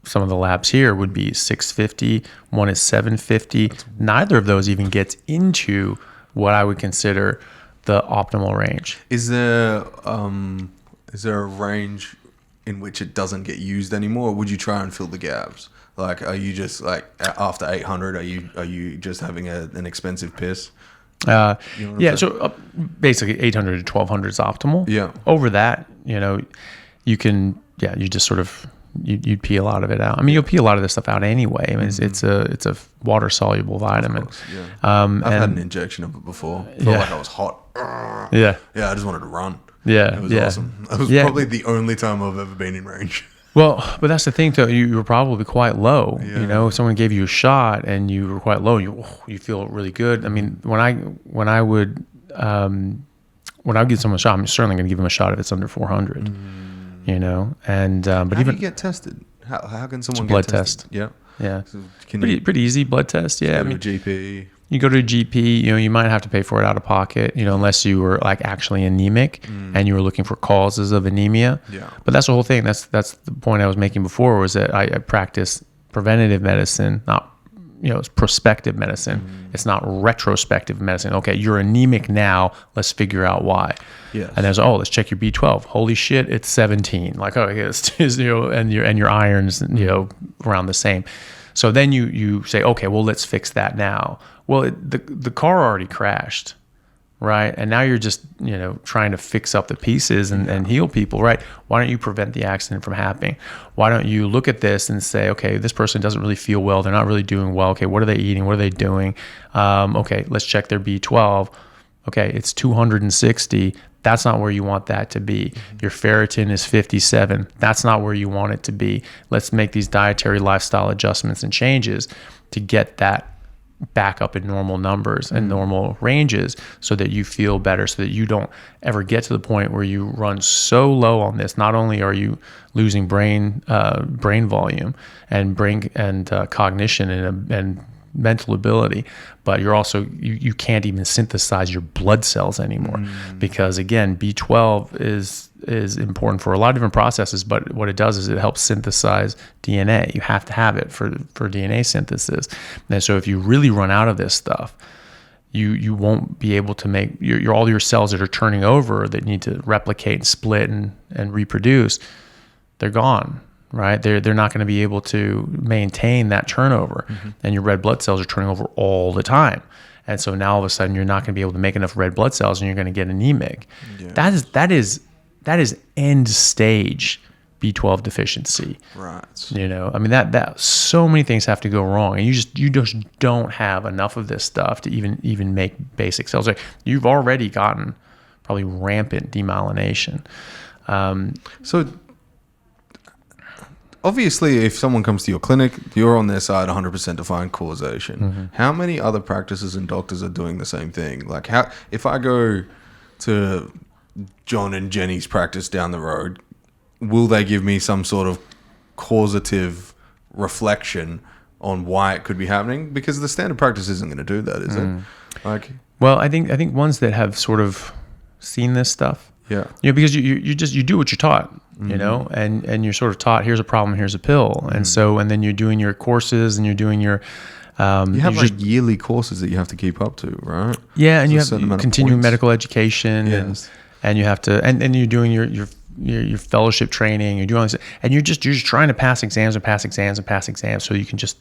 some of the labs here would be 650. One is 750. Neither of those even gets into what I would consider the optimal range. Is there a range in which it doesn't get used anymore, or would you try and fill the gaps? Like, are you just like after 800? Are you just having an expensive piss? Yeah. So basically, 800 to 1200 is optimal. Yeah. Over that, you can. Yeah, you just sort of you'd pee a lot of it out. I mean, you'll pee a lot of this stuff out anyway. I mean, it's a water soluble vitamin. Of course, yeah. I've had an injection of it before. Felt like I was hot. Yeah. Yeah, I just wanted to run. Yeah. It was awesome. It was probably the only time I've ever been in range. Well, but that's the thing, though. You were probably quite low. Yeah. If someone gave you a shot and you were quite low, you feel really good. I mean, when I would give someone a shot, I'm certainly going to give them a shot if it's under 400. And but how even do you get tested? How can someone blood get tested? test? Yeah. So pretty easy blood test. Yeah, I mean, GP. You go to a GP, you might have to pay for it out of pocket, unless you were like actually anemic and you were looking for causes of anemia. Yeah. But that's the whole thing. That's the point I was making before, was that I practice preventative medicine, not, it's prospective medicine. It's not retrospective medicine. Okay, you're anemic now. Let's figure out why. Yes. And there's, let's check your B12. Holy shit, it's 17. Like, and your iron's, around the same. So then you say, okay, well, let's fix that now. Well, the car already crashed, right? And now you're just, trying to fix up the pieces and heal people, right? Why don't you prevent the accident from happening? Why don't you look at this and say, okay, this person doesn't really feel well. They're not really doing well. Okay, what are they eating? What are they doing? Okay, let's check their B12. Okay, it's 260. That's not where you want that to be. Your ferritin is 57. That's not where you want it to be. Let's make these dietary lifestyle adjustments and changes to get that back up in normal numbers and normal ranges, so that you feel better, so that you don't ever get to the point where you run so low on this. Not only are you losing brain volume and cognition and mental ability, but you're also you can't even synthesize your blood cells anymore, because again, B12 is important for a lot of different processes, but what it does is it helps synthesize DNA. You have to have it for DNA synthesis. And so if you really run out of this stuff, you won't be able to make your all your cells that are turning over that need to replicate and split and reproduce. They're gone, right? They're not going to be able to maintain that turnover, and your red blood cells are turning over all the time. And so now all of a sudden you're not going to be able to make enough red blood cells, and you're going to get anemic. Yeah. That is end stage B12 deficiency. Right. You know, I mean that so many things have to go wrong, and you just don't have enough of this stuff to even make basic cells. Like you've already gotten probably rampant demyelination. So obviously, if someone comes to your clinic, you're on their side 100% to find causation. How many other practices and doctors are doing the same thing? Like, how if I go to John and Jenny's practice down the road, will they give me some sort of causative reflection on why it could be happening? Because the standard practice isn't going to do that, is it? Like, well, I think ones that have sort of seen this stuff, because you do what you're taught. You know, and you're sort of taught, here's a problem, here's a pill. And so, and then you're doing your courses and you're doing your, you have like yearly courses that you have to keep up to, right? Yeah. And you have continuing medical education and you have to, and you're doing your fellowship training, you're doing all this, and you're just trying to pass exams so you can just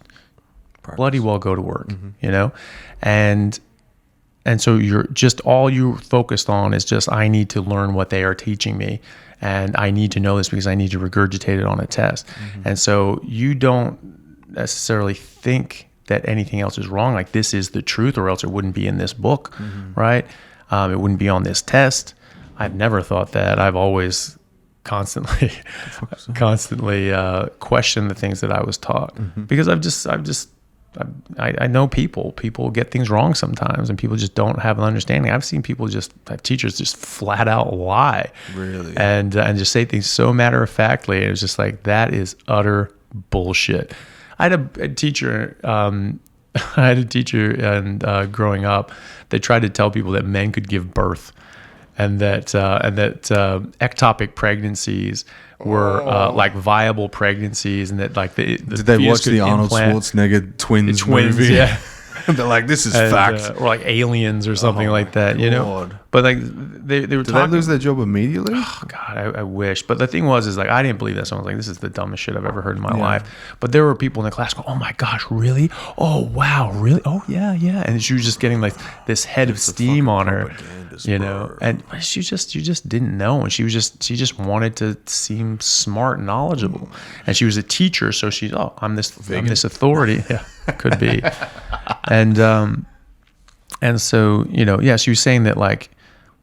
bloody well go to work, you know? And so you're just, all you're focused on is just, I need to learn what they are teaching me. And I need to know this because I need to regurgitate it on a test. And so you don't necessarily think that anything else is wrong. Like this is the truth, or else it wouldn't be in this book, right? It wouldn't be on this test. I've never thought that. I've always constantly questioned the things that I was taught, because I know people get things wrong sometimes, and people just don't have an understanding. I've seen people teachers just flat out lie, really, and just say things so matter of factly. And it's just like, that is utter bullshit. I had a teacher, and growing up, they tried to tell people that men could give birth, and that ectopic pregnancies were like viable pregnancies, and that like did they watch the Arnold Schwarzenegger twins movie? Yeah. They're like, this is fact, or like Aliens or something like that, you know. But like they were Did they lose their job immediately? Oh God, I wish. But the thing was like, I didn't believe that. So I was like, this is the dumbest shit I've ever heard in my life. But there were people in the class going, oh my gosh, really? Oh wow, really? Oh yeah. And she was just getting like this head of steam on her, you know. And she just didn't know, and she just wanted to seem smart and knowledgeable. And she was a teacher, so she's I'm this authority. Yeah, could be. And so, you know, she was saying that, like,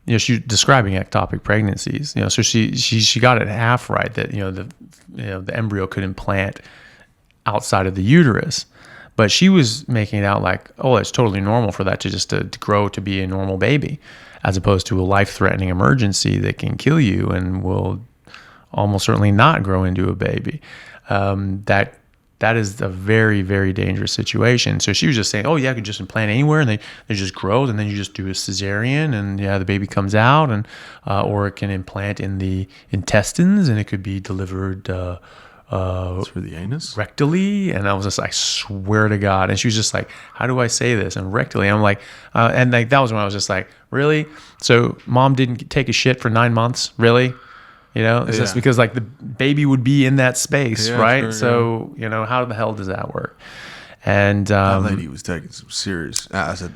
you know, she was describing ectopic pregnancies, you know, so she got it half right, that, the embryo could implant outside of the uterus, but she was making it out like, oh, it's totally normal for that to grow to be a normal baby, as opposed to a life-threatening emergency that can kill you and will almost certainly not grow into a baby. That is a very, very dangerous situation. So she was just saying, oh yeah, I could just implant anywhere, and they just grow, and then you just do a cesarean, and the baby comes out, and or it can implant in the intestines, and it could be delivered through the anus, rectally. And I was just, I swear to God. And she was just like, how do I say this? And rectally. I'm like, and like that was when I was just like, really? So mom didn't take a shit for 9 months, really? You know, it's just because like the baby would be in that space, right? Sure, so, you know, how the hell does that work? And that lady was taking some serious acid.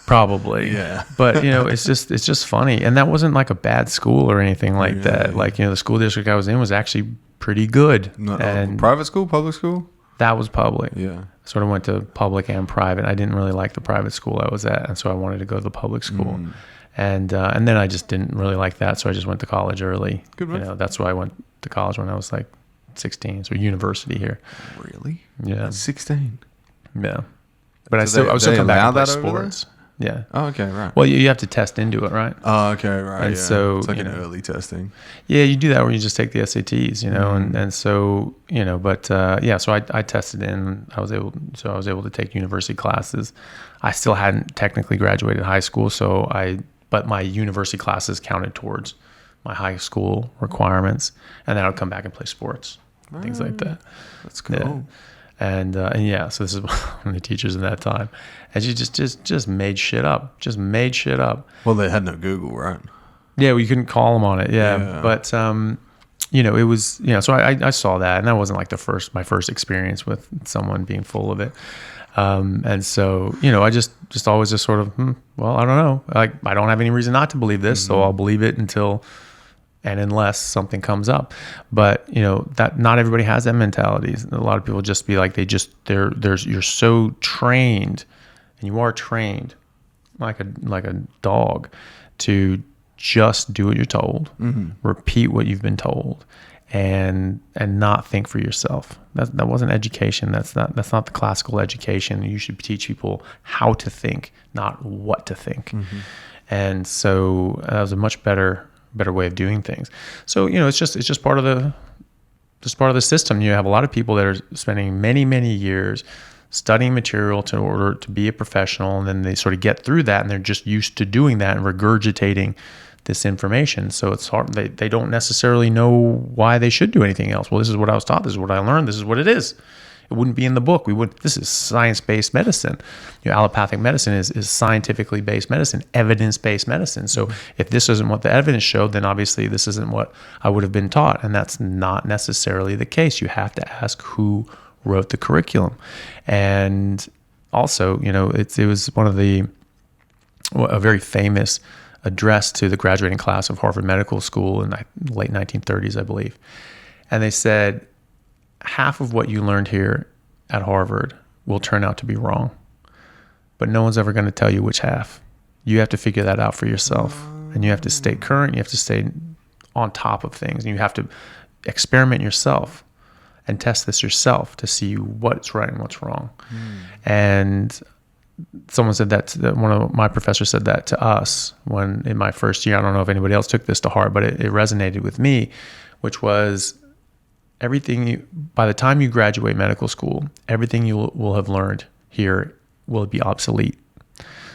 Probably. Yeah. But, you know, it's just funny. And that wasn't like a bad school or anything like that. Like, you know, the school district I was in was actually pretty good. Private school, public school? That was public. Yeah. I sort of went to public and private. I didn't really like the private school I was at, and so I wanted to go to the public school. And then I just didn't really like that, so I just went to college early. Good one. You know, that's why I went to college when I was like 16, so university here. Really? Yeah. At 16? Yeah. But I was still come back and play sports. Yeah. Oh, okay, right. Well, you have to test into it, right? Oh, okay, right. And so it's like an early testing. Yeah, you do that where you just take the SATs, you know, and so, you know, but so I tested in. I was able to take university classes. I still hadn't technically graduated high school, but my university classes counted towards my high school requirements, and then I would come back and play sports, things like that. That's cool. Yeah. And yeah, so this is one of the teachers in that time, and she just made shit up, Well, they had no Google, right? Yeah, well, you couldn't call them on it. Yeah. But it was, so I saw that, and that wasn't like my first experience with someone being full of it. And so, I just always just sort of, well, I don't know. Like, I don't have any reason not to believe this, so I'll believe it unless something comes up. But, that not everybody has that mentality. A lot of people just be like, you're so trained, and you are trained like a dog to just do what you're told, repeat what you've been told, and not think for yourself. That wasn't education. That's not the classical education. You should teach people how to think, not what to think. And so that was a much better way of doing things. So it's just part of the system. You have a lot of people that are spending many years studying material in order to be a professional, and then they sort of get through that, and they're just used to doing that and regurgitating this information. So it's hard. They don't necessarily know why they should do anything else. Well, this is what I was taught. This is what I learned. This is what it is. It wouldn't be in the book. This is science-based medicine. Allopathic medicine is scientifically based medicine, evidence-based medicine. So if this isn't what the evidence showed, then obviously this isn't what I would have been taught. And that's not necessarily the case. You have to ask who wrote the curriculum. And also, it was one of a very famous address to the graduating class of Harvard Medical School in the late 1930s, I believe. And they said, half of what you learned here at Harvard will turn out to be wrong, but no one's ever going to tell you which half. You have to figure that out for yourself, and you have to stay current. You have to stay on top of things, and you have to experiment yourself and test this yourself to see what's right and what's wrong. And someone said that one of my professors said that to us when in my first year. I don't know if anybody else took this to heart, but it resonated with me, which was by the time you graduate medical school, everything you will have learned here will be obsolete.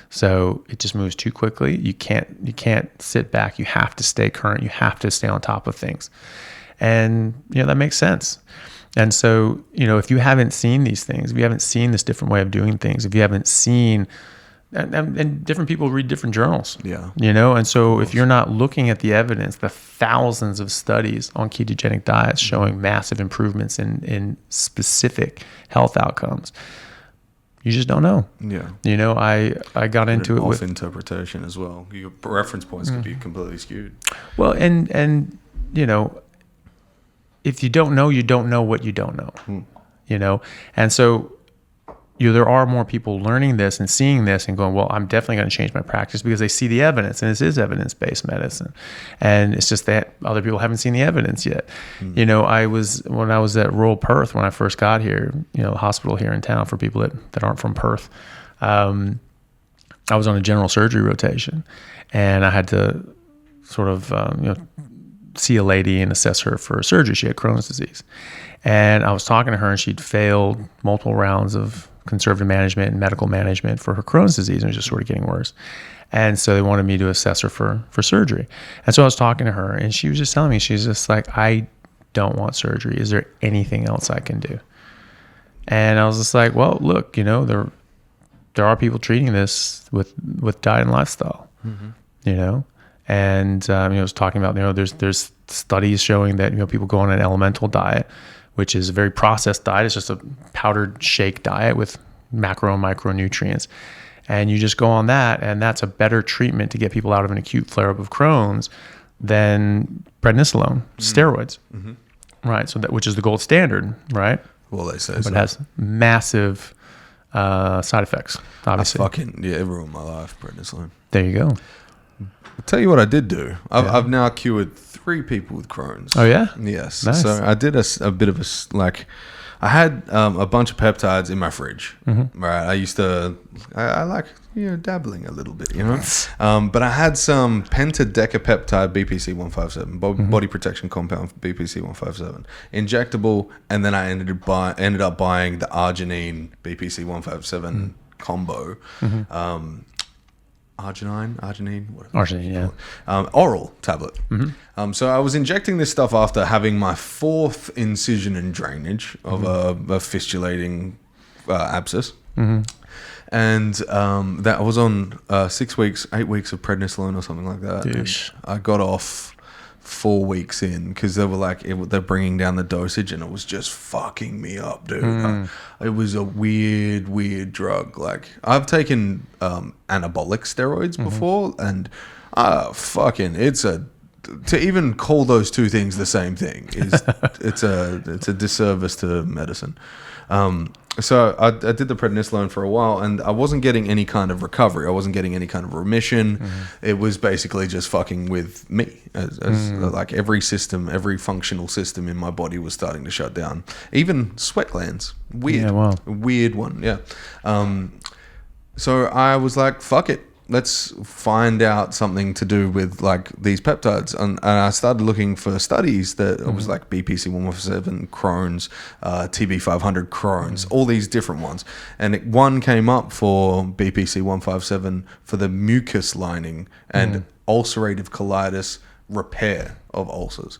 So it just moves too quickly. You can't sit back. You have to stay current. You have to stay on top of things. And, that makes sense. And so, if you haven't seen these things, if you haven't seen this different way of doing things, if you haven't seen, and different people read different journals, and so if you're not looking at the evidence, the thousands of studies on ketogenic diets showing massive improvements in specific health outcomes, you just don't know. I got into it with interpretation as well. Your reference points could be completely skewed. Well, and if you don't know what you don't know, and so there are more people learning this and seeing this and going, well, I'm definitely going to change my practice because they see the evidence, and this is evidence-based medicine, and it's just that other people haven't seen the evidence yet. When I was at Rural Perth when I first got here, the hospital here in town for people that aren't from Perth, I was on a general surgery rotation, and I had to sort of see a lady and assess her for surgery. She had Crohn's disease, and I was talking to her, and she'd failed multiple rounds of conservative management and medical management for her Crohn's disease, and it was just sort of getting worse. And so they wanted me to assess her for surgery. And so I was talking to her, and she was just telling me, she's just like, I don't want surgery. Is there anything else I can do? And I was just like, well, look, there are people treating this with diet and lifestyle, And I was talking about, there's studies showing that people go on an elemental diet, which is a very processed diet. It's just a powdered shake diet with macro and micronutrients, and you just go on that, and that's a better treatment to get people out of an acute flare-up of Crohn's than prednisolone, steroids, right? So which is the gold standard, right? Well, they say, but it has massive side effects. Obviously, it ruined my life, prednisolone. There you go. I'll tell you what I did do. I've now cured 3 people with Crohn's. Oh, yeah? Yes. Nice. So I did a bit of I had a bunch of peptides in my fridge. Right. I used to, I like, dabbling a little bit, but I had some pentadecapeptide BPC-157, body protection compound BPC-157, injectable, and then I ended up buying the arginine BPC-157 combo. arginine, whatever. Arginine, yeah. Oral tablet. So I was injecting this stuff after having my 4th incision and drainage of a fistulating abscess. And that I was on 8 weeks of prednisolone or something like that. I got off 4 weeks in because they were like they're bringing down the dosage, and it was just fucking me up, dude. It was a weird drug. Like, I've taken anabolic steroids before, and to even call those two things the same thing is it's a disservice to medicine. So I did the prednisolone for a while, and I wasn't getting any kind of recovery. I wasn't getting any kind of remission. It was basically just fucking with me. Like every functional system in my body was starting to shut down. Even sweat glands. Weird. Yeah, wow. Weird one, yeah. So I was like, fuck it. Let's find out something to do with like these peptides, and I started looking for studies that it was like BPC 157, Crohn's, TB500 Crohn's, all these different ones, and one came up for BPC 157 for the mucus lining and ulcerative colitis repair of ulcers,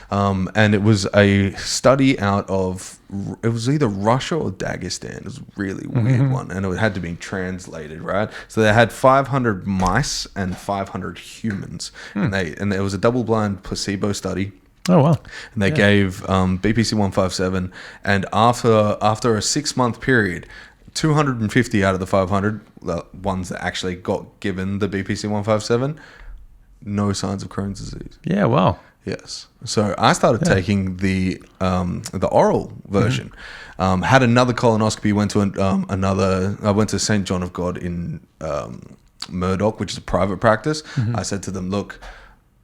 and it was a study out of, it was either Russia or Dagestan. It was a really weird one, and it had to be translated, right? So they had 500 mice and 500 humans, and there was a double-blind placebo study. Oh wow! And they gave BPC 157, and after a 6-month period, 250 out of the 500, the ones that actually got given the BPC 157, no signs of Crohn's disease. Yeah, wow. Yes. So I started taking the oral version. Had another colonoscopy. Went to I went to St. John of God in Murdoch, which is a private practice. I said to them, look,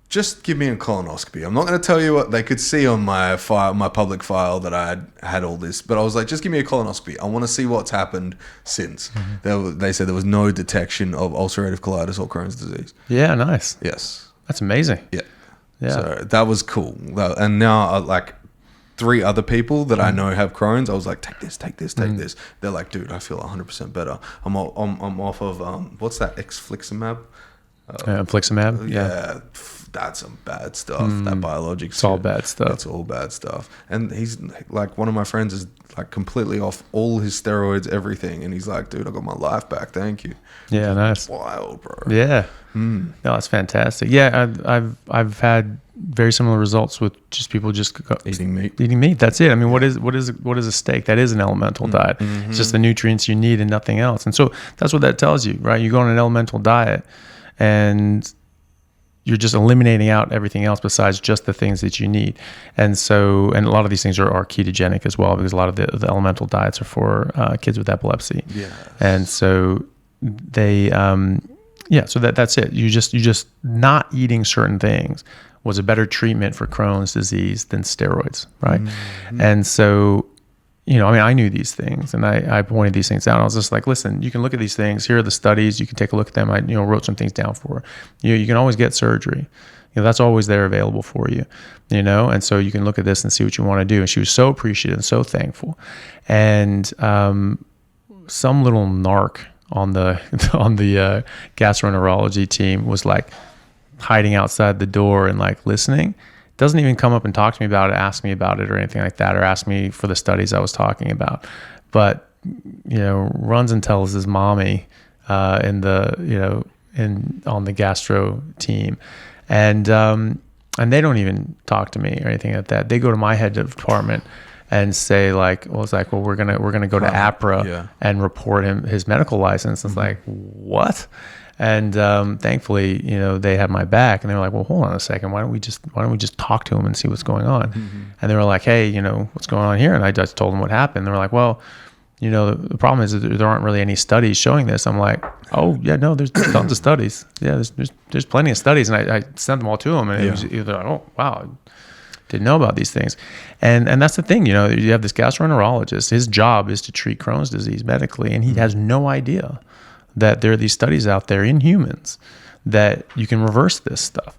just give me a colonoscopy. I'm not going to tell you what they could see on my file, my public file, that I had all this, but I was like, just give me a colonoscopy. I want to see what's happened since. They said there was no detection of ulcerative colitis or Crohn's disease. Yeah, nice. Yes. That's amazing. Yeah. Yeah. So that was cool. And now, like 3 other people that I know have Crohn's, I was like, take this. They're like, dude, I feel 100% better. I'm off of, what's that, Infliximab? Infliximab? Yeah. That's some bad stuff. That biologic. It's all bad stuff. It's all bad stuff. And he's like, one of my friends is like completely off all his steroids, everything. And he's like, dude, I got my life back. Thank you. Yeah, nice. Wild, bro. Yeah. No, that's fantastic. Yeah, I've had very similar results with just people just eating meat. That's it. I mean, what is a steak? That is an elemental diet. It's just the nutrients you need and nothing else. And so that's what that tells you, right? You go on an elemental diet, and you're just eliminating out everything else besides just the things that you need. And so, and a lot of these things are ketogenic as well, because a lot of the elemental diets are for kids with epilepsy. Yeah. And so they, so that's it. You just not eating certain things was a better treatment for Crohn's disease than steroids, right? And so, I knew these things, and I pointed these things out. I was just like, listen, you can look at these things. Here are the studies. You can take a look at them. I wrote some things down for you. You can always get surgery. That's always there available for you, and so you can look at this and see what you want to do. And she was so appreciative and so thankful. And some little narc on the gastroenterology team was like hiding outside the door and like listening. Doesn't even come up and talk to me about it, ask me about it or anything like that, or ask me for the studies I was talking about. But, runs and tells his mommy on the gastro team. And they don't even talk to me or anything like that. They go to my head of department and say we're gonna go to APRA and report his medical license. It's like, what? And thankfully, they had my back, and they were like, well, hold on a second. Why don't we just talk to him and see what's going on? And they were like, hey, what's going on here? And I just told them what happened. They were like, well, the problem is that there aren't really any studies showing this. I'm like, oh yeah, no, there's tons of studies. Yeah, there's plenty of studies. And I sent them all to them, and it was either like, oh wow, I didn't know about these things. And that's the thing, you have this gastroenterologist. His job is to treat Crohn's disease medically, and he has no idea that there are these studies out there in humans that you can reverse this stuff,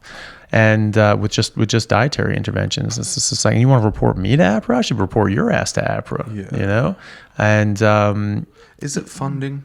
and with just dietary interventions. It's just like, you want to report me to APRA? I should report your ass to APRA. And is it funding?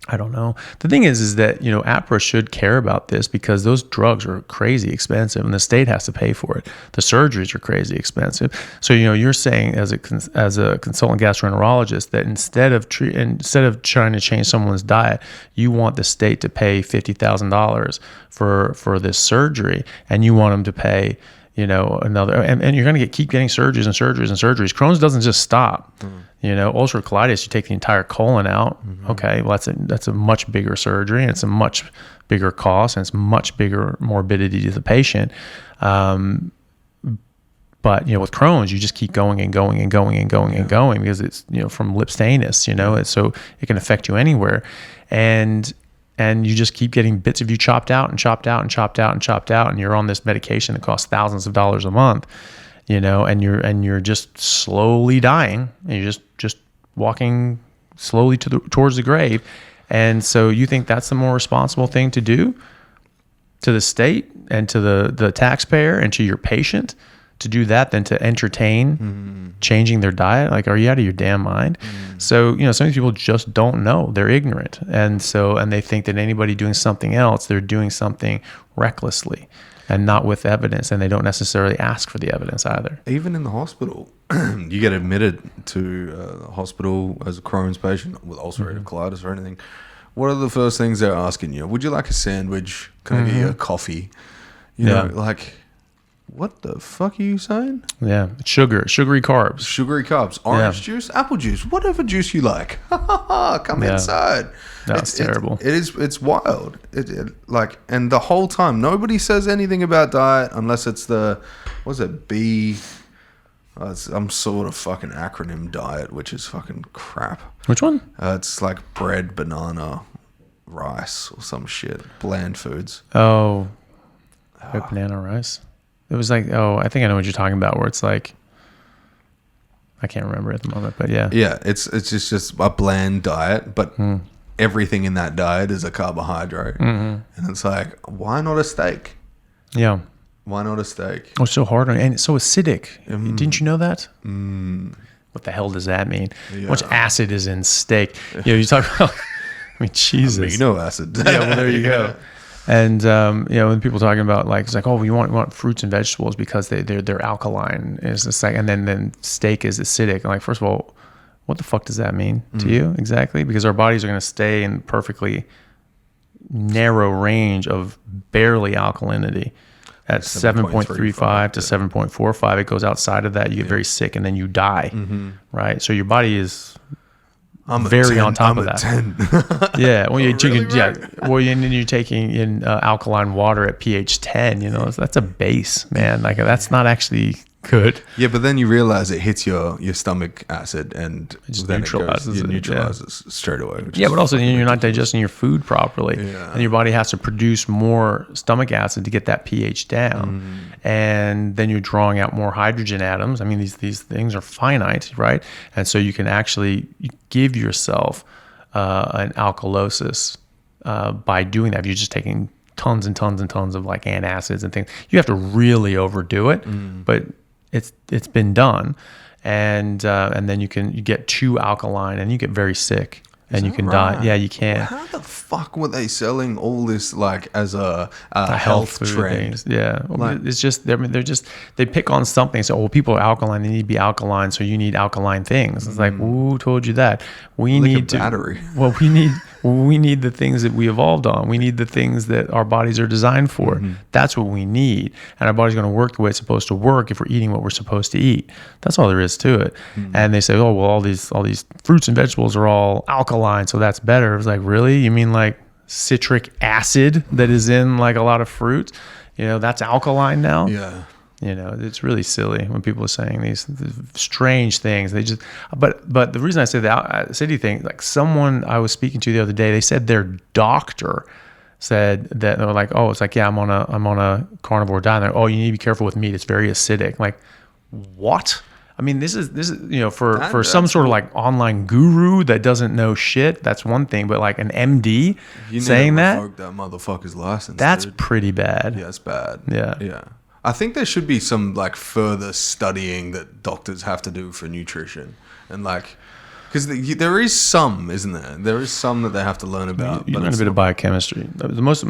I don't know. The thing is that, APRA should care about this because those drugs are crazy expensive and the state has to pay for it. The surgeries are crazy expensive. So, you're saying as a consultant gastroenterologist that instead of trying to change someone's diet, you want the state to pay $50,000 for this surgery, and you want them to pay another, and you're going to keep getting surgeries and surgeries and surgeries. Crohn's doesn't just stop. Ulcerative colitis, you take the entire colon out. Okay, well that's a much bigger surgery, and it's a much bigger cost, and it's much bigger morbidity to the patient. But with Crohn's, you just keep going and going and going and going and going because it's from lipstanus, so it can affect you anywhere, and you just keep getting bits of you chopped out and chopped out and chopped out and chopped out, and you're on this medication that costs thousands of dollars a month, and you're just slowly dying, and you're just walking slowly towards the grave. And so you think that's the more responsible thing to do to the state and to the taxpayer and to your patient, to do that than to entertain changing their diet? Like, are you out of your damn mind? So, some of these people just don't know. They're ignorant. And they think that anybody doing something else, they're doing something recklessly and not with evidence. And they don't necessarily ask for the evidence either. Even in the hospital, you get admitted to the hospital as a Crohn's patient with ulcerative colitis or anything. What are the first things they're asking you? Would you like a sandwich? Can I get you a coffee? You know, like, what the fuck are you saying? Yeah, sugary carbs. Sugary carbs. Orange juice, apple juice, whatever juice you like. Come inside. That's terrible. It's wild. And the whole time, nobody says anything about diet unless it's B... some sort of fucking acronym diet, which is fucking crap. Which one? It's like bread, banana, rice, or some shit. Bland foods. Oh, banana rice. It was like, I think I know what you're talking about, where it's like, I can't remember at the moment, but yeah. Yeah, it's just a bland diet, but everything in that diet is a carbohydrate. And it's like, why not a steak? Yeah. Why not a steak? Oh, it's so hard, and it's so acidic. Didn't you know that? What the hell does that mean? How much acid is in steak? You talk about, Jesus. Amino acid. Yeah, well, there you go. And when people talking about it's like, oh, you want fruits and vegetables because they're alkaline. It's just like, and then steak is acidic. Like, first of all, what the fuck does that mean to you exactly? Because our bodies are going to stay in perfectly narrow range of barely alkalinity at 7.35 to 7.45. It goes outside of that, you get very sick, and then you die. Right? So your body is very on top of that. 10. Yeah. Well, you're taking, and then you're taking in alkaline water at pH 10. That's a base, man. Like, that's not actually good. Yeah, but then you realize it hits your stomach acid and it just then neutralizes it straight away. Yeah, but also you're not digesting your food properly, and your body has to produce more stomach acid to get that pH down, and then you're drawing out more hydrogen atoms. I mean, these things are finite, right? And so you can actually give yourself an alkalosis by doing that. If you're just taking tons and tons and tons of like antacids and things, you have to really overdo it, but it's been done, and then you get too alkaline and you get very sick and you can die. Yeah, you can. How the fuck were they selling all this like as a health trend? Things. Yeah, it's just they pick on something. So, people are alkaline; they need to be alkaline. So you need alkaline things. It's like, who told you that? We need a battery. Well, we need the things that we evolved on. We need the things that our bodies are designed for. That's what we need, and our body's going to work the way it's supposed to work if we're eating what we're supposed to eat. That's all there is to it. And they say, oh well, all these fruits and vegetables are all alkaline, so that's better. It's like, really? You mean like citric acid that is in like a lot of fruit? That's alkaline now? Yeah. It's really silly when people are saying these strange things. They just, but the reason I say the acidity thing, like someone I was speaking to the other day, they said their doctor said that they were like, oh, it's like, yeah, I'm on a carnivore diet. And oh, you need to be careful with meat. It's very acidic. Like, what? I mean, this is for some sort of like online guru that doesn't know shit. That's one thing, but like an MD saying that motherfucker's license. That's pretty bad. Yeah, it's bad. Yeah. I think there should be some like further studying that doctors have to do for nutrition, and like Because there is some, isn't there? There is some that they have to learn about. You learn a bit of biochemistry. The most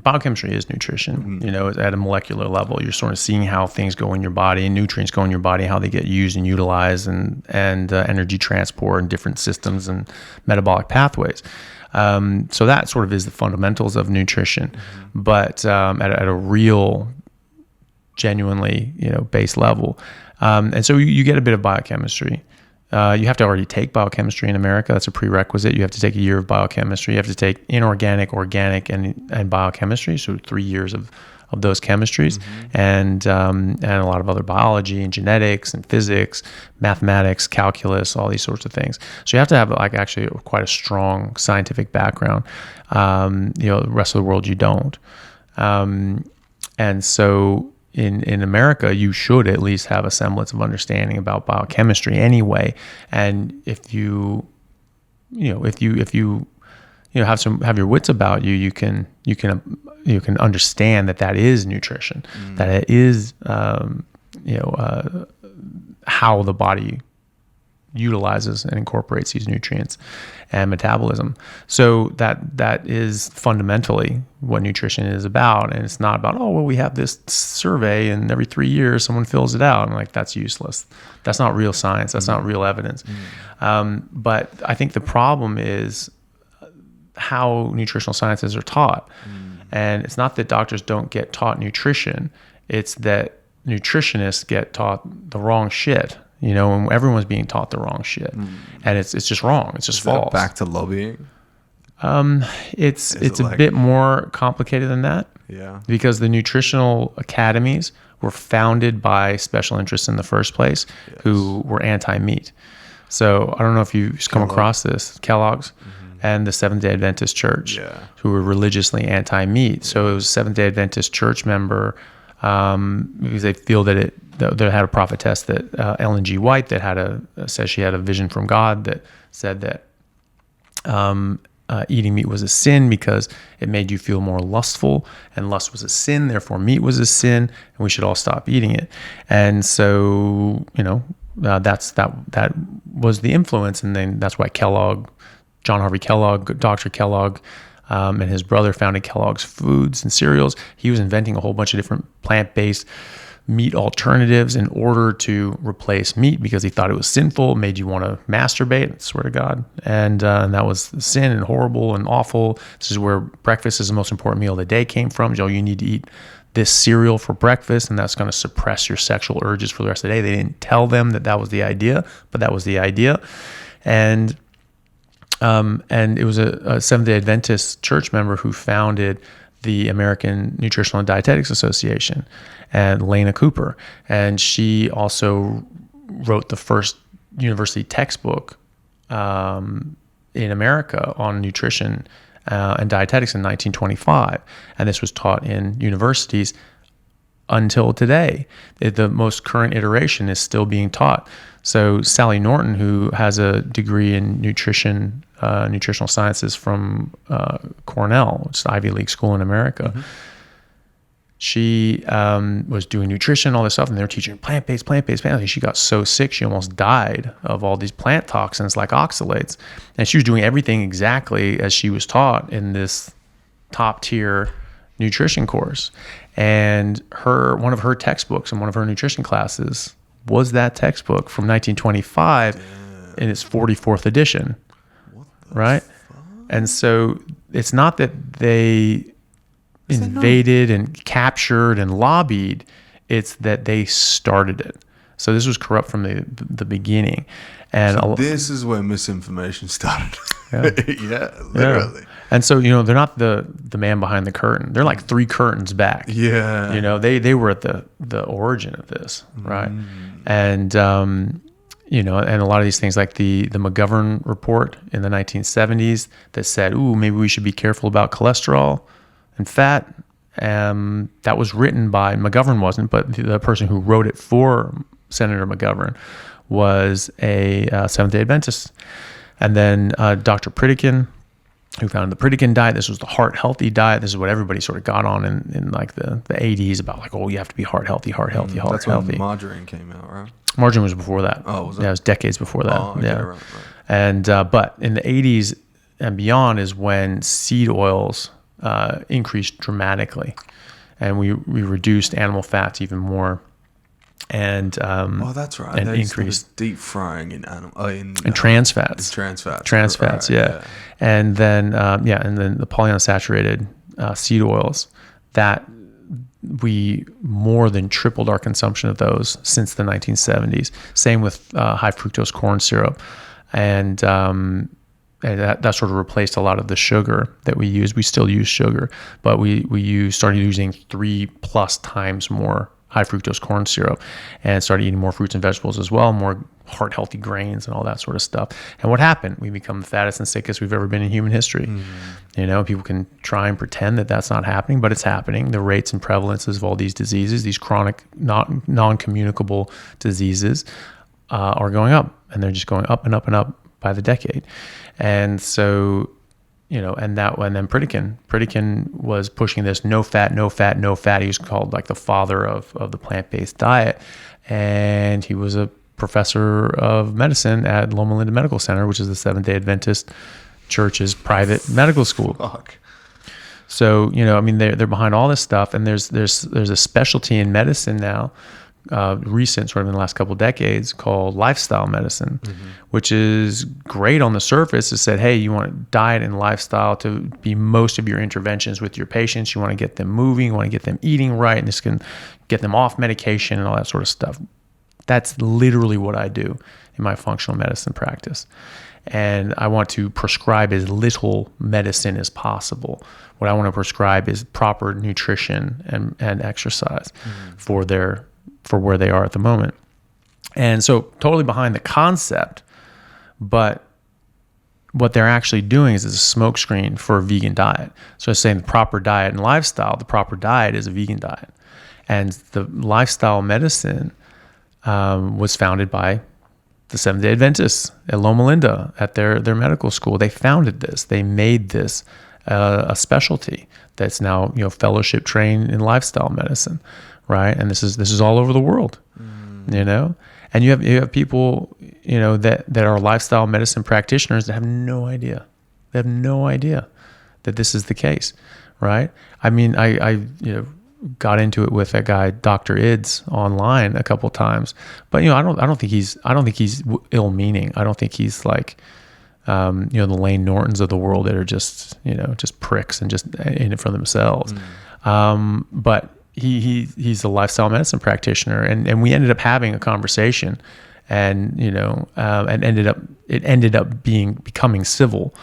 biochemistry is nutrition. You know, at a molecular level, you're sort of seeing how things go in your body, and nutrients go in your body, how they get used and utilized, and energy transport and different systems and metabolic pathways. So that sort of is the fundamentals of nutrition, but at a real, genuinely, base level. And so you get a bit of biochemistry. You have to already take biochemistry in America. That's a prerequisite. You have to take a year of biochemistry. You have to take inorganic, organic, and biochemistry. So 3 years of those chemistries, and a lot of other biology and genetics and physics, mathematics, calculus, all these sorts of things. So you have to have actually quite a strong scientific background. The rest of the world you don't. And so in America, you should at least have a semblance of understanding about biochemistry anyway. And if you have your wits about you, you can understand that is nutrition, that it is how the body utilizes and incorporates these nutrients and metabolism. So that is fundamentally what nutrition is about. And it's not about, we have this survey and every 3 years someone fills it out. And that's useless. That's not real science. That's not real evidence. But I think the problem is how nutritional sciences are taught. And it's not that doctors don't get taught nutrition. It's that nutritionists get taught the wrong shit. And everyone's being taught the wrong shit, and it's just wrong. It's just false. Back to lobbying. It's a bit more complicated than that. Yeah. Because the nutritional academies were founded by special interests in the first place, who were anti-meat. So I don't know if you've come across this, Kellogg's and the Seventh-day Adventist Church, who were religiously anti-meat. So it was a Seventh-day Adventist church member, because they feel that they had a prophetess, that Ellen G. White, that says she had a vision from God that said that eating meat was a sin because it made you feel more lustful, and lust was a sin, therefore meat was a sin, and we should all stop eating it. And so that was the influence, and then that's why John Harvey Kellogg, Dr. Kellogg, and his brother founded Kellogg's Foods and Cereals. He was inventing a whole bunch of different plant-based meat alternatives in order to replace meat, because he thought it was sinful, made you want to masturbate, I swear to God. And that was sin and horrible and awful. This is where breakfast is the most important meal of the day came from. You need to eat this cereal for breakfast, and that's going to suppress your sexual urges for the rest of the day. They didn't tell them that was the idea, but that was the idea. And it was a Seventh-day Adventist church member who founded the American Nutritional and Dietetics Association, and Lena Cooper. And she also wrote the first university textbook in America on nutrition and dietetics in 1925. And this was taught in universities until today. The most current iteration is still being taught. So Sally Norton, who has a degree in nutrition, nutritional sciences from Cornell, which is an Ivy League school in America, she was doing nutrition, all this stuff, and they were teaching plant-based. She got so sick, she almost died of all these plant toxins like oxalates. And she was doing everything exactly as she was taught in this top-tier nutrition course. And one of her textbooks in one of her nutrition classes was that textbook from 1925 in its 44th edition, right? Fuck? And so it's not that they invaded and captured and lobbied, it's that they started it. So this was corrupt from the beginning. And so this is where misinformation started. Yeah, literally. Yeah. And so, they're not the man behind the curtain. They're like 3 curtains back. Yeah. They were at the origin of this, right? And, and a lot of these things like the McGovern report in the 1970s that said, maybe we should be careful about cholesterol and fat. That was written by, McGovern wasn't, but the person who wrote it for Senator McGovern was a Seventh-day Adventist. And then Dr. Pritikin, who founded the Pritikin diet. This was the heart healthy diet. This is what everybody sort of got on in like the 80s about like, oh, you have to be heart healthy, heart healthy. That's when margarine came out, right? Margarine was before that. Oh, was it? Yeah, it was decades before that. Oh, okay, yeah. right. And but in the 80s and beyond is when seed oils increased dramatically, and we reduced animal fats even more. And that's right. And they increased deep frying in animal in trans fats. Trans fats. Right, yeah. And then and then the polyunsaturated seed oils, that we more than tripled our consumption of those since the 1970s. Same with high fructose corn syrup, and that sort of replaced a lot of the sugar that we use. We still use sugar, but we started using 3+ times more high fructose corn syrup, and started eating more fruits and vegetables as well, more heart healthy grains and all that sort of stuff. And what happened? We become the fattest and sickest we've ever been in human history. Mm-hmm. You know, people can try and pretend that that's not happening, but it's happening. The rates and prevalences of all these diseases, these chronic, non-communicable diseases, are going up, and they're just going up and up and up by the decade. And so, you know, and then Pritikin was pushing this no fat. He was called like the father of the plant-based diet. And he was a professor of medicine at Loma Linda Medical Center, which is the Seventh-day Adventist Church's private medical school. Fuck. So, you know, I mean, they're behind all this stuff, and there's a specialty in medicine now, recent, sort of in the last couple of decades, called lifestyle medicine, which is great on the surface. It said, hey, you want diet and lifestyle to be most of your interventions with your patients. You want to get them moving, you want to get them eating right, and this can get them off medication and all that sort of stuff. That's literally what I do in my functional medicine practice. And I want to prescribe as little medicine as possible. What I want to prescribe is proper nutrition and exercise for where they are at the moment. And so totally behind the concept, but what they're actually doing is a smokescreen for a vegan diet. So it's saying the proper diet and lifestyle, the proper diet is a vegan diet. And the lifestyle medicine was founded by the Seventh-day Adventists at Loma Linda at their medical school. They founded this. They made this a specialty that's now, you know, fellowship trained in lifestyle medicine, right? And this is all over the world, you know. And you have people, you know, that are lifestyle medicine practitioners that have no idea. They have no idea that this is the case, right? I mean, I you know, got into it with that guy Dr. Ids online a couple times, but you know, I don't think he's ill-meaning. I don't think he's like you know, the Layne Nortons of the world that are just, you know, just pricks and just in it for themselves. But he's a lifestyle medicine practitioner, and we ended up having a conversation, and you know, and it ended up becoming civil,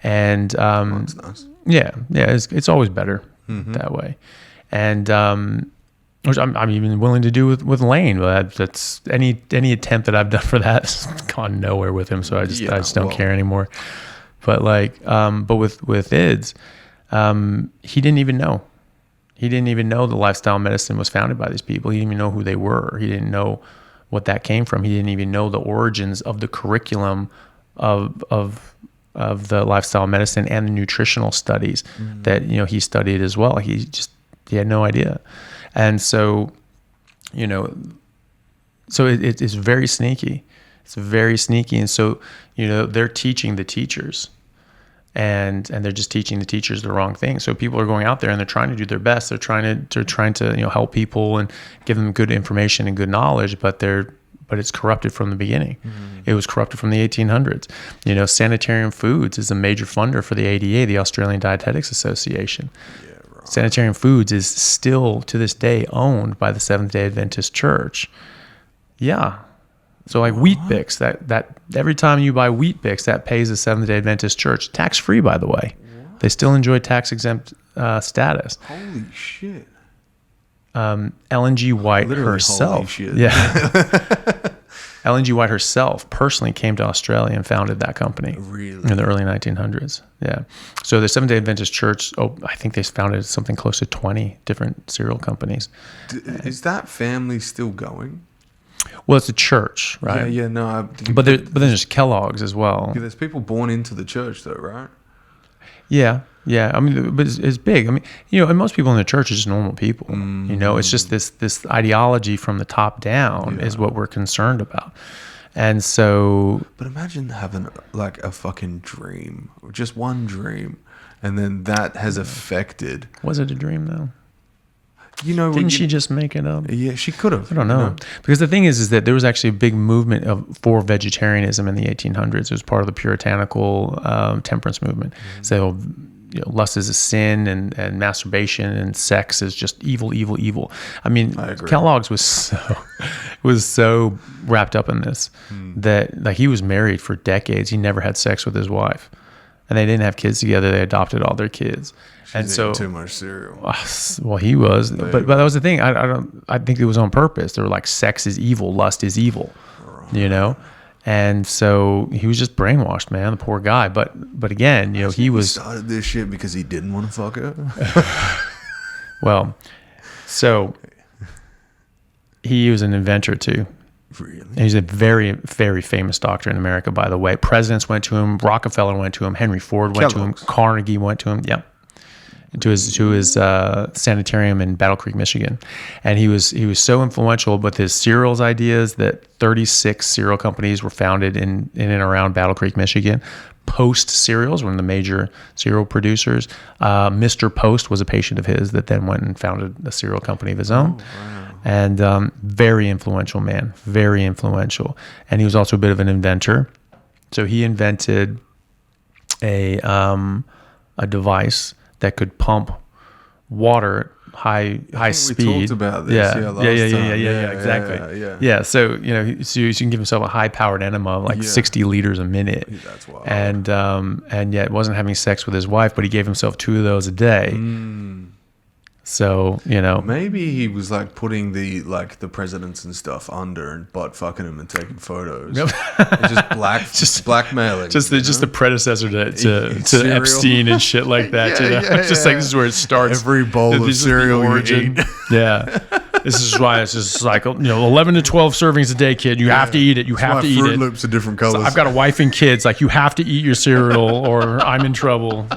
and That's nice. yeah, it's always better that way. And which I'm even willing to do with Layne, but that's any attempt that I've done for that has gone nowhere with him. So I just don't care anymore. But like, but with Ids, he didn't even know. He didn't even know the lifestyle medicine was founded by these people. He didn't even know who they were. He didn't know what that came from. He didn't even know the origins of the curriculum of the lifestyle medicine and the nutritional studies that, you know, he studied as well. He had no idea. And so, you know, so it's very sneaky. It's very sneaky. And so, you know, they're teaching the teachers, and they're just teaching the teachers the wrong thing. So people are going out there and they're trying to do their best. They're trying to, you know, help people and give them good information and good knowledge, but it's corrupted from the beginning. It was corrupted from the 1800s. You know, Sanitarian Foods is a major funder for the ADA, the Australian Dietetics Association. Sanitarian Foods is still to this day owned by the Seventh-day Adventist Church. Yeah. So like Wheat Bix, that every time you buy Wheat Bix, that pays the Seventh-day Adventist Church, tax-free, by the way. What? They still enjoy tax-exempt status. Holy shit. Ellen G. White Literally, herself. holy shit. Yeah. Ellen G. White herself personally came to Australia and founded that company. Really? In the early 1900s. Yeah. So the Seventh-day Adventist Church, I think they founded something close to 20 different cereal companies. Is that family still going? Well, it's a church, right? Yeah, no. But then there's Kellogg's as well. There's people born into the church, though, right? Yeah. I mean, but it's big. I mean, and most people in the church are just normal people. It's just this ideology from the top down is what we're concerned about. And so, but imagine having like a fucking dream, just one dream, and then that has affected. Was it a dream though? Didn't she just make it up? Yeah, she could have. I don't know. Because the thing is that there was actually a big movement for vegetarianism in the 1800s. It was part of the puritanical temperance movement. So, lust is a sin, and masturbation and sex is just evil. I mean, Kellogg's was so wrapped up in this that like he was married for decades. He never had sex with his wife, and they didn't have kids together. They adopted all their kids. And so too much cereal. Well, he was, but that was the thing. I think it was on purpose. They were like, sex is evil, lust is evil, And so he was just brainwashed, man. The poor guy. But again, he started this shit because he didn't want to fuck her. Well, so he was an inventor too. Really? And he's a very, very famous doctor in America, by the way. Presidents went to him. Rockefeller went to him. Henry Ford went to him. Carnegie went to him. Yeah. To his sanitarium in Battle Creek, Michigan, and he was so influential with his cereals ideas that 36 cereal companies were founded in and around Battle Creek, Michigan. Post Cereals, one of the major cereal producers. Mr. Post was a patient of his that then went and founded a cereal company of his own. Wow. And very influential man, very influential, and he was also a bit of an inventor. So he invented a device that could pump water high speed. We talked about this. Yeah, exactly. Yeah. So so you can give himself a high powered enema of like 60 liters a minute. That's wild. And yet wasn't having sex with his wife, but he gave himself 2 of those a day. So maybe he was like putting the presidents and stuff under and butt fucking him and taking photos. It's just blackmailing. Just the predecessor to Epstein and shit like that. Just like this is where it starts. Every bowl of cereal origin. Yeah. This is why it's just like 11 to 12 servings a day, kid. You have to eat it. You have to eat Fruit it. Loops are different colors. So I've got a wife and kids. Like, you have to eat your cereal or I'm in trouble.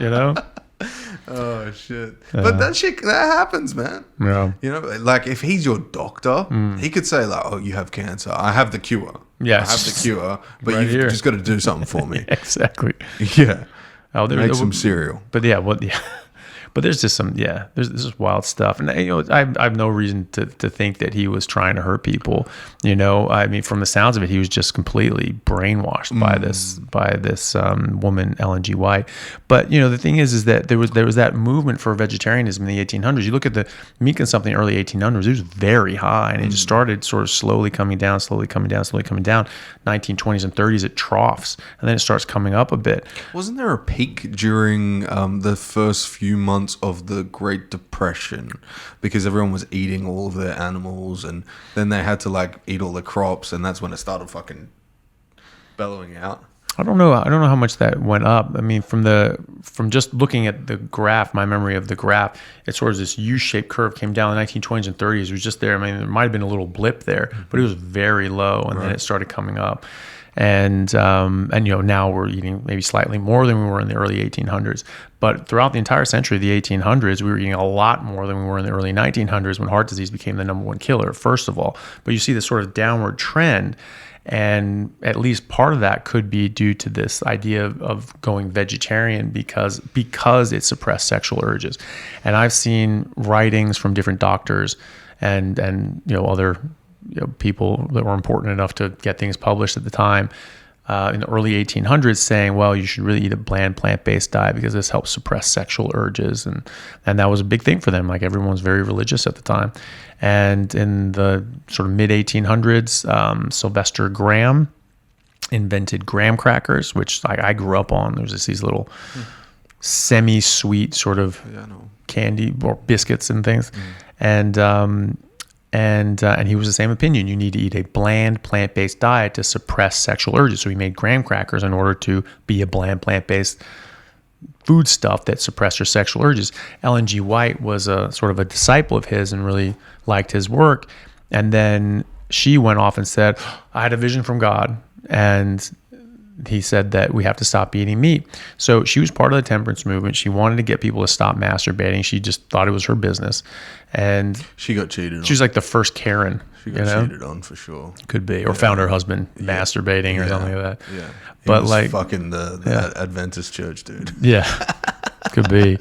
Oh shit! But that happens, man. Yeah. Like if he's your doctor, he could say like, "Oh, you have cancer. I have the cure. Yes, I have the cure, but right you've just got to do something for me." Exactly. Yeah. Make some cereal. But but there's just there's just wild stuff, and I have no reason to think that he was trying to hurt people. I mean, from the sounds of it, he was just completely brainwashed by this woman, Ellen G. White. But the thing is that there was that movement for vegetarianism in the 1800s. You look at the meat consumption in the early 1800s; it was very high, and it just started sort of slowly coming down. 1920s and 30s, it troughs, and then it starts coming up a bit. Wasn't there a peak during the first few months of the Great Depression because everyone was eating all of their animals, and then they had to like eat all the crops, and that's when it started fucking bellowing out? I don't know how much that went up. I mean, from just looking at the graph, my memory of the graph, it's sort of this U-shaped curve came down in the 1920s and 30s. It was just there. I mean, there might have been a little blip there, but it was very low, and then it started coming up. And now we're eating maybe slightly more than we were in the early 1800s. But throughout the entire century of the 1800s, we were eating a lot more than we were in the early 1900s when heart disease became the number one killer, first of all. But you see this sort of downward trend, and at least part of that could be due to this idea of going vegetarian because it suppressed sexual urges. And I've seen writings from different doctors and other people that were important enough to get things published at the time in the early 1800s saying, well, you should really eat a bland plant-based diet because this helps suppress sexual urges. And that was a big thing for them. Like, everyone was very religious at the time. And in the sort of mid-1800s, Sylvester Graham invented graham crackers, which I grew up on. There was just these little semi-sweet sort of candy or biscuits and things. And he was the same opinion. You need to eat a bland plant-based diet to suppress sexual urges. So he made graham crackers in order to be a bland plant-based food stuff that suppressed your sexual urges. Ellen G. White was a sort of a disciple of his and really liked his work. And then she went off and said, I had a vision from God, and he said that we have to stop eating meat. So she was part of the temperance movement. She wanted to get people to stop masturbating. She just thought it was her business. And she got cheated on. She was like the first Karen. She got cheated on for sure. Could be. Or found her husband masturbating or something like that. Yeah. He but was like fucking the Adventist church, dude. Yeah. Could be.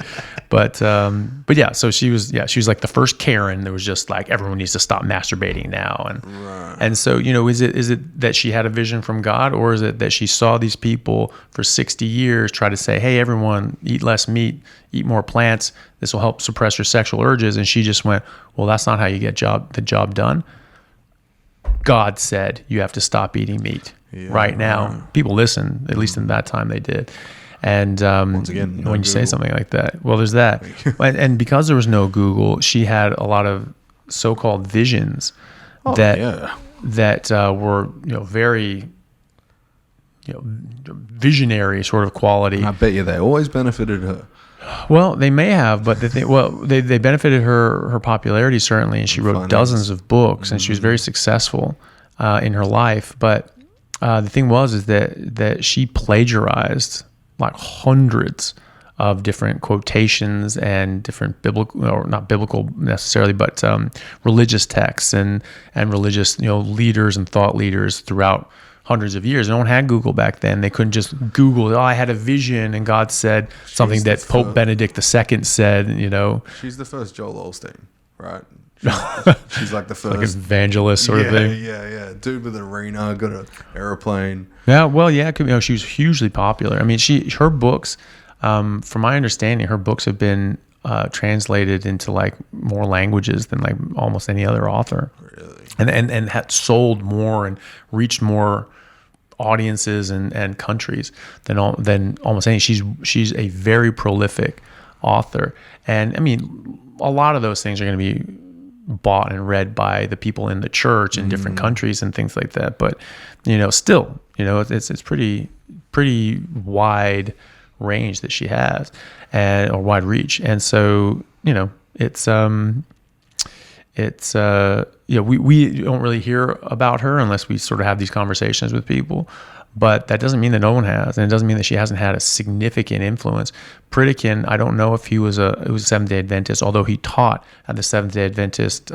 But yeah, so she was like the first Karen that was just like, everyone needs to stop masturbating now. And so, is it that she had a vision from God, or is it that she saw these people for 60 years try to say, hey, everyone, eat less meat, eat more plants, this will help suppress your sexual urges, and she just went, well, that's not how you get the job done. God said you have to stop eating meat right now. People listen, at least in that time they did. And once again, when you say something like that, well, there's that. And because there was no Google, she had a lot of so-called visions that were very visionary sort of quality. I bet you they always benefited her. Well, they may have, but they benefited her popularity certainly, and she wrote dozens of books, and she was very successful in her life. But the thing is that she plagiarized like hundreds of different quotations and different biblical, or not biblical necessarily, but religious texts and religious leaders and thought leaders throughout hundreds of years. No one had Google back then. They couldn't just Google, I had a vision and God said something that Pope Benedict II said, She's the first Joel Osteen, right? She's like the first. Like evangelist sort of thing. Yeah. Dude with an arena, got an airplane. Yeah, well, yeah, she was hugely popular. I mean, her books, from my understanding, her books have been translated into like more languages than like almost any other author. Really? And had sold more and reached more audiences and countries than almost any. She's a very prolific author, and I mean, a lot of those things are going to be bought and read by the people in the church in different countries and things like that. But still, it's pretty wide range that she has, or wide reach, and so we don't really hear about her unless we sort of have these conversations with people. But that doesn't mean that no one has, and it doesn't mean that she hasn't had a significant influence. Pritikin, I don't know if he was a Seventh-day Adventist, although he taught at the Seventh-day Adventist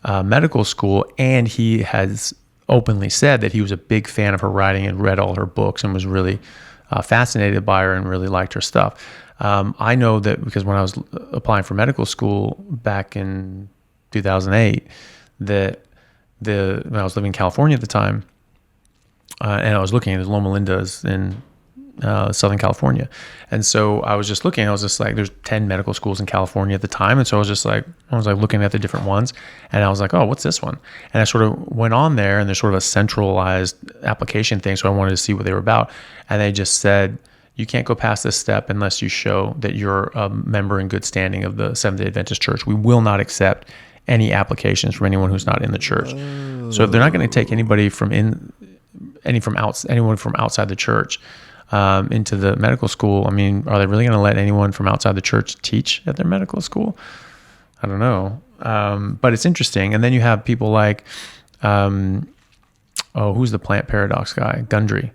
medical school, and he has openly said that he was a big fan of her writing and read all her books and was really fascinated by her and really liked her stuff. I know that because when I was applying for medical school back in 2008, when I was living in California at the time, and I was looking at Loma Linda in Southern California. And so I was just looking, I was just like, there's 10 medical schools in California at the time. And so I was looking at the different ones, and I was like, oh, what's this one? And I sort of went on there, and there's sort of a centralized application thing. So I wanted to see what they were about. And they just said, you can't go past this step unless you show that you're a member in good standing of the Seventh-day Adventist Church. We will not accept any applications from anyone who's not in the church. So if they're not going to take anybody anyone from outside the church into the medical school, I mean, are they really going to let anyone from outside the church teach at their medical school? I don't know. But it's interesting. And then you have people like, who's the plant paradox guy? Gundry.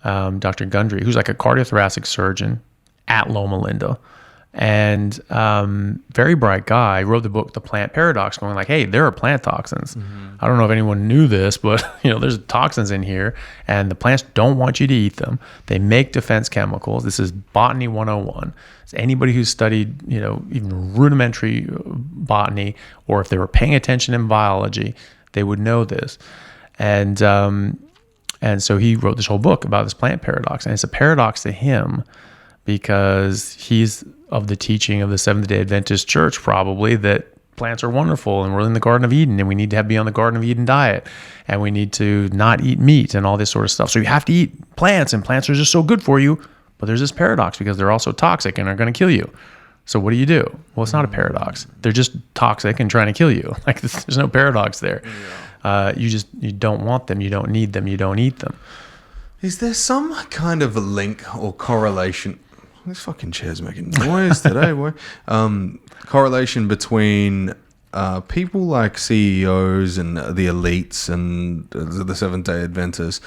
Dr. Gundry, who's like a cardiothoracic surgeon at Loma Linda. And very bright guy, wrote the book The Plant Paradox, going like, hey, there are plant toxins. I don't know if anyone knew this, but there's toxins in here, and the plants don't want you to eat them. They make defense chemicals. This is botany 101. So anybody who's studied even rudimentary botany, or if they were paying attention in biology, they would know this. And so he wrote this whole book about this plant paradox, and it's a paradox to him because he's of the teaching of the Seventh-day Adventist Church, probably, that plants are wonderful and we're in the Garden of Eden and we need to be on the Garden of Eden diet and we need to not eat meat and all this sort of stuff. So you have to eat plants, and plants are just so good for you. But there's this paradox because they're also toxic and are going to kill you. So what do you do? Well, it's not a paradox. They're just toxic and trying to kill you. Like, there's no paradox there. You don't want them. You don't need them. You don't eat them. Is there some kind of a link or correlation? This fucking chair's making noise today, boy. Correlation between people like CEOs and the elites and the Seventh-day Adventists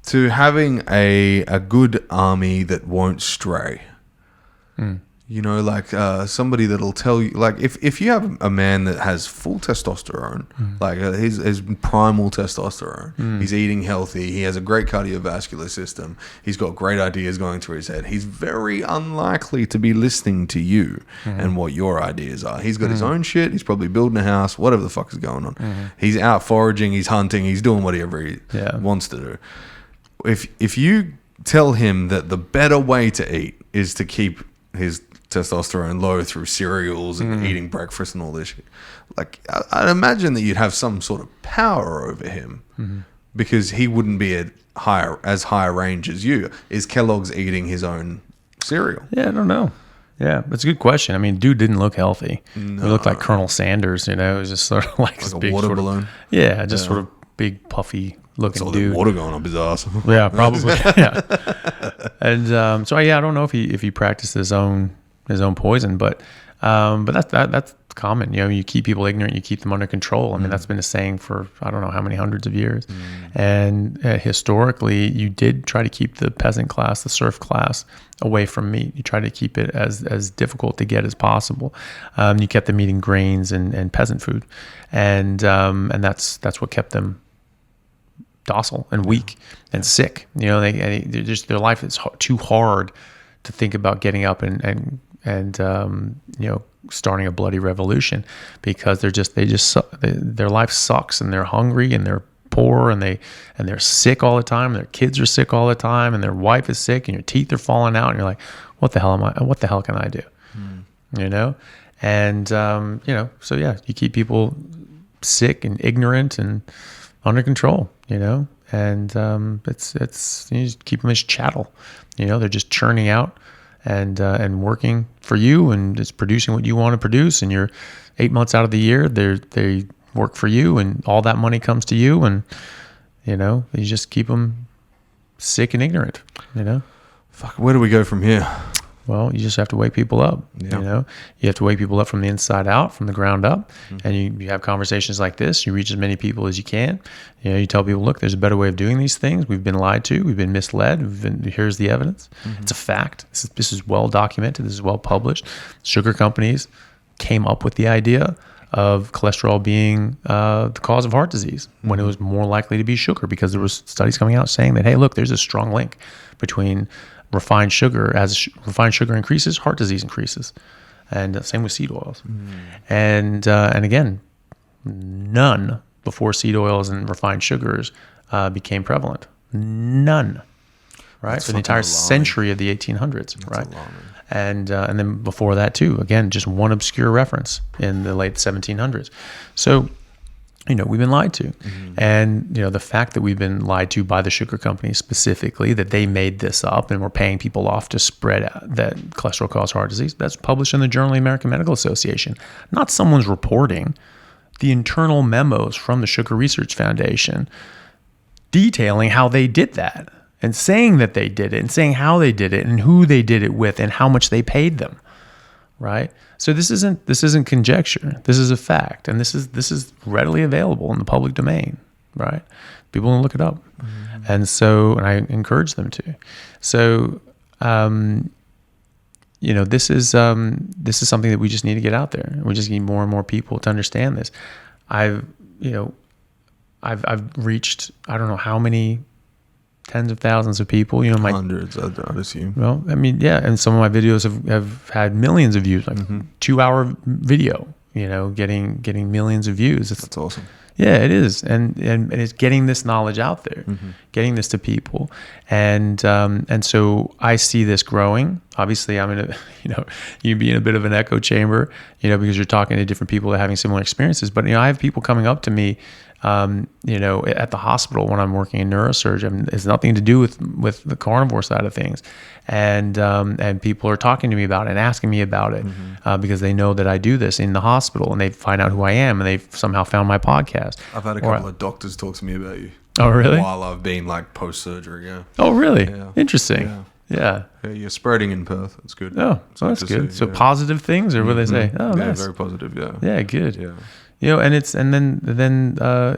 to having a good army that won't stray. You know, like somebody that'll tell you, like if you have a man that has full testosterone, like his primal testosterone, he's eating healthy, he has a great cardiovascular system, he's got great ideas going through his head, he's very unlikely to be listening to you and what your ideas are. He's got his own shit, he's probably building a house, whatever the fuck is going on. He's out foraging, he's hunting, he's doing whatever he wants to do. If you tell him that the better way to eat is to keep his testosterone low through cereals and eating breakfast and all this shit, like I'd imagine that you'd have some sort of power over him because he wouldn't be at as high a range as you. Is Kellogg's eating his own cereal? Yeah, I don't know. Yeah, that's a good question. I mean, dude didn't look healthy. No. He looked like Colonel Sanders, you know. It was just sort of like this a big water sort of, balloon. Yeah, just sort of big puffy looking all dude. the water going up his ass. Yeah, probably. Yeah. And so I don't know if he practiced his own poison, but that's common. You know, you keep people ignorant, you keep them under control. I mean, that's been a saying for I don't know how many hundreds of years. And historically, you did try to keep the peasant class, the serf class, away from meat. You tried to keep it as difficult to get as possible. You kept them eating grains and peasant food, and that's what kept them docile and weak and sick. You know, they just their life is too hard to think about getting up and you know, starting a bloody revolution, because their life sucks, and they're hungry and they're poor and they're sick all the time. Their kids are sick all the time, and their wife is sick, and your teeth are falling out, and you're like, what the hell can I do? You know, and you know, so yeah, you keep people sick and ignorant and under control. You know, and it's you just keep them as chattel. You know, they're just churning out and working for you, and it's producing what you want to produce. And you're 8 months out of the year, they work for you, and all that money comes to you. And you know, you just keep them sick and ignorant. You know, fuck. Where do we go from here? Well, you just have to wake people up. Yeah. You know, you have to wake people up from the inside out, from the ground up. And you have conversations like this. You reach as many people as you can. You know, you tell people, look, there's a better way of doing these things. We've been lied to. We've been misled. Here's the evidence. It's a fact. This is well documented. This is well published. Sugar companies came up with the idea of cholesterol being the cause of heart disease when it was more likely to be sugar, because there was studies coming out saying that, hey, look, there's a strong link between refined sugar. As refined sugar increases, heart disease increases, and same with seed oils. And again, none before seed oils and refined sugars became prevalent. None, right? That's For the entire century of the 1800s, That's right? alarming. And then before that too, again, just one obscure reference in the late 1700s. So, you know, we've been lied to. And, you know, the fact that we've been lied to by the sugar companies specifically, that they made this up and were paying people off to spread that cholesterol causes heart disease, that's published in the Journal of the American Medical Association. Not someone's reporting. The internal memos from the Sugar Research Foundation detailing how they did that, and saying that they did it, and saying how they did it, and who they did it with, and how much they paid them. Right? So this isn't conjecture. This is a fact, and this is readily available in the public domain. Right? People can look it up, and I encourage them to. So, you know, this is something that we just need to get out there. We just need more and more people to understand this. I've reached, I don't know how many tens of thousands of people, you know, Hundreds, I'd assume. Well, I mean, yeah, and some of my videos have had millions of views, like 2-hour video, you know, getting millions of views. That's awesome. Yeah, it is, and it's getting this knowledge out there, getting this to people, and so I see this growing. Obviously, I'm in a, you know, you'd be in a bit of an echo chamber, you know, because you're talking to different people that are having similar experiences. But you know, I have people coming up to me, you know, at the hospital when I'm working in neurosurgery. It's nothing to do with the carnivore side of things, and people are talking to me about it and asking me about it because they know that I do this in the hospital, and they find out who I am, and they've somehow found my podcast. I've had a couple of doctors talk to me about you. Oh, really? While I've been like post-surgery, yeah. Oh, really? Yeah. Interesting. Yeah. You're spreading in Perth. It's good. Oh, so that's good. So positive things, or what they say? Oh, yeah, nice. very positive. Yeah. Yeah, good. Yeah. You know, and then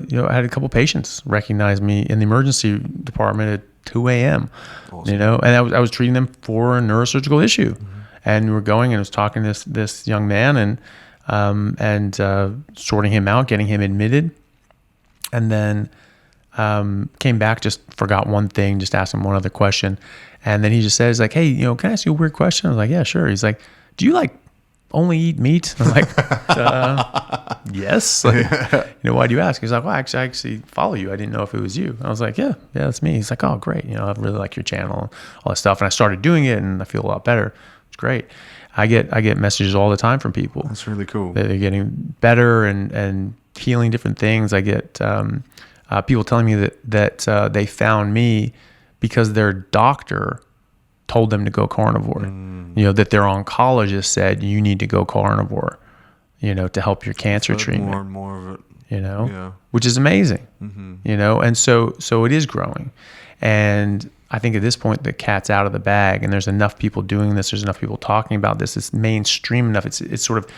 you know, I had a couple patients recognize me in the emergency department 2 a.m. Awesome. You know, and I was treating them for a neurosurgical issue, and we were going and I was talking to this young man and sorting him out, getting him admitted, and then came back, just forgot one thing, just asked him one other question, and then he just says like, hey, you know, can I ask you a weird question? I was like, yeah, sure. He's like, do you like only eat meat? I'm like, yes. Like, you know, why do you ask? He's like, well, I actually follow you. I didn't know if it was you. I was like, yeah, that's me. He's like, oh, great. You know, I really like your channel and all that stuff. And I started doing it and I feel a lot better. It's great. I get messages all the time from people. That's really cool. They're getting better and healing different things. I get people telling me that they found me because their doctor told them to go carnivore. You know, that their oncologist said, you need to go carnivore, you know, to help your cancer treatment. More and more of it. You know, which is amazing, you know, and so it is growing. And I think at this point, the cat's out of the bag and there's enough people doing this. There's enough people talking about this. It's mainstream enough. It's sort of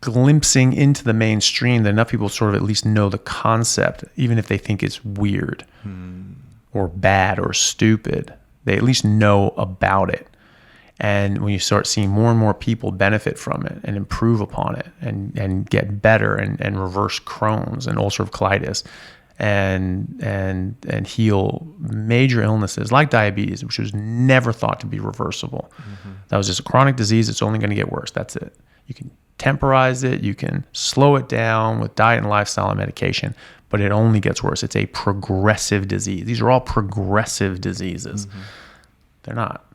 glimpsing into the mainstream that enough people sort of at least know the concept, even if they think it's weird or bad or stupid. They at least know about it. And when you start seeing more and more people benefit from it and improve upon it and get better and reverse Crohn's and ulcerative colitis and heal major illnesses like diabetes, which was never thought to be reversible. That was just a chronic disease. It's only going to get worse. That's it. You can temporize it. You can slow it down with diet and lifestyle and medication, but it only gets worse. It's a progressive disease. These are all progressive diseases. They're not.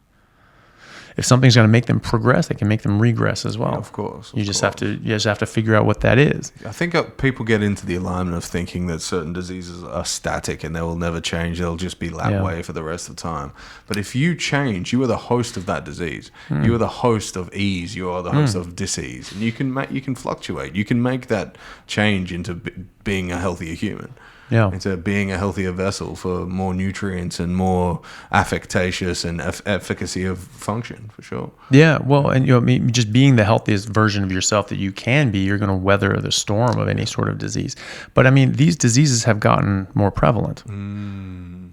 If something's going to make them progress, they can make them regress as well. Yeah, of course. You just have to figure out what that is. I think people get into the alignment of thinking that certain diseases are static and they will never change. They'll just be that way for the rest of the time. But if you change, you are the host of that disease. You are the host of ease. You are the host of disease, and you can fluctuate. You can make that change into being a healthier human. Yeah. Into being a healthier vessel for more nutrients and more affectatious and efficacy of function, for sure. Yeah, well, and you know, just being the healthiest version of yourself that you can be, you're going to weather the storm of any sort of disease. But I mean, these diseases have gotten more prevalent,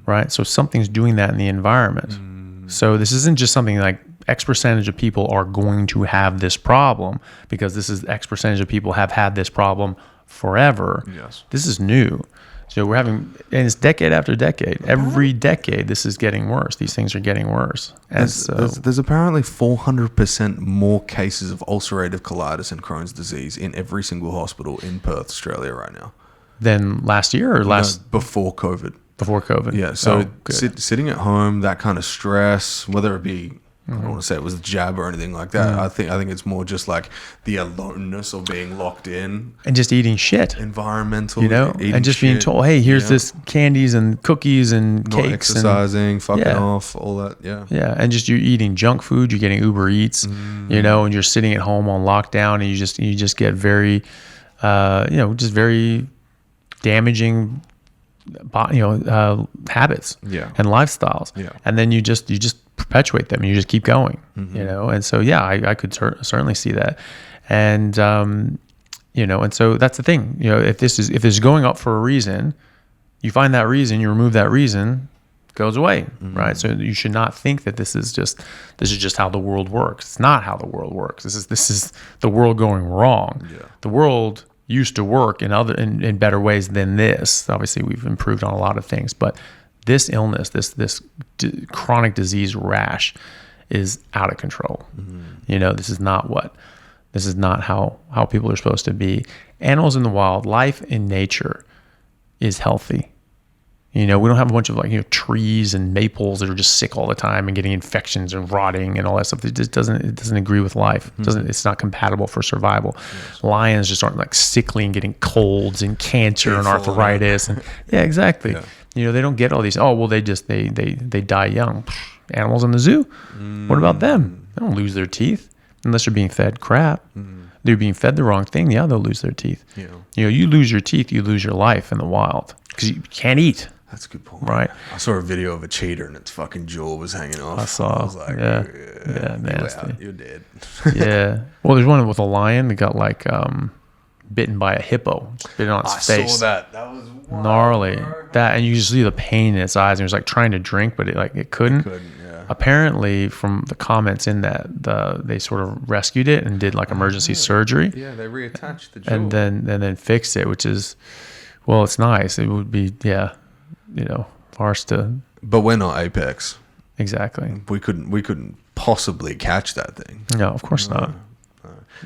right? So something's doing that in the environment. So this isn't just something like X percentage of people are going to have this problem because this is X percentage of people have had this problem forever. Yes. This is new. So we're having, and it's decade after decade. Every decade, this is getting worse. These things are getting worse. And there's apparently 400% more cases of ulcerative colitis and Crohn's disease in every single hospital in Perth, Australia, right now. Than last year or before COVID. Before COVID. Yeah. So sitting at home, that kind of stress, whether it be, I don't want to say it was a jab or anything like that. I think it's more just like the aloneness of being locked in and just eating shit. Environmental, you know, and just being told, hey, here's this candies and cookies and not cakes, exercising, fucking off, all that. Yeah, and just you're eating junk food. You're getting Uber Eats, you know, and you're sitting at home on lockdown, and you just get very, just very damaging, habits and lifestyles, and then you just perpetuate them and you just keep going, you know. And so I could certainly see that, and and so that's the thing, you know, if this is going up for a reason, you find that reason, you remove that reason, it goes away, right? So you should not think that this is just how the world works. It's not how the world works. This is the world going wrong. The world used to work in better ways than this. Obviously, we've improved on a lot of things, but this illness, this chronic disease rash, is out of control. You know, this is not how people are supposed to be. Animals in the wild, life in nature, is healthy. You know, we don't have a bunch of trees and maples that are just sick all the time and getting infections and rotting and all that stuff. It just doesn't agree with life. It's not compatible for survival. Yes. Lions just aren't sickly and getting colds and cancer and arthritis and exactly. Yeah. You know, they don't get all these. Oh well, they die young. Animals in the zoo. What about them? They don't lose their teeth unless they're being fed crap. They're being fed the wrong thing. Yeah, they'll lose their teeth. Yeah. You know, you lose your teeth, you lose your life in the wild because you can't eat. That's a good point. Right. I saw a video of a cheetah and its fucking jaw was hanging off. I was like, nasty. You're dead. Yeah. Well, there's one with a lion that got bitten by a hippo, bitten on its I face. saw that. That was wild, gnarly. bro. That, and you just see the pain in its eyes, and it was like trying to drink, but it couldn't. Yeah. Apparently, from the comments in that, they sort of rescued it and did like emergency surgery. Yeah, they reattached the jaw. And then fixed it, which is, well, it's nice. It would be, ours to. But we're not Apex. Exactly. We couldn't possibly catch that thing. No, of course not.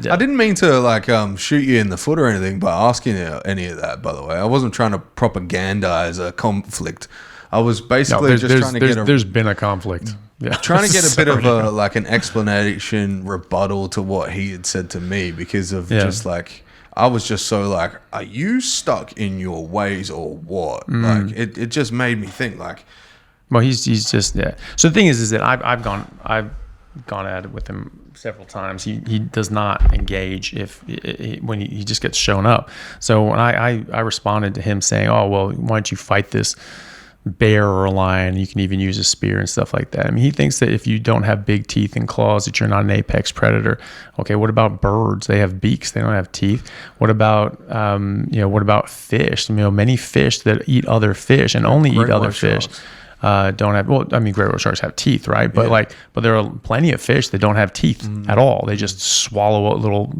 Yeah. I didn't mean to shoot you in the foot or anything by asking you any of that, by the way. I wasn't trying to propagandize a conflict. I was basically trying to get there's been a conflict. Yeah. Trying to get a bit of an explanation, rebuttal to what he had said to me, because of just like, I was just so like, are you stuck in your ways or what? Like it just made me think like, well, he's just, yeah. So the thing is that I've gone at it with him several times. He does not engage when he just gets shown up. So when I responded to him saying, oh, well, why don't you fight this bear or a lion? You can even use a spear and stuff like that. I mean, he thinks that if you don't have big teeth and claws, that you're not an apex predator. Okay, what about birds? They have beaks, they don't have teeth. What about what about fish? Many fish that eat other fish and only eat other fish don't have, well, I mean, great white sharks have teeth, right? But but there are plenty of fish that don't have teeth at all. They just swallow a little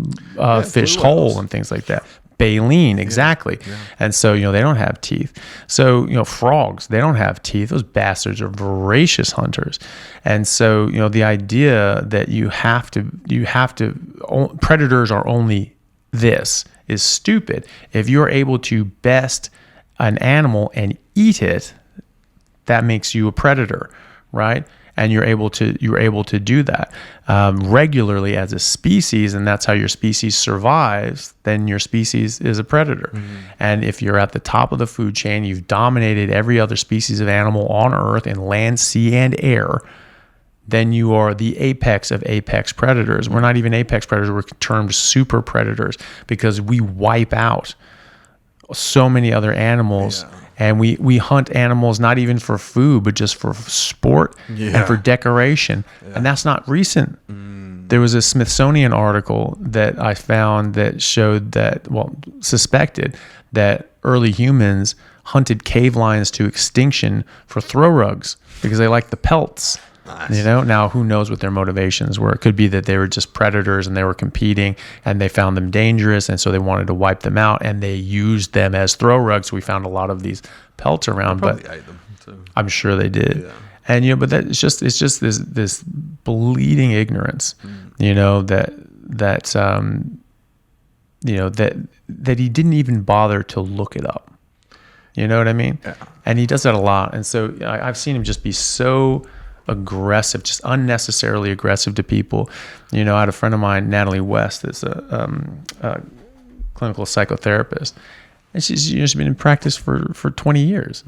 fish whole and things like that. Baleen, exactly. Yeah. And so, they don't have teeth. So, frogs, they don't have teeth. Those bastards are voracious hunters. And so, the idea that you have to, predators are only this is stupid. If you're able to best an animal and eat it, that makes you a predator, right? And you're able to do that regularly as a species, and that's how your species survives. Then your species is a predator. And if you're at the top of the food chain, you've dominated every other species of animal on Earth in land, sea, and air, then you are the apex of apex predators. We're not even apex predators; we're termed super predators because we wipe out so many other animals. Yeah. And we hunt animals not even for food, but just for sport and for decoration. Yeah. And that's not recent. There was a Smithsonian article that I found that showed that, suspected that early humans hunted cave lions to extinction for throw rugs because they liked the pelts. Nice. Now who knows what their motivations were? It could be that they were just predators and they were competing and they found them dangerous, and so they wanted to wipe them out, and they used them as throw rugs. We found a lot of these pelts around, but ate them too. I'm sure they did. Yeah. And but it's just this bleeding ignorance, that he didn't even bother to look it up. You know what I mean? Yeah. And he does that a lot. And so I've seen him just be so aggressive, just unnecessarily aggressive to people. I had a friend of mine, Natalie West, that's a clinical psychotherapist, and she's been in practice for 20 years,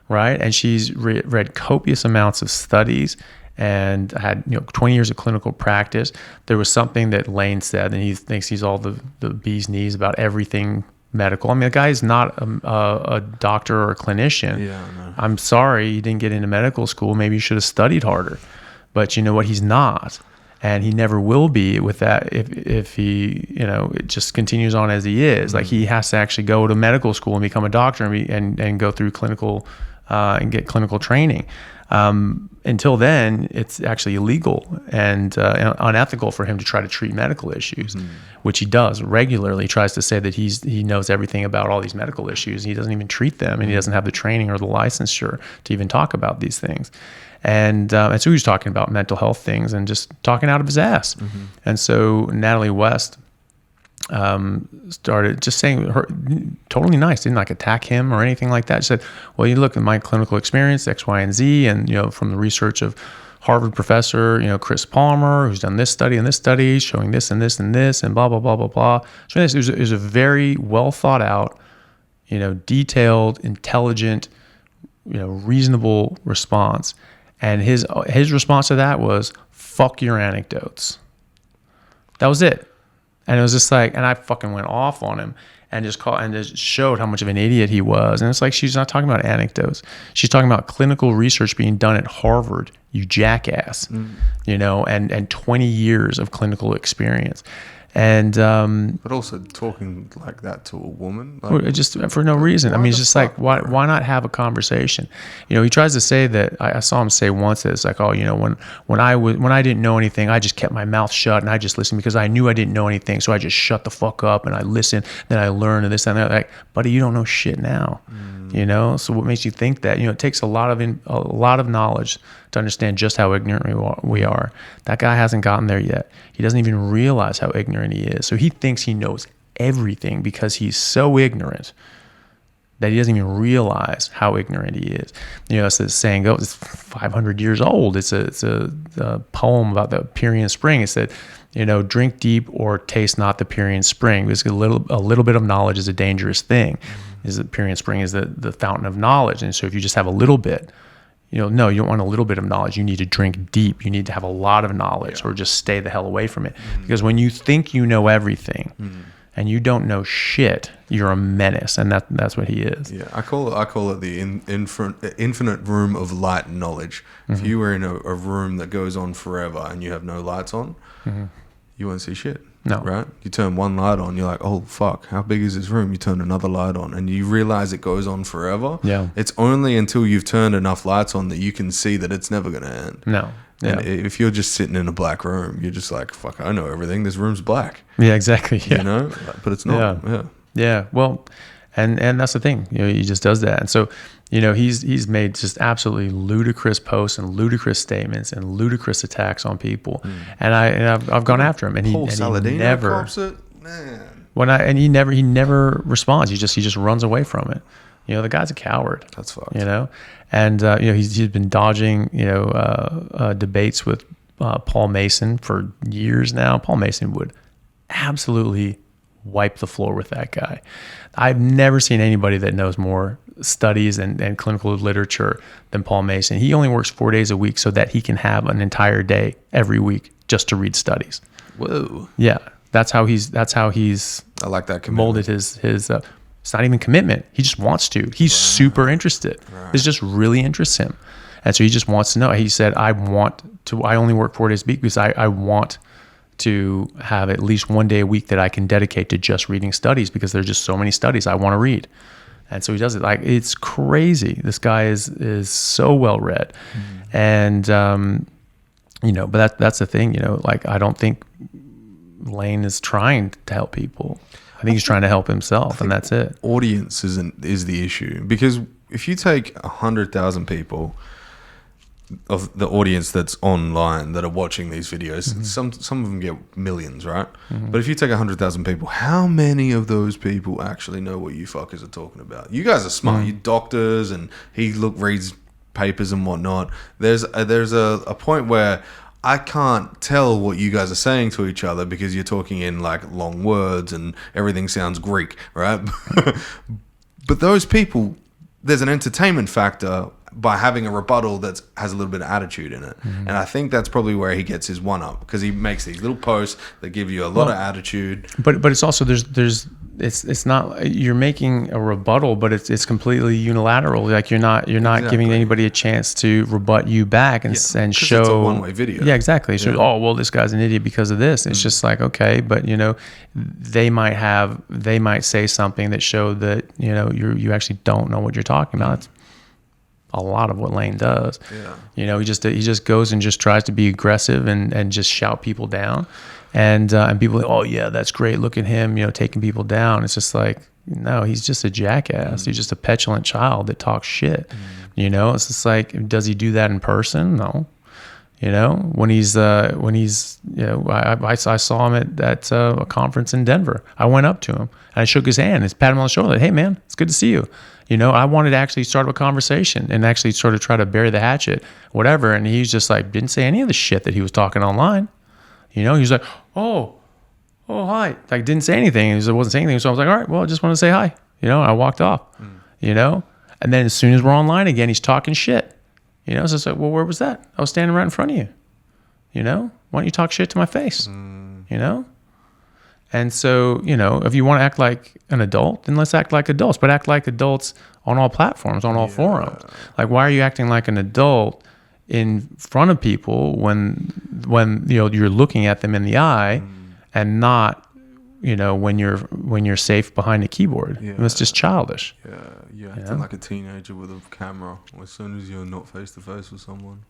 right? And she's read copious amounts of studies and had 20 years of clinical practice. There was something that Layne said, and he thinks he's all the bee's knees about everything medical. I mean, the guy is not a doctor or a clinician. Yeah, no. I'm sorry you didn't get into medical school. Maybe you should have studied harder. But you know what? He's not, and he never will be with that. If he, it just continues on as he is. Like, he has to actually go to medical school and become a doctor and go through clinical and get clinical training. Until then, it's actually illegal and unethical for him to try to treat medical issues, which he does regularly. He tries to say that he knows everything about all these medical issues. He doesn't even treat them, and he doesn't have the training or the licensure to even talk about these things. And so he was talking about mental health things and just talking out of his ass. And so Natalie West started just saying, her totally nice, didn't like attack him or anything like that. She said, well, you look at my clinical experience, X, Y, and Z, and from the research of Harvard professor, Chris Palmer, who's done this study and this study, showing this and this and this, and blah blah blah blah blah. So it was a very well thought out, detailed, intelligent, reasonable response. And his response to that was, "Fuck your anecdotes." That was it. And it was just like, and I fucking went off on him and just showed how much of an idiot he was. And it's like, she's not talking about anecdotes. She's talking about clinical research being done at Harvard, you jackass, and 20 years of clinical experience. And but also talking like that to a woman, or just for no reason. I mean, it's just like, why not have a conversation? You know, he tries to say that. I saw him say once that it's like, oh, you know, when I didn't know anything, I just kept my mouth shut and I just listened because I knew I didn't know anything, so I just shut the fuck up and I listened. Then I learned and this and that. Like, buddy, you don't know shit now. You know, so what makes you think that? You know, it takes a lot of knowledge to understand just how ignorant we are. That guy hasn't gotten there yet. He doesn't even realize how ignorant he is. So he thinks he knows everything because he's so ignorant that he doesn't even realize how ignorant he is. You know, as the saying goes, it's 500 years old. It's a poem about the Pierian spring. It said, you know, drink deep or taste not the Pierian spring, because a little bit of knowledge is a dangerous thing. Is the Pierian spring is the fountain of knowledge. And so if you just have a little bit, you know, no, you don't want a little bit of knowledge. You need to drink deep. You need to have a lot of knowledge, or just stay the hell away from it. Because when you think you know everything and you don't know shit, you're a menace, and that's what he is. Yeah, I call it the infinite room of light and knowledge. If you were in a room that goes on forever and you have no lights on, you won't see shit. No. Right? You turn one light on, you're like, oh, fuck, how big is this room? You turn another light on, and you realize it goes on forever. Yeah. It's only until you've turned enough lights on that you can see that it's never going to end. No. Yeah. And if you're just sitting in a black room, you're just like, fuck, I know everything. This room's black. Yeah, exactly. Yeah. You know? But it's not. Yeah. Well, and that's the thing. You know, he just does that. And so, you know, he's made just absolutely ludicrous posts and ludicrous statements and ludicrous attacks on people. And I've gone after him, and he never cops it. Man. he never responds. He just runs away from it. You know, the guy's a coward. That's fucked. You know, and you know, he's been dodging, you know, debates with Paul Mason for years now. Paul Mason would absolutely wipe the floor with that guy. I've never seen anybody that knows more studies and clinical literature than Paul Mason. He only works 4 days a week so that he can have an entire day every week just to read studies. Whoa. Yeah, that's how he's I like that commitment. molded his it's not even commitment. He just wants to. He's super interested. It just really interests him. And so he just wants to know. He said, I only work 4 days a week because I want to have at least 1 day a week that I can dedicate to just reading studies, because there's just so many studies I want to read. And so he does it. Like, it's crazy. This guy is so well read. And you know, but that's the thing, you know, like, I don't think Layne is trying to help people. I think he's trying to help himself, and that's it. Audience is the issue, because if you take 100,000 people of the audience that's online that are watching these videos, some of them get millions, right? But if you take 100,000 people, how many of those people actually know what you fuckers are talking about? You guys are smart. You doctors, and he reads papers and whatnot. There's a point where I can't tell what you guys are saying to each other because you're talking in like long words and everything sounds Greek, right? But those people, there's an entertainment factor by having a rebuttal that has a little bit of attitude in it. And I think that's probably where he gets his one up, because he makes these little posts that give you a lot of attitude. But it's also it's not, you're making a rebuttal, but it's completely unilateral. Like, you're not exactly giving anybody a chance to rebut you back and show. It's a one-way video. Yeah, exactly. So, oh, well, this guy's an idiot because of this. It's just like, okay, but you know, they might say something that show that, you know, you actually don't know what you're talking about. It's a lot of what Layne does. Yeah. You know, he just goes and just tries to be aggressive and just shout people down. And people are like, oh yeah, that's great. Look at him, you know, taking people down. It's just like, no, he's just a jackass. He's just a petulant child that talks shit. You know, it's just like, does he do that in person? No. You know, when he's you know, I saw him at a conference in Denver. I went up to him and I shook his hand and patted him on the shoulder. Like, hey man, it's good to see you. You know, I wanted to actually start a conversation and actually sort of try to bury the hatchet, whatever. And he's just like, didn't say any of the shit that he was talking online. You know, he was like, oh, hi. Like, didn't say anything. He wasn't saying anything. So I was like, all right, well, I just want to say hi. You know, I walked off, you know. And then as soon as we're online again, he's talking shit. You know, so it's like, well, where was that? I was standing right in front of you. You know, why don't you talk shit to my face? You know? And so, you know, if you want to act like an adult, then let's act like adults, but act like adults on all platforms, on all forums. Like, why are you acting like an adult in front of people when you know, you're looking at them in the eye and not when you're safe behind a keyboard. Yeah. And it's just childish. Yeah, you're acting like a teenager with a camera as soon as you're not face to face with someone.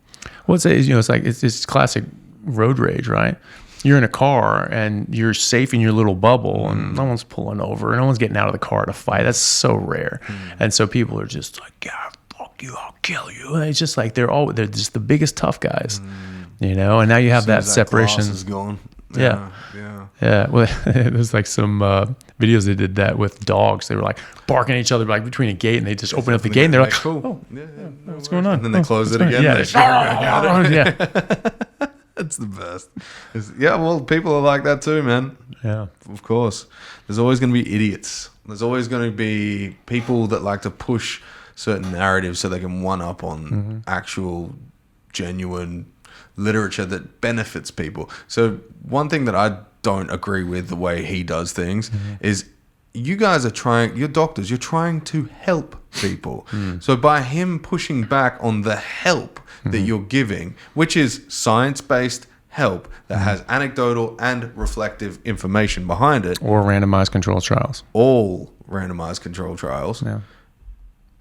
Well, it's classic road rage, right? You're in a car and you're safe in your little bubble, and no one's pulling over, no one's getting out of the car to fight. That's so rare. And so people are just like, yeah, fuck you, I'll kill you. And it's just like they're just the biggest tough guys, and now you have that separation. Glass is gone. Yeah. Well, there's like some videos they did that with dogs. They were like barking at each other like between a gate, and they just open up the gate and they're like, cool. What's going on? And then they close it again. Yeah. That's the best. Well, people are like that too, man. Yeah. Of course. There's always going to be idiots. There's always going to be people that like to push certain narratives so they can one-up on actual, genuine literature that benefits people. So one thing that I don't agree with the way he does things is you guys are you're doctors, you're trying to help people. So by him pushing back on the help that you're giving, which is science-based help that has anecdotal and reflective information behind it. Or randomized controlled trials. All randomized controlled trials. Yeah.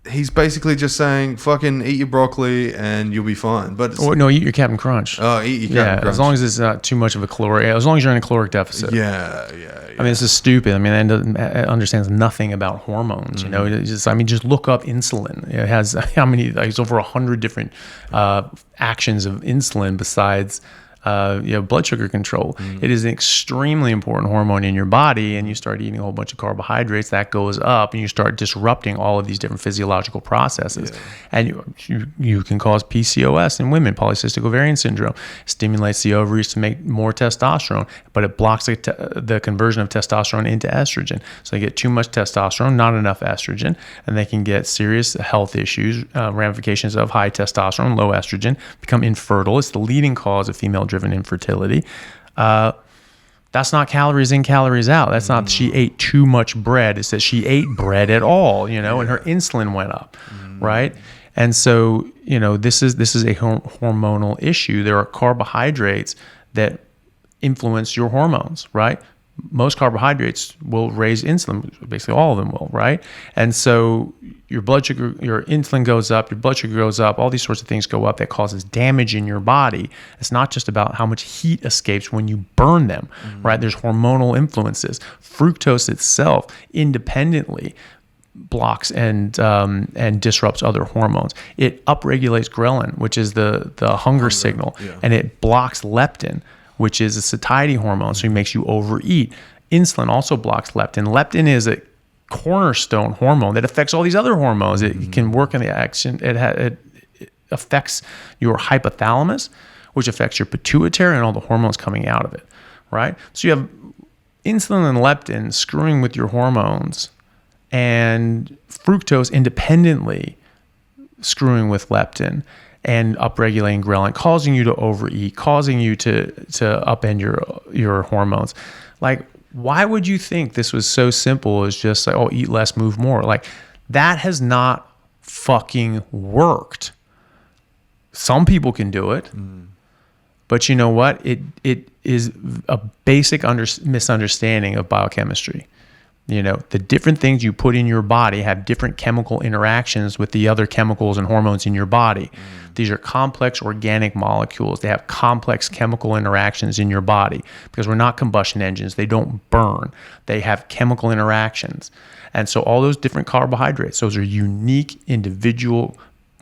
He's basically just saying, fucking eat your broccoli and you'll be fine. But eat your Captain Crunch. Oh, eat your Captain Crunch. As long as it's not too much of a caloric, as long as you're in a caloric deficit. Yeah. I mean, this is stupid. I mean, it understands nothing about hormones. Just look up insulin. It has it's over 100 different actions of insulin besides blood sugar control. It is an extremely important hormone in your body, and you start eating a whole bunch of carbohydrates, that goes up, and you start disrupting all of these different physiological processes. And you can cause PCOS in women, polycystic ovarian syndrome. Stimulates the ovaries to make more testosterone, but it blocks the conversion of testosterone into estrogen. So they get too much testosterone, not enough estrogen, and they can get serious health issues, ramifications of high testosterone, low estrogen, become infertile. It's the leading cause of female-driven infertility. That's not calories in, calories out. That's not she ate too much bread. It says she ate bread at all, and her insulin went up, right? And so, this is a hormonal issue. There are carbohydrates that influence your hormones, right? Most carbohydrates will raise insulin. Basically, all of them will, right? And so your blood sugar, your insulin goes up, your blood sugar goes up, all these sorts of things go up that causes damage in your body. It's not just about how much heat escapes when you burn them, right? There's hormonal influences. Fructose itself independently blocks and disrupts other hormones. It upregulates ghrelin, which is the hunger signal, and it blocks leptin, which is a satiety hormone, so it makes you overeat. Insulin also blocks leptin. Leptin is a cornerstone hormone that affects all these other hormones. It can work in the action. It affects your hypothalamus, which affects your pituitary and all the hormones coming out of it, right? So you have insulin and leptin screwing with your hormones, and fructose independently screwing with leptin and upregulating ghrelin, causing you to overeat, causing you to upend your hormones. Like, why would you think this was so simple as just like, eat less, move more? Like, that has not fucking worked. Some people can do it, but you know what? It is a basic misunderstanding of biochemistry. The different things you put in your body have different chemical interactions with the other chemicals and hormones in your body. These are complex organic molecules. They have complex chemical interactions in your body because we're not combustion engines. They don't burn. They have chemical interactions. And so all those different carbohydrates, those are unique individual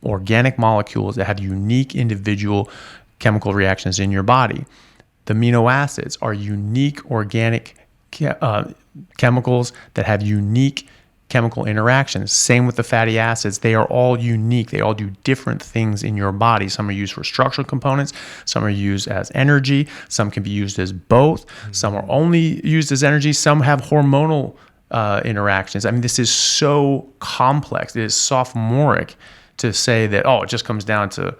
organic molecules that have unique individual chemical reactions in your body. The amino acids are unique organic chemicals that have unique chemical interactions. Same with the fatty acids. They are all unique. They all do different things in your body. Some are used for structural components. Some are used as energy. Some can be used as both. Some are only used as energy. Some have hormonal interactions. I mean, this is so complex. It is sophomoric to say that, it just comes down to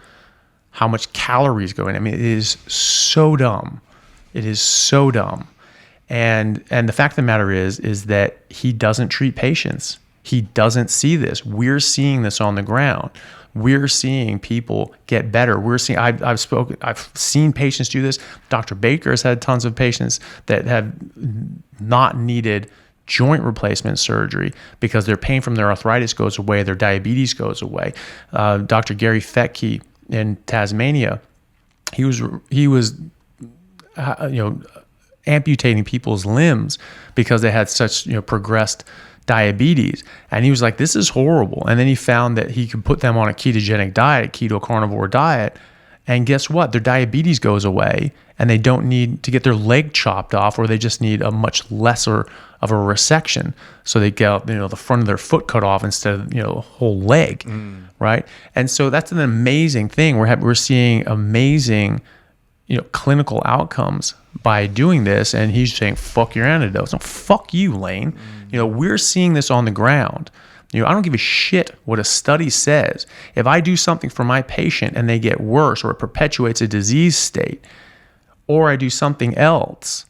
how much calories go in. I mean, it is so dumb. It is so dumb. And the fact of the matter is that he doesn't treat patients. He doesn't see this. We're seeing this on the ground. we're seeing people get better. We're seeing, I've seen patients do this. Dr. Baker has had tons of patients that have not needed joint replacement surgery because their pain from their arthritis goes away, their diabetes goes away. Dr. Gary Fettke in Tasmania, he was amputating people's limbs because they had such progressed diabetes, and he was like, this is horrible. And then he found that he could put them on a ketogenic diet, keto carnivore diet, and guess what? Their diabetes goes away, and they don't need to get their leg chopped off, or they just need a much lesser of a resection, so they get the front of their foot cut off instead of a whole leg, right? And so that's an amazing thing. We're seeing amazing clinical outcomes by doing this, and he's saying, fuck your antidotes. No, fuck you, Layne. We're seeing this on the ground. I don't give a shit what a study says. If I do something for my patient and they get worse, or it perpetuates a disease state, or I do something else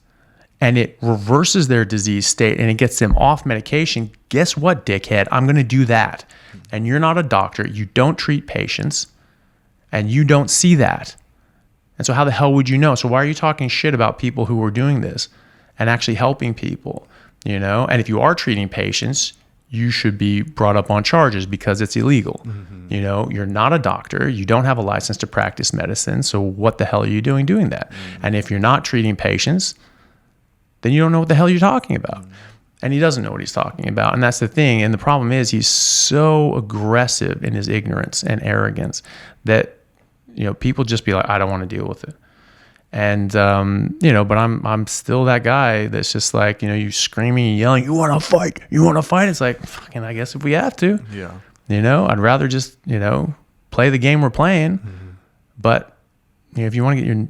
and it reverses their disease state and it gets them off medication, guess what, dickhead? I'm going to do that. And you're not a doctor. You don't treat patients, and you don't see that. And so how the hell would you know? So why are you talking shit about people who are doing this and actually helping people? And if you are treating patients, you should be brought up on charges because it's illegal. You're not a doctor. You don't have a license to practice medicine. So what the hell are you doing that? And if you're not treating patients, then you don't know what the hell you're talking about. And he doesn't know what he's talking about. And that's the thing. And the problem is he's so aggressive in his ignorance and arrogance that people just be like, I don't want to deal with it. And but I'm still that guy that's just like, you screaming and yelling, you want to fight? It's like, fucking, I guess if we have to. I'd rather just play the game we're playing. But if you want to get your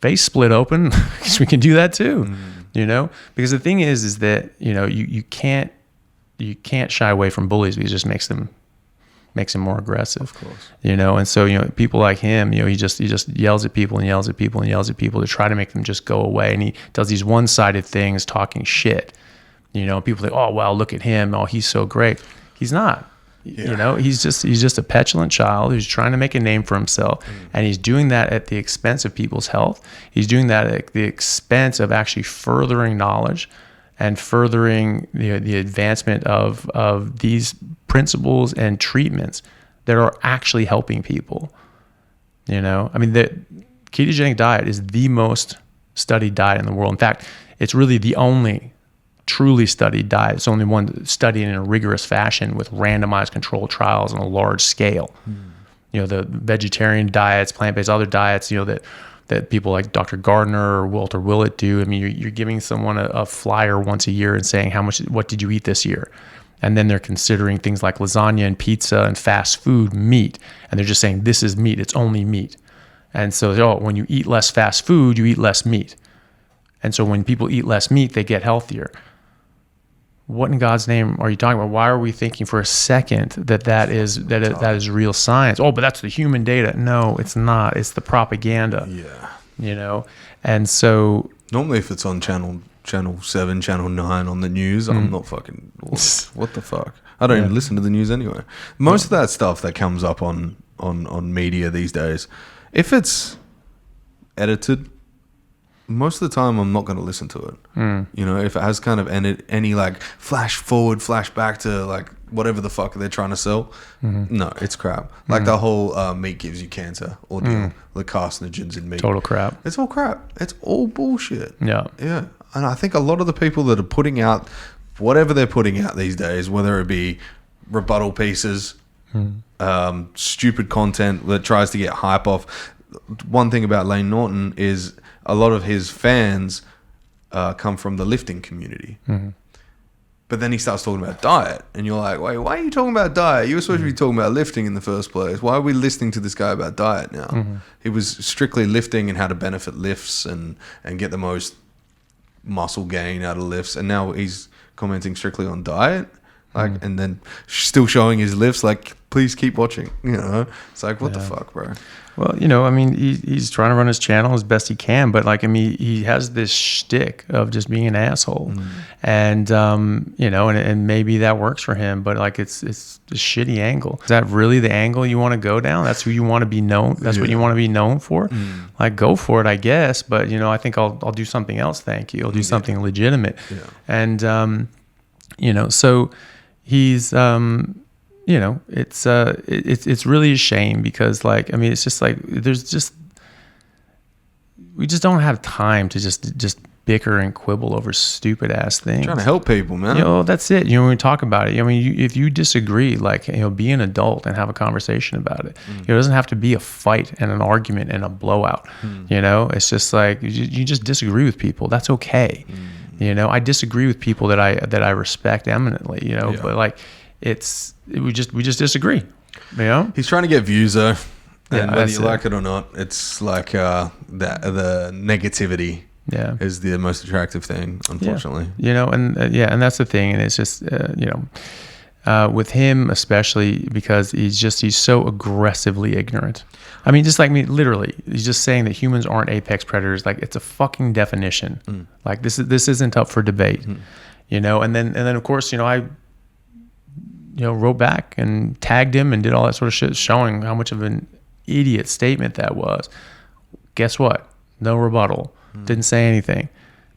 face split open, I guess we can do that too. Because the thing is that you can't shy away from bullies, because it just makes him more aggressive, of course. And so people like him, he just yells at people and yells at people and yells at people to try to make them just go away, and he does these one-sided things, talking shit. People think, oh wow, look at him, oh he's so great. He's not. He's just a petulant child who's trying to make a name for himself, and he's doing that at the expense of people's health. He's doing that at the expense of actually furthering knowledge and furthering the advancement of these principles and treatments that are actually helping people. The ketogenic diet is the most studied diet in the world. In fact, it's really the only truly studied diet. It's only one studied in a rigorous fashion with randomized controlled trials on a large scale. The vegetarian diets, plant-based, other diets, that people like Dr. Gardner or Walter Willett do. You're giving someone a flyer once a year and saying, what did you eat this year? And then they're considering things like lasagna and pizza and fast food meat. And they're just saying, this is meat. It's only meat. And so when you eat less fast food, you eat less meat. And so when people eat less meat, they get healthier. What in God's name are you talking about? Why are we thinking for a second that is real science? Oh, but that's the human data. No, it's not. It's the propaganda. Yeah. And so normally, if it's on channel 7, channel 9 on the news, I'm not fucking. What the fuck? I don't even listen to the news anyway. Most of that stuff that comes up on media these days, if it's edited, most of the time I'm not going to listen to it. If it has kind of any like flash forward, flash back to like whatever the fuck they're trying to sell, no, it's crap. Like the whole meat gives you cancer ordeal, the carcinogens in meat. Total crap. It's all crap. It's all bullshit. Yeah. And I think a lot of the people that are putting out whatever they're putting out these days, whether it be rebuttal pieces, stupid content that tries to get hype off. One thing about Layne Norton is a lot of his fans come from the lifting community. But then he starts talking about diet, and you're like, wait, why are you talking about diet? You were supposed to be talking about lifting in the first place. Why are we listening to this guy about diet now? He was strictly lifting and how to benefit lifts and get the most muscle gain out of lifts, and now he's commenting strictly on diet. Like, and then still showing his lips, like, please keep watching. You know, it's like, what the fuck, bro? Well, you know, I mean, he's trying to run his channel as best he can, but like, I mean, he has this shtick of just being an asshole, and you know, and maybe that works for him, but like, it's a shitty angle. Is that really the angle you want to go down? That's who you want to be known. That's what you want to be known for. Like, go for it, I guess. But you know, I think I'll do something else. Thank you. I'll do something legitimate. Yeah. And you know, so he's you know, it's really a shame because, like, I mean, it's just like we just don't have time to just bicker and quibble over stupid ass things. Trying to help people, man. You know, that's it. You know, when we talk about it, I mean, if you disagree, like, you know, be an adult and have a conversation about it. You know, it doesn't have to be a fight and an argument and a blowout. You know, it's just like you just disagree with people. That's okay. You know, I disagree with people that I respect eminently. You know, but like. We just disagree, you know. He's trying to get views though, and whether you like it or not, it's like the negativity. Is the most attractive thing, unfortunately. You know, and and that's the thing, and it's just you know, with him especially because he's so aggressively ignorant. I mean, just like me, literally, he's just saying that humans aren't apex predators. Like, it's a fucking definition. Like, this isn't up for debate. You know, and then of course, you know, I wrote back and tagged him and did all that sort of shit, showing how much of an idiot statement that was. Guess what? No rebuttal. Didn't say anything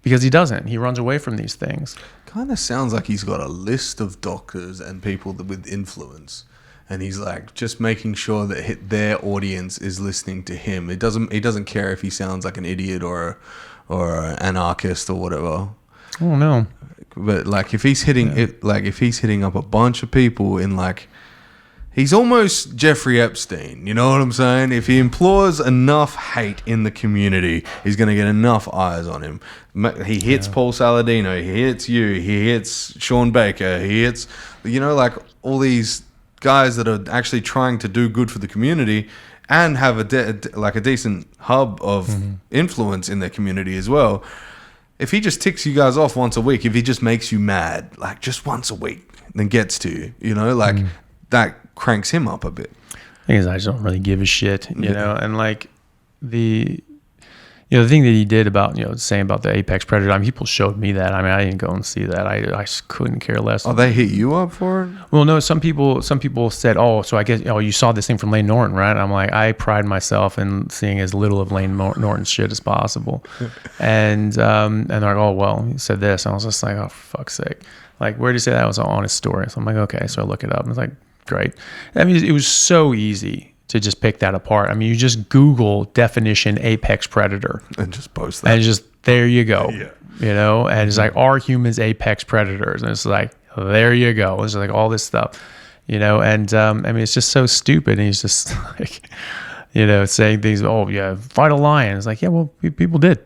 because he doesn't. He runs away from these things. Kind of sounds like he's got a list of doctors and people with influence, and he's like just making sure that their audience is listening to him. He doesn't care if he sounds like an idiot or an anarchist or whatever. Oh no. But like if he's hitting if he's hitting up a bunch of people in like, he's almost Jeffrey Epstein, you know what I'm saying? If he implores enough hate in the community, he's going to get enough eyes on him. He hits Paul Saladino, he hits you, he hits Sean Baker, he hits, you know, like all these guys that are actually trying to do good for the community and have a decent hub of influence in their community as well. If he just ticks you guys off once a week, if he just makes you mad, like just once a week, then gets to you, you know, like that cranks him up a bit. Thing is, I just don't really give a shit, you know, and like the thing that he did about, you know, saying about the apex predator, I mean, people showed me that. I mean, I didn't go and see that. I just couldn't care less. Oh, they hit you up for it? Well, no, some people said, oh, so I guess, you saw this thing from Layne Norton, right? I'm like, I pride myself in seeing as little of Layne Norton's shit as possible. And they're like, oh, well, he said this. And I was just like, oh, for fuck's sake. Like, where did he say that? It was on his story. So I'm like, okay. So I look it up. And it's like, great. I mean, it was so easy to just pick that apart. I mean, you just Google definition apex predator and just post that, and just there you go. You know, and it's like, are humans apex predators? And it's like, there you go. It's like all this stuff, you know. And I mean, it's just so stupid. And he's just like, you know, saying things. Oh yeah, fight a lion. It's like, yeah, well, people did,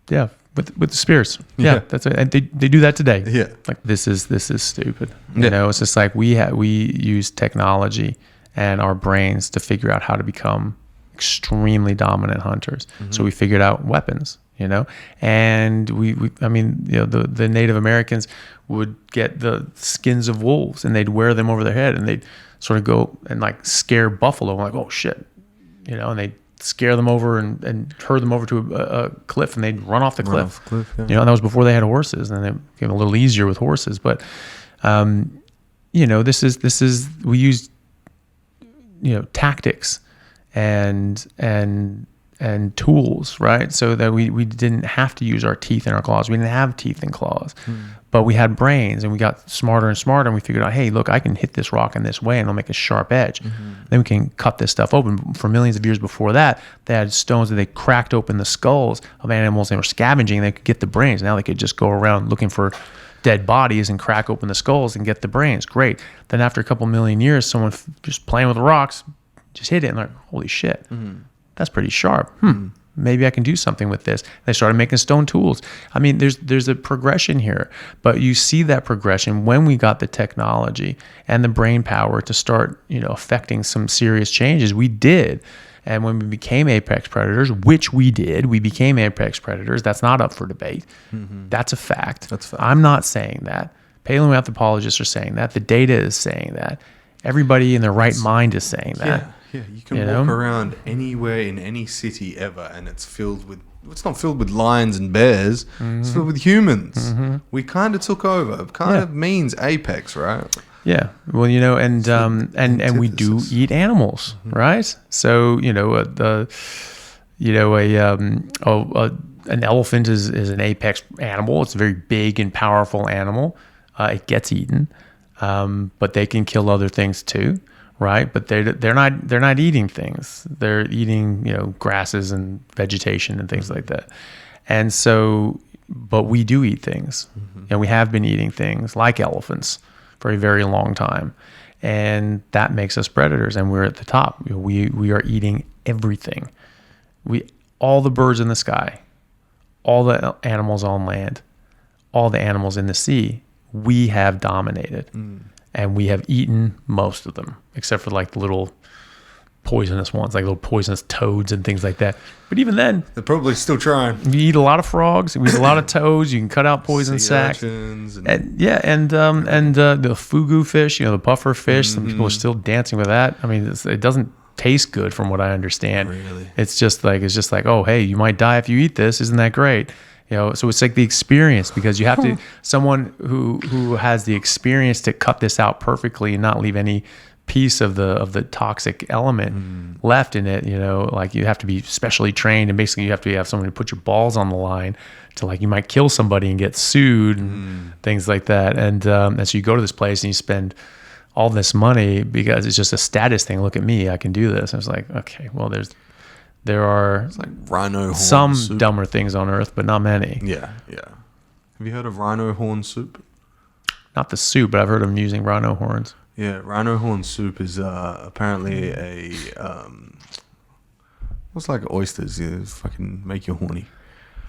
yeah, with the spears. Yeah, that's it. And they do that today. Yeah, like this is stupid. You know, it's just like we use technology and our brains to figure out how to become extremely dominant hunters. So we figured out weapons, you know, and I mean, you know, the Native Americans would get the skins of wolves and they'd wear them over their head and they'd sort of go and like scare buffalo. I'm like, oh shit, you know, and they'd scare them over and herd them over to a cliff and they'd run off the cliff. You know, and that was before they had horses, and it became a little easier with horses. But, you know, this is we used, you know, tactics and tools, right? So that we didn't have to use our teeth and our claws. We didn't have teeth and claws, but we had brains, and we got smarter and smarter, and we figured out, hey, look, I can hit this rock in this way and it'll make a sharp edge. Then we can cut this stuff open. For millions of years before that, they had stones that they cracked open the skulls of animals and were scavenging. They could get the brains. Now they could just go around looking for dead bodies and crack open the skulls and get the brains. Great. Then after a couple million years, someone just playing with rocks just hit it and like, holy shit, that's pretty sharp. Maybe I can do something with this. They started making stone tools. I mean, there's a progression here, but you see that progression when we got the technology and the brain power to start, you know, affecting some serious changes. We did. And when we became apex predators, which we did, we became apex predators. That's not up for debate. That's a fact. I'm not saying that, Paleoanthropologists are saying that. The data is saying that. Everybody in their right mind is saying that. Yeah. You can walk around anywhere in any city ever, and it's filled with. It's not filled with lions and bears. It's filled with humans. We kind of took over. It kind of means apex, right? Yeah. Well, and we do eat animals, right? So an elephant is an apex animal. It's a very big and powerful animal. It gets eaten, but they can kill other things too, right? But they're not eating things. They're eating grasses and vegetation and things like that. And so, but we do eat things, and we have been eating things like elephants for a very long time, and that makes us predators. And we're at the top. We are eating everything. All the birds in the sky, all the animals on land, all the animals in the sea, we have dominated. And we have eaten most of them, except for like the little poisonous ones, like little poisonous toads and things like that. But even then, they're probably still trying. We eat a lot of frogs. We eat a lot of toads. You can cut out poison sacs. And the fugu fish, the puffer fish. Some people are still dancing with that. I mean, it doesn't taste good from what I understand. Really? It's just like, oh, hey, you might die if you eat this. Isn't that great? So it's like the experience, because you have to, someone who has the experience to cut this out perfectly and not leave any piece of the toxic element left in it. Like you have to be specially trained, and basically you have to have someone to put your balls on the line to, like, you might kill somebody and get sued and things like that. And so you go to this place and you spend all this money because it's just a status thing. Look at me, I can do this. And it's like, okay, well, there are like rhino horn some soup. Dumber things on earth, but not many. Yeah. Have you heard of rhino horn soup? Not the soup, but I've heard of them using rhino horns. Yeah, rhino horn soup is apparently what's like oysters? Fucking make you horny.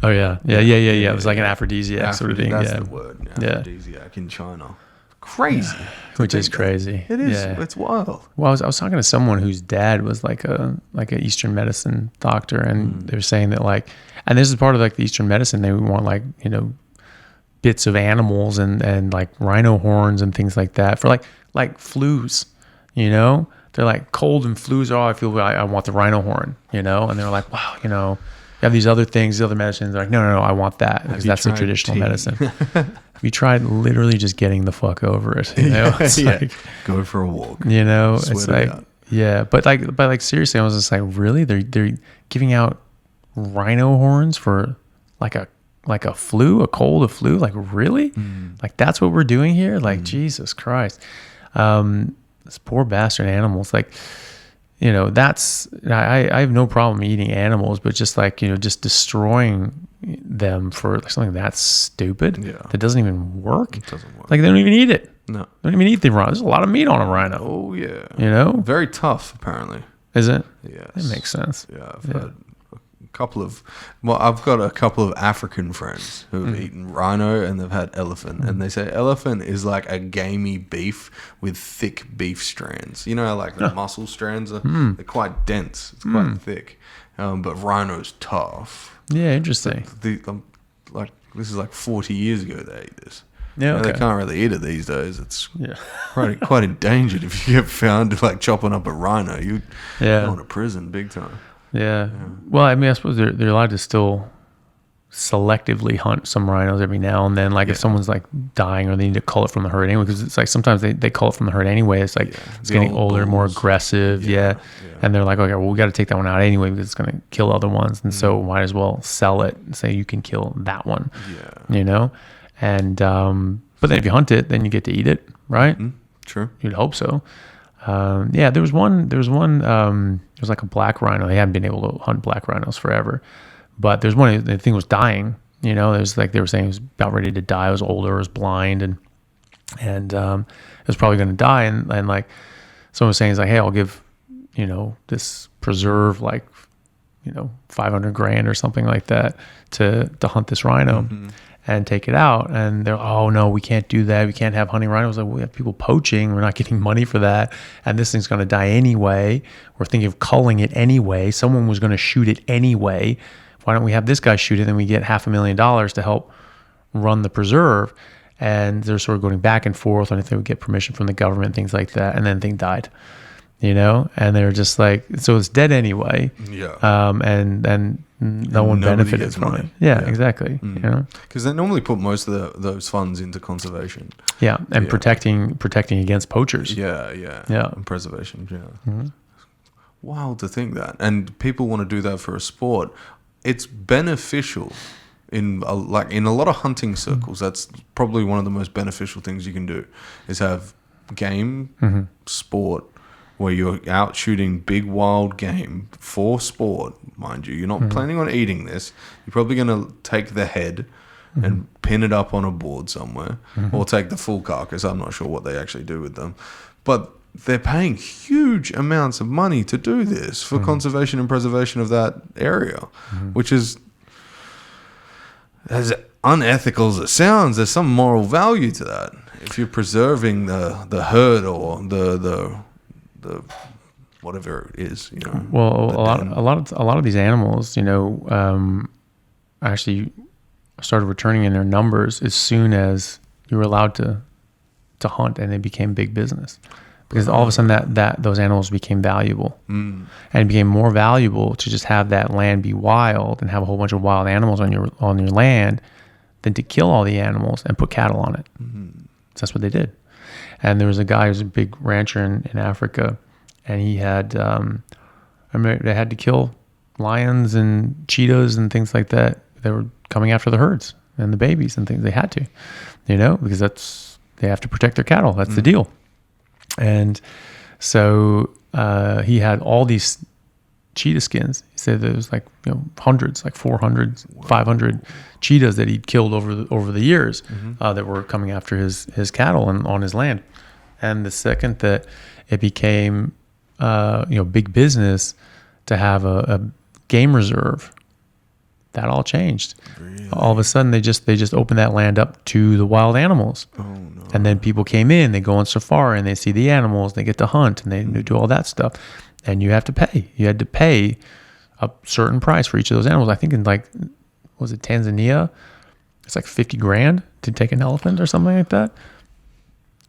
Oh yeah. It was like an aphrodisiac sort of thing. That's the word. Aphrodisiac in China. Crazy. Which is crazy. It is. Yeah. It's wild. Well, I was talking to someone whose dad was like an Eastern medicine doctor, and they were saying that, like, and this is part of like the Eastern medicine, they want like, bits of animals and like rhino horns and things like that for like flus, they're like cold and flus. Oh, I want the rhino horn, and they're like, wow, you have these other things, the other medicines. They're like, no, I want that because that's the traditional medicine. Have you tried literally just getting the fuck over it? It's like, go for a walk. It's like, but seriously, I was just like, really? They're giving out rhino horns for like a flu, a cold, a flu? Like, really? Like, that's what we're doing here? Like, Jesus Christ. This poor bastard animals. Like, that's, I have no problem eating animals, but just like, just destroying them for something that's stupid. That doesn't even work. It doesn't work. Like, they don't even eat it. No. They don't even eat the rhino. There's a lot of meat on a rhino. Oh, yeah. Very tough, apparently. Is it? Yes. It makes sense. Yeah, I've had I've got a couple of African friends who have eaten rhino and they've had elephant, and they say elephant is like a gamey beef with thick beef strands. Like the muscle strands they're quite dense. It's quite thick, but rhino's tough. Yeah, interesting. Like this is like 40 years ago they ate this. Yeah, okay. They can't really eat it these days. It's quite endangered. If you get found like chopping up a rhino, you go to prison big time. Yeah. Well, I mean, I suppose they're allowed to still selectively hunt some rhinos every now and then. Like if someone's like dying or they need to cull it from the herd anyway, because it's like sometimes they cull it from the herd anyway. It's like it's getting older, more aggressive. Yeah. And they're like, okay, well, we got to take that one out anyway because it's going to kill other ones. And so might as well sell it and say you can kill that one. Yeah. And, but then if you hunt it, then you get to eat it, right? Sure. You'd hope so. There was one, it was like a black rhino. They hadn't been able to hunt black rhinos forever, but there's one, the thing was dying, it was like, they were saying it was about ready to die. It was older, it was blind and it was probably going to die. And like someone was saying, it's like, hey, I'll give, this preserve, like, $500,000 or something like that to hunt this rhino. And take it out, and they're, oh no, we can't do that. We can't have hunting rhinos. Like, we have people poaching. We're not getting money for that, and this thing's going to die anyway. We're thinking of culling it anyway. Someone was going to shoot it anyway. Why don't we have this guy shoot it? Then we get $500,000 to help run the preserve. and they're sort of going back and forth on if they would get permission from the government, things like that, and then the thing died. And they're just like, so it's dead anyway. Yeah. And no one benefited from money. it. Yeah, exactly. Because they normally put most of those funds into conservation. Yeah, and protecting against poachers. Yeah. And preservation. Yeah. Wild to think that, and people want to do that for a sport. It's beneficial in a lot of hunting circles. That's probably one of the most beneficial things you can do, is have game sport where you're out shooting big wild game for sport, mind you. You're not planning on eating this. You're probably going to take the head and pin it up on a board somewhere, or take the full carcass. I'm not sure what they actually do with them, but they're paying huge amounts of money to do this for conservation and preservation of that area, which is, as unethical as it sounds, there's some moral value to that. If you're preserving the herd or the whatever it is, Well, a lot of these animals, actually started returning in their numbers as soon as you were allowed to hunt, and they became big business. Because all of a sudden that those animals became valuable, and it became more valuable to just have that land be wild and have a whole bunch of wild animals on your land than to kill all the animals and put cattle on it. So that's what they did. And there was a guy who was a big rancher in Africa, and he had, they had to kill lions and cheetahs and things like that. They were coming after the herds and the babies and things. They had to, because they have to protect their cattle. That's the deal. And so he had all these cheetah skins. He said there was hundreds, 400, 500 cheetahs that he'd killed over the years that were coming after his cattle and on his land. And the second that it became big business to have a game reserve, that all changed. Really? All of a sudden they just opened that land up to the wild animals. Oh, no. And then people came in, they go on safari and they see the animals, they get to hunt and they do all that stuff. And you have to pay. You had to pay a certain price for each of those animals. I think in was it Tanzania? It's like $50,000 to take an elephant or something like that.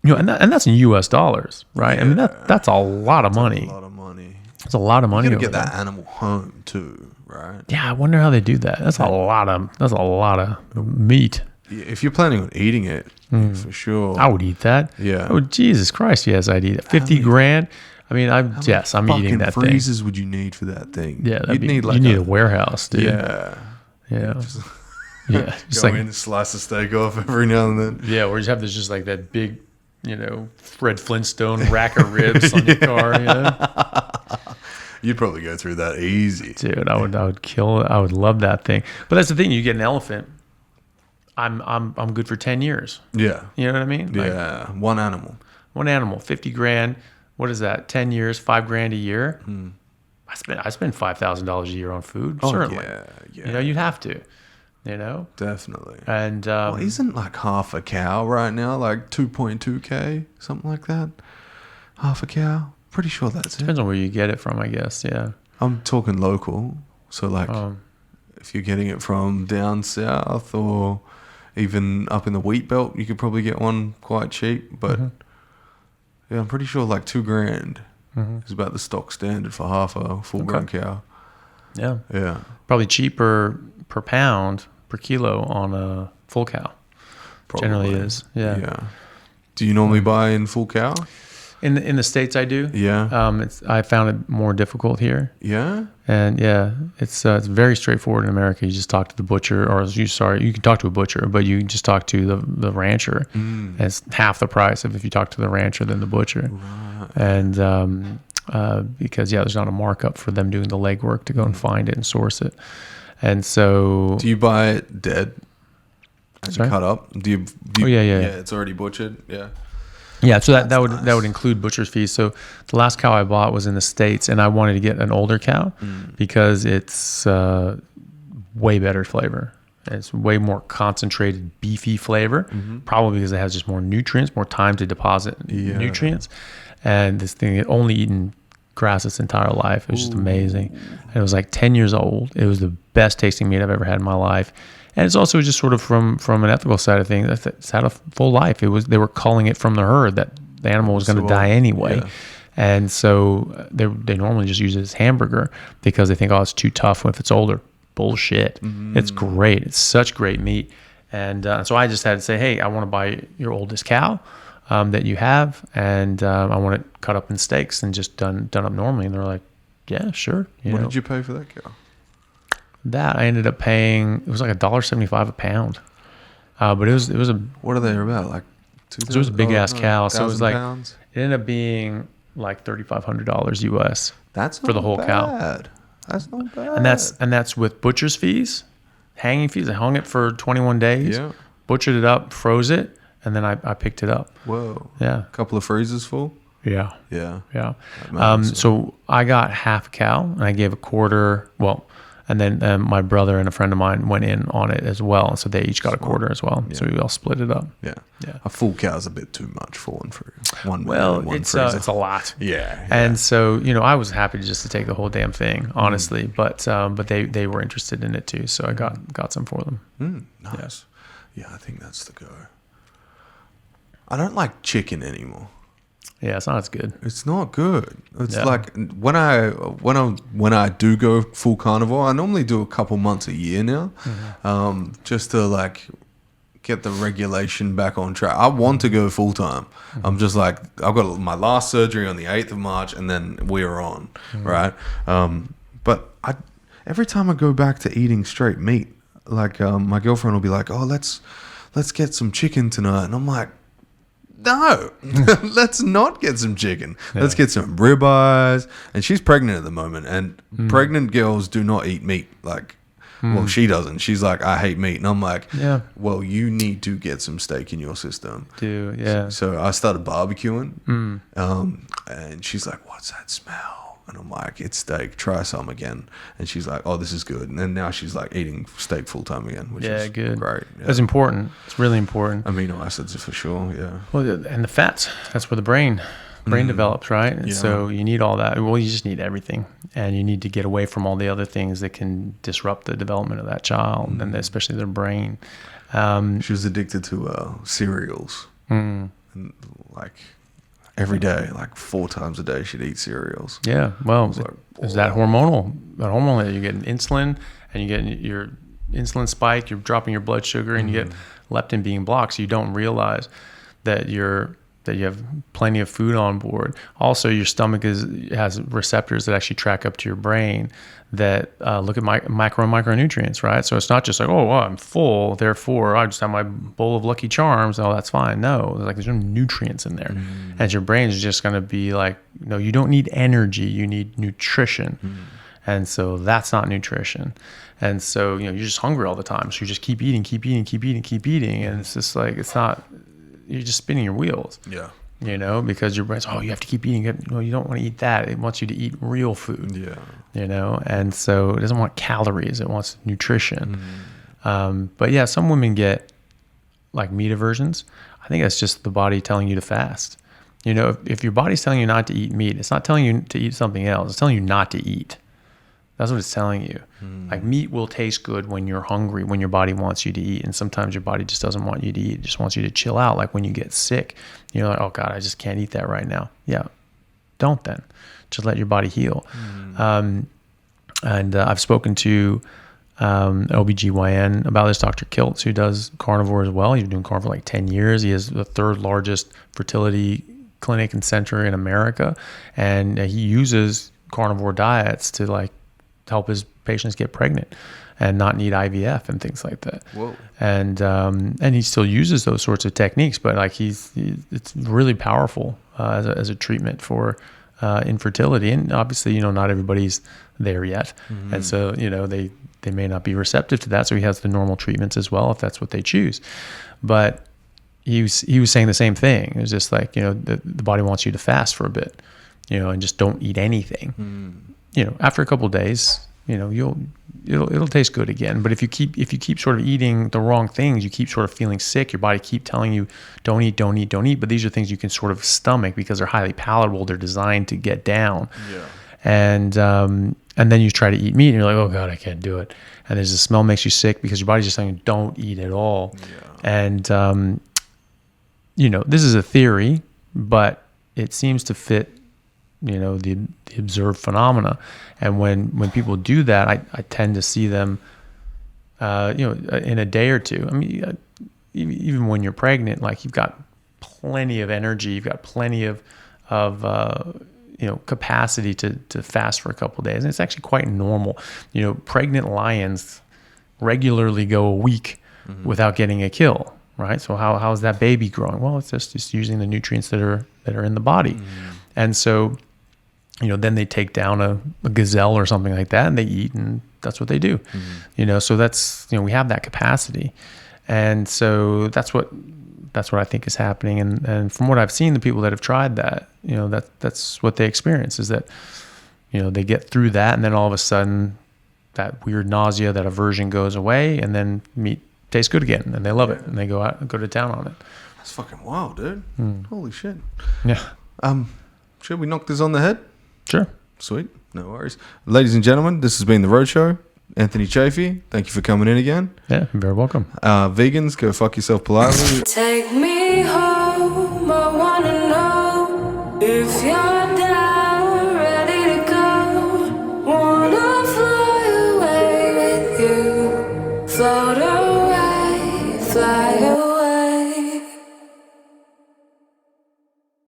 And that's in US dollars, right? Yeah. I mean that's a lot of money. A lot of money. It's a lot of money. You gotta get that animal home too, right? Yeah, I wonder how they do that. That's a lot of meat. If you're planning on eating it, for sure. I would eat that. Yeah. Oh, Jesus Christ, yes, I'd eat it. $50,000. I mean, I'm eating that thing. How many freezers would you need for that thing? Yeah, you need a warehouse, dude. Yeah. Just go in and slice the steak off every now and then. Yeah, or you have this just like that big, Fred Flintstone rack of ribs on your car, You'd probably go through that easy. Dude, I would kill it. I would love that thing. But that's the thing, you get an elephant, I'm good for 10 years. Yeah. You know what I mean? Yeah. One animal, $50,000. What is that? 10 years, $5,000 a year. I spend $5,000 a year on food. Oh, certainly. Yeah. You'd have to. Definitely. And isn't half a cow right now 2.2K, something like that? Half a cow. Pretty sure that's depends on where you get it from, I guess. Yeah. I'm talking local. So if you're getting it from down south or even up in the wheat belt, you could probably get one quite cheap. But yeah, I'm pretty sure $2,000 is about the stock standard for half a full-grown cow. Yeah. Yeah. Probably cheaper per pound, per kilo on a full cow. Probably. Generally is. Yeah. Yeah. Do you normally buy in full cow? In the States, I do. Yeah. I found it more difficult here. Yeah. And it's very straightforward in America. You just talk to the butcher, you can talk to a butcher, but you just talk to the rancher. And it's half the price if you talk to the rancher than the butcher. Right. And because there's not a markup for them doing the legwork to go and find it and source it. And so, do you buy it dead? Cut up? Do you? Yeah. It's already butchered. Yeah. Yeah, so that would include butcher's fees. So the last cow I bought was in the States, and I wanted to get an older cow because it's way better flavor. It's way more concentrated, beefy flavor, probably because it has just more nutrients, more time to deposit nutrients. And this thing had only eaten grass its entire life. It was just amazing. And it was 10 years old. It was the best tasting meat I've ever had in my life. And it's also just sort of from an ethical side of things. It's had a full life. They were culling it from the herd that the animal was going to die anyway. Yeah. And so they normally just use it as hamburger because they think, oh, it's too tough if it's older. Bullshit. It's great. It's such great meat. And so I just had to say, hey, I want to buy your oldest cow that you have, and I want it cut up in steaks and just done up normally. And they're like, yeah, sure. What did you pay for that cow? That I ended up paying, it was like $1.75 a pound. But it was a, What are they about? Like so it was a big ass cow. So it was like, pounds? it ended up being like $3,500 US. That's for the whole cow. bad. That's not bad. And that's with butcher's fees, hanging fees. I hung it for 21 days, butchered it up, froze it, and then I picked it up. Whoa. Yeah. A couple of freezers full? Yeah. Yeah. Yeah. So I got half a cow and I gave a quarter. Well, and then my brother and a friend of mine went in on it as well. And so they each got a quarter as well. Yeah. So we all split it up. Yeah. Yeah. A full cow's a bit too much for one fruit. It's a lot. Yeah. And so, I was happy just to take the whole damn thing, honestly. But they were interested in it too. So I got some for them. Nice. Yeah, I think that's the go. I don't like chicken anymore. Yeah, it's not as good. It's not good. It's like when I do go full carnivore, I normally do a couple months a year now, just to like get the regulation back on track. I want to go full time. I'm just like, I've got my last surgery on the 8th of March, and then we're on, right? But every time I go back to eating straight meat, like my girlfriend will be like, "Oh, let's get some chicken tonight," and I'm like, no, let's not get some chicken. Yeah. Let's get some ribeyes. And she's pregnant at the moment, and pregnant girls do not eat meat. Like, well, she doesn't. She's like, I hate meat. And I'm like, well, you need to get some steak in your system. So I started barbecuing, and she's like, what's that smell? And I'm like, it's steak. Try some again. And she's like, oh, this is good. And then now she's like eating steak full time again, which is good. Great. Yeah. That's important. It's really important. Amino acids for sure. Yeah. Well, and the fats. That's where the brain develops, right? And so you need all that. Well, you just need everything, and you need to get away from all the other things that can disrupt the development of that child, and especially their brain. She was addicted to cereals, and like. Every day, like 4 times a day, she'd eat cereals. Yeah, well, is that hormonal? That hormone that you get insulin, and you get your insulin spike, you're dropping your blood sugar, and you get leptin being blocked, so you don't realize that you have plenty of food on board. Also, your stomach has receptors that actually track up to your brain that look at macro and micronutrients, right? So it's not just like, oh, well, I'm full, therefore I just have my bowl of Lucky Charms. Oh, that's fine. No, there's no nutrients in there. And your brain is just going to be like, no, you don't need energy. You need nutrition. And so that's not nutrition. And so, you're just hungry all the time. So you just keep eating. And it's just like, you're just spinning your wheels. Yeah. Because your brain's, you have to keep eating. You don't want to eat that. It wants you to eat real food. Yeah. And so it doesn't want calories. It wants nutrition. But yeah, some women get like meat aversions. I think that's just the body telling you to fast. If your body's telling you not to eat meat, it's not telling you to eat something else. It's telling you not to eat. That's what it's telling you. Like meat will taste good when you're hungry, when your body wants you to eat. And sometimes your body just doesn't want you to eat. It just wants you to chill out. Like when you get sick, you're like, oh God, I just can't eat that right now. Yeah. Don't then. Just let your body heal. And I've spoken to OBGYN about this, Dr. Kiltz, who does carnivore as well. He's been doing carnivore for like 10 years. He has the 3rd largest fertility clinic and center in America. And he uses carnivore diets to like help his patients get pregnant and not need IVF and things like that. Whoa. And he still uses those sorts of techniques, but like it's really powerful as a treatment for infertility. And obviously, not everybody's there yet. And so, they may not be receptive to that. So he has the normal treatments as well, if that's what they choose. But he was saying the same thing. It was just like, the body wants you to fast for a bit, and just don't eat anything. After a couple of days, it'll taste good again. But if you keep sort of eating the wrong things, you keep sort of feeling sick. Your body keep telling you, don't eat. But these are things you can sort of stomach because they're highly palatable. They're designed to get down. Yeah. And then you try to eat meat and you're like, oh God, I can't do it. And there's a smell makes you sick because your body's just saying, don't eat at all. Yeah. And, this is a theory, but it seems to fit, the observed phenomena. And when people do that, I tend to see them, in a day or two. I mean, even when you're pregnant, like you've got plenty of energy, you've got plenty of capacity to fast for a couple of days. And it's actually quite normal. Pregnant lions regularly go a week without getting a kill, right? So how's that baby growing? Well, it's just using the nutrients that are in the body. And so, then they take down a gazelle or something like that and they eat, and that's what they do. So that's, we have that capacity. And so that's what I think is happening. And from what I've seen, the people that have tried that, that's what they experience, is that, they get through that, and then all of a sudden that weird nausea, that aversion goes away, and then meat tastes good again, and they love it, and they go out and go to town on it. That's fucking wild, dude. Holy shit. Yeah. Should we knock this on the head? Sure. Sweet. No worries. Ladies and gentlemen, this has been the Roadshow. Anthony Chaffee, thank you for coming in again. Yeah, you're very welcome. Vegans, go fuck yourself politely. Take me home, I wanna